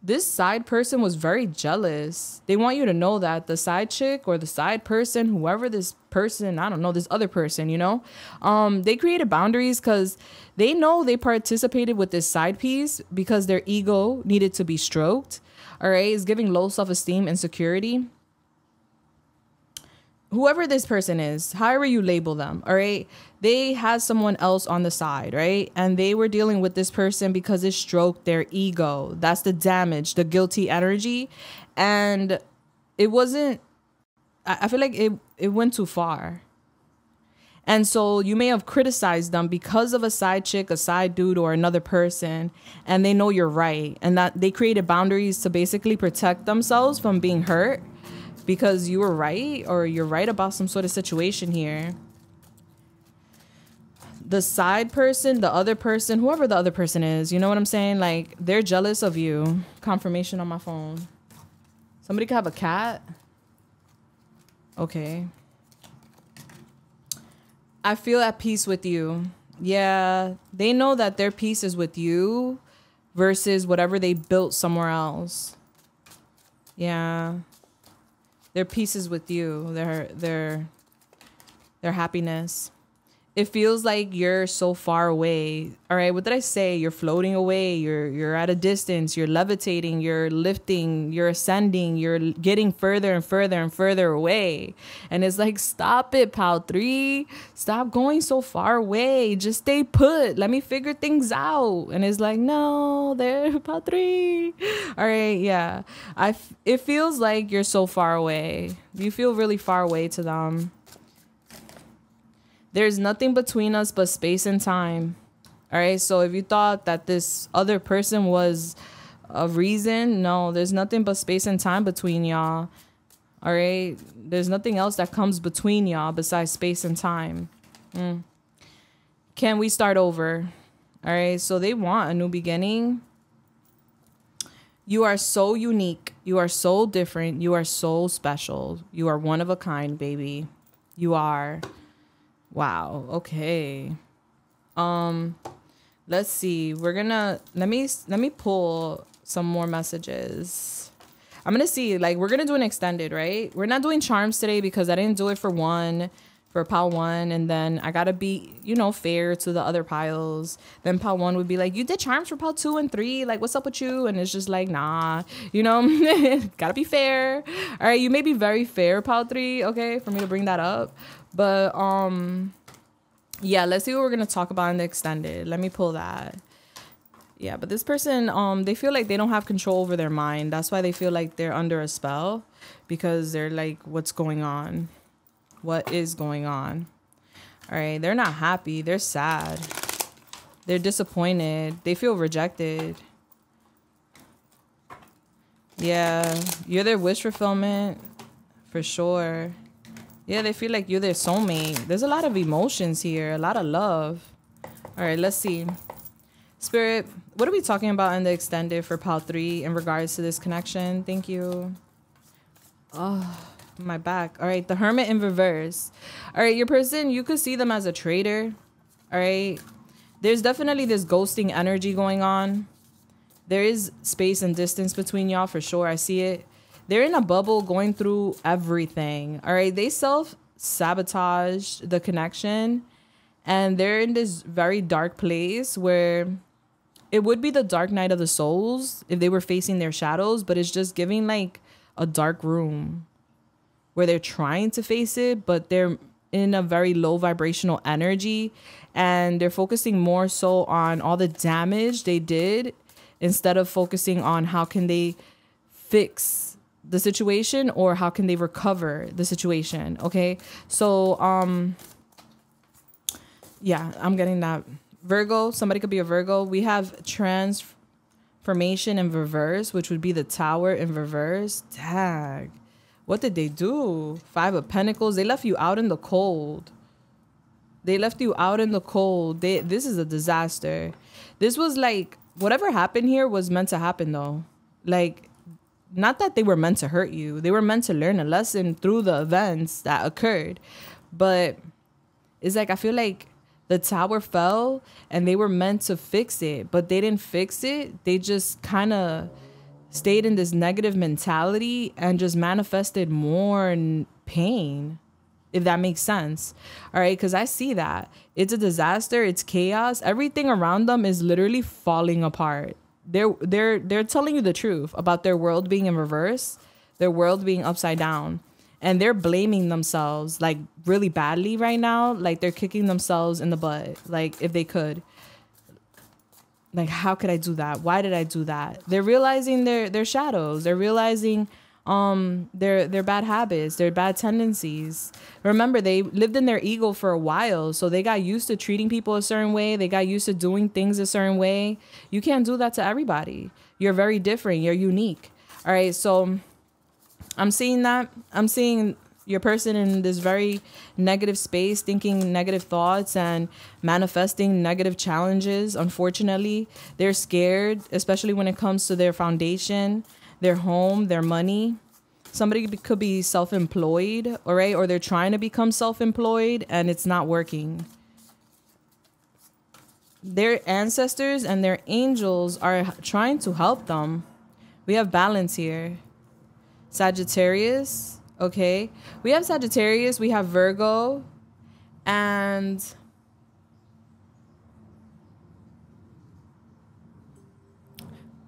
this side person was very jealous. They want you to know that the side chick or the side person, whoever this person, I don't know, this other person, you know, they created boundaries because they know they participated with this side piece because their ego needed to be stroked. All right. It's giving low self-esteem, insecurity. Whoever this person is, however you label them, all right, they had someone else on the side, right? And they were dealing with this person because it stroked their ego. That's the damage, the guilty energy. And it wasn't, I feel like it went too far. And so you may have criticized them because of a side chick, a side dude, or another person, and they know you're right. And that they created boundaries to basically protect themselves from being hurt. Because you were right, or you're right about some sort of situation here. The side person, the other person, whoever the other person is, you know what I'm saying? Like, they're jealous of you. Confirmation on my phone. Somebody could have a cat. Okay. I feel at peace with you. Yeah, they know that their peace is with you versus whatever they built somewhere else. Yeah. Their peace is with you, their happiness. it feels like you're so far away. All right, what did I say? You're floating away. You're at a distance. You're levitating. You're lifting. You're ascending. You're getting further and further and further away. And it's like, stop it, pal 3. Stop going so far away. Just stay put. Let me figure things out. And it's like, no, there, pal 3. All right, yeah. It feels like you're so far away. You feel really far away to them. There's nothing between us but space and time. All right. So if you thought that this other person was a reason, no, there's nothing but space and time between y'all. All right. There's nothing else that comes between y'all besides space and time. Can we start over? All right. So they want a new beginning. You are so unique. You are so different. You are so special. You are one of a kind, baby. You are. Wow. Okay. Let's see. We're gonna let me pull some more messages. I'm gonna see, like, we're gonna do an extended, right? We're not doing charms today because I didn't do it for pile 1, and then I gotta be, fair to the other piles. Then pile 1 would be like, you did charms for pile 2 and 3, like, what's up with you? And it's just like, nah, gotta be fair. All right, you may be very fair, pile 3, okay, for me to bring that up. But yeah, let's see what we're gonna talk about in the extended. Let me pull that. Yeah, but this person, they feel like they don't have control over their mind. That's why they feel like they're under a spell, because they're like, what's going on? What is going on? All right, they're not happy. They're sad. They're disappointed. They feel rejected. Yeah, you're their wish fulfillment for sure. Yeah, they feel like you're their soulmate. There's a lot of emotions here, a lot of love. All right, let's see. Spirit, what are we talking about in the extended for pile 3 in regards to this connection? Thank you. Oh, my back. All right, the Hermit in reverse. All right, your person, you could see them as a traitor. All right. There's definitely this ghosting energy going on. There is space and distance between y'all for sure. I see it. They're in a bubble going through everything. All right. They self-sabotage the connection. And they're in this very dark place where it would be the dark night of the souls if they were facing their shadows. But it's just giving like a dark room where they're trying to face it, but they're in a very low vibrational energy. And they're focusing more so on all the damage they did instead of focusing on how can they fix the situation or how can they recover the situation. Okay. So, yeah, I'm getting that. Virgo, somebody could be a Virgo. We have transformation in reverse, which would be the Tower in reverse. Tag. What did they do? 5 of Pentacles. They left you out in the cold. They left you out in the cold. This is a disaster. This was like, whatever happened here was meant to happen though. Like, not that they were meant to hurt you. They were meant to learn a lesson through the events that occurred. But it's like, I feel like the tower fell and they were meant to fix it, but they didn't fix it. They just kind of stayed in this negative mentality and just manifested more pain, if that makes sense. All right, because I see that. It's a disaster. It's chaos. Everything around them is literally falling apart. They're telling you the truth about their world being in reverse, their world being upside down. And they're blaming themselves like really badly right now. Like they're kicking themselves in the butt. Like if they could. Like, how could I do that? Why did I do that? They're realizing their shadows. They're realizing their bad habits, their bad tendencies. Remember, they lived in their ego for a while, so they got used to treating people a certain way. They got used to doing things a certain way. You can't do that to everybody. You're very different. You're unique. All right, so I'm seeing that. I'm seeing your person in this very negative space, thinking negative thoughts and manifesting negative challenges. Unfortunately, they're scared, especially when it comes to their foundation, their home, their money. Somebody could be self-employed, all right? Or they're trying to become self-employed and it's not working. Their ancestors and their angels are trying to help them. We have balance here. Sagittarius, okay? We have Sagittarius, we have Virgo, and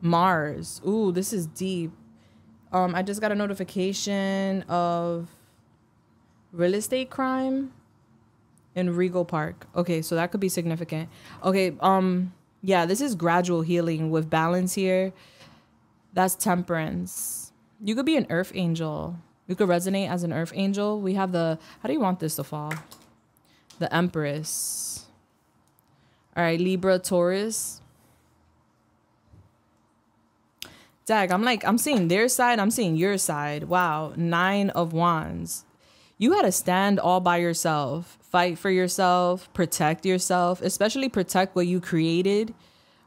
Mars. Ooh, this is deep. I just got a notification of real estate crime in Regal Park. Okay, so that could be significant. Okay, yeah, this is gradual healing with balance here. That's temperance. You could be an earth angel. You could resonate as an earth angel. We have the, how do you want this to fall? The Empress. All right, Libra, Taurus. Dag, I'm seeing their side. I'm seeing your side. Wow. 9 of Wands. You had to stand all by yourself, fight for yourself, protect yourself, especially protect what you created.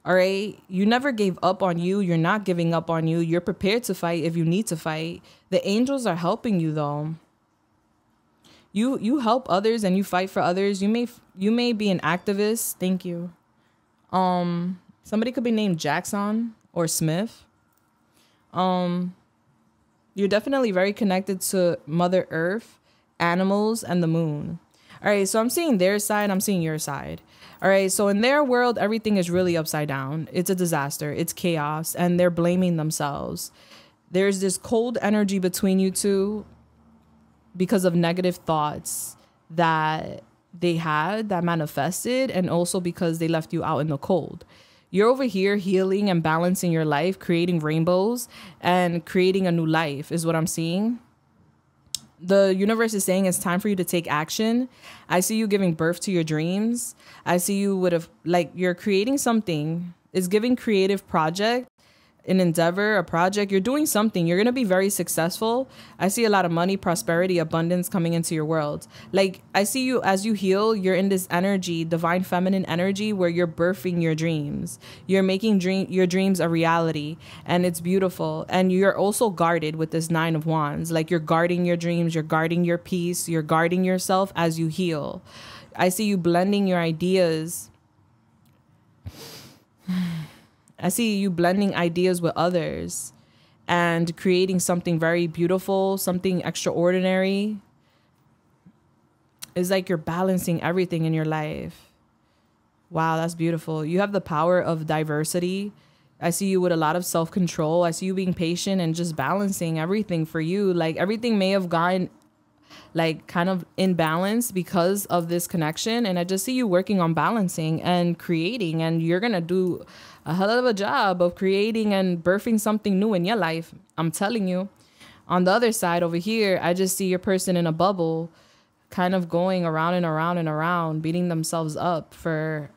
All right. You never gave up on you. You're not giving up on you. You're prepared to fight if you need to fight. The angels are helping you, though. You help others and you fight for others. You may be an activist. Thank you. Somebody could be named Jackson or Smith. You're definitely very connected to Mother Earth, animals, and the moon. All right, so I'm seeing their side, I'm seeing your side. All right, so in their world, everything is really upside down. It's a disaster, it's chaos, and they're blaming themselves. There's this cold energy between you two because of negative thoughts that they had that manifested, and also because they left you out in the cold. You're over here healing and balancing your life, creating rainbows and creating a new life is what I'm seeing. The universe is saying it's time for you to take action. I see you giving birth to your dreams. I see you you're creating something. It's giving creative project, an endeavor, a project. You're doing something. You're going to be very successful. I see a lot of money, prosperity, abundance coming into your world. Like, I see you as you heal, you're in this energy, divine feminine energy, where you're birthing your dreams. You're making your dreams a reality, and it's beautiful. And you're also guarded with this 9 of Wands. Like, you're guarding your dreams, you're guarding your peace, you're guarding yourself as you heal. I see you blending your ideas. I see you blending ideas with others and creating something very beautiful, something extraordinary. It's like you're balancing everything in your life. Wow, that's beautiful. You have the power of diversity. I see you with a lot of self-control. I see you being patient and just balancing everything for you. Like, everything may have gone kind of in balance because of this connection. And I just see you working on balancing and creating, and you're going to do a hell of a job of creating and birthing something new in your life. I'm telling you. On the other side over here, I just see your person in a bubble kind of going around and around and around, beating themselves up for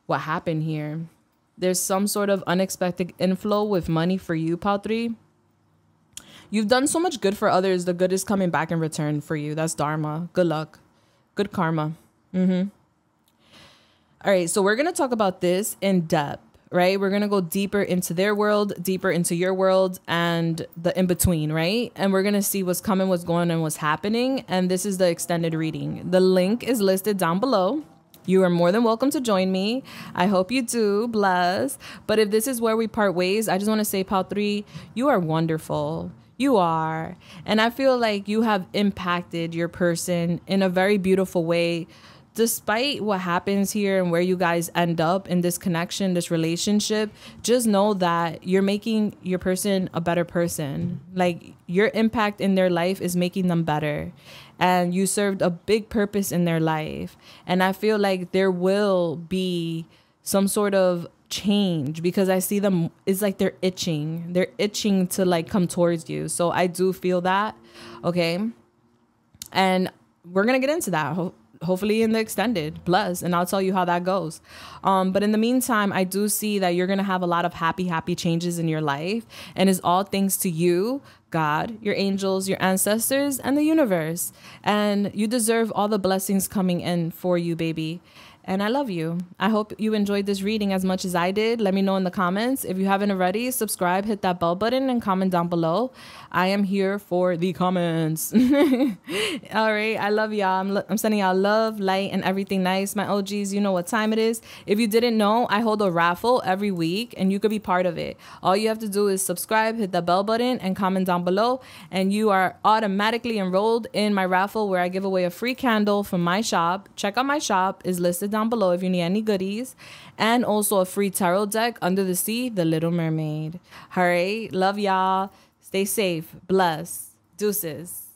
what happened here. There's some sort of unexpected inflow with money for you, Pautri. You've done so much good for others. The good is coming back in return for you. That's dharma. Good luck. Good karma. All right. So we're going to talk about this in depth, right? We're going to go deeper into their world, deeper into your world, and the in-between, right? And we're going to see what's coming, what's going on, what's happening. And this is the extended reading. The link is listed down below. You are more than welcome to join me. I hope you do. Bless. But if this is where we part ways, I just want to say, Pautri, you are wonderful. You are. And I feel like you have impacted your person in a very beautiful way. Despite what happens here and where you guys end up in this connection, this relationship, just know that you're making your person a better person. Like, your impact in their life is making them better. And you served a big purpose in their life. And I feel like there will be some sort of change, because I see them, it's like they're itching. They're itching to come towards you. So I do feel that. Okay. And we're going to get into that. Hopefully in the extended plus, and I'll tell you how that goes. But in the meantime, I do see that you're going to have a lot of happy changes in your life, and it's all thanks to you, God, your angels, your ancestors, and the universe. And you deserve all the blessings coming in for you, baby. And I love you. I hope you enjoyed this reading as much as I did. Let me know in the comments. If you haven't already, subscribe, hit that bell button, and comment down below. I am here for the comments. All right. I love y'all. I'm sending y'all love, light, and everything nice. My OGs, you know what time it is. If you didn't know, I hold a raffle every week, and you could be part of it. All you have to do is subscribe, hit the bell button, and comment down below, and you are automatically enrolled in my raffle, where I give away a free candle from my shop. Check out my shop. Is listed down down below if you need any goodies. And also a free tarot deck, Under the Sea, The Little Mermaid. All right. Love y'all. Stay safe. Bless. Deuces.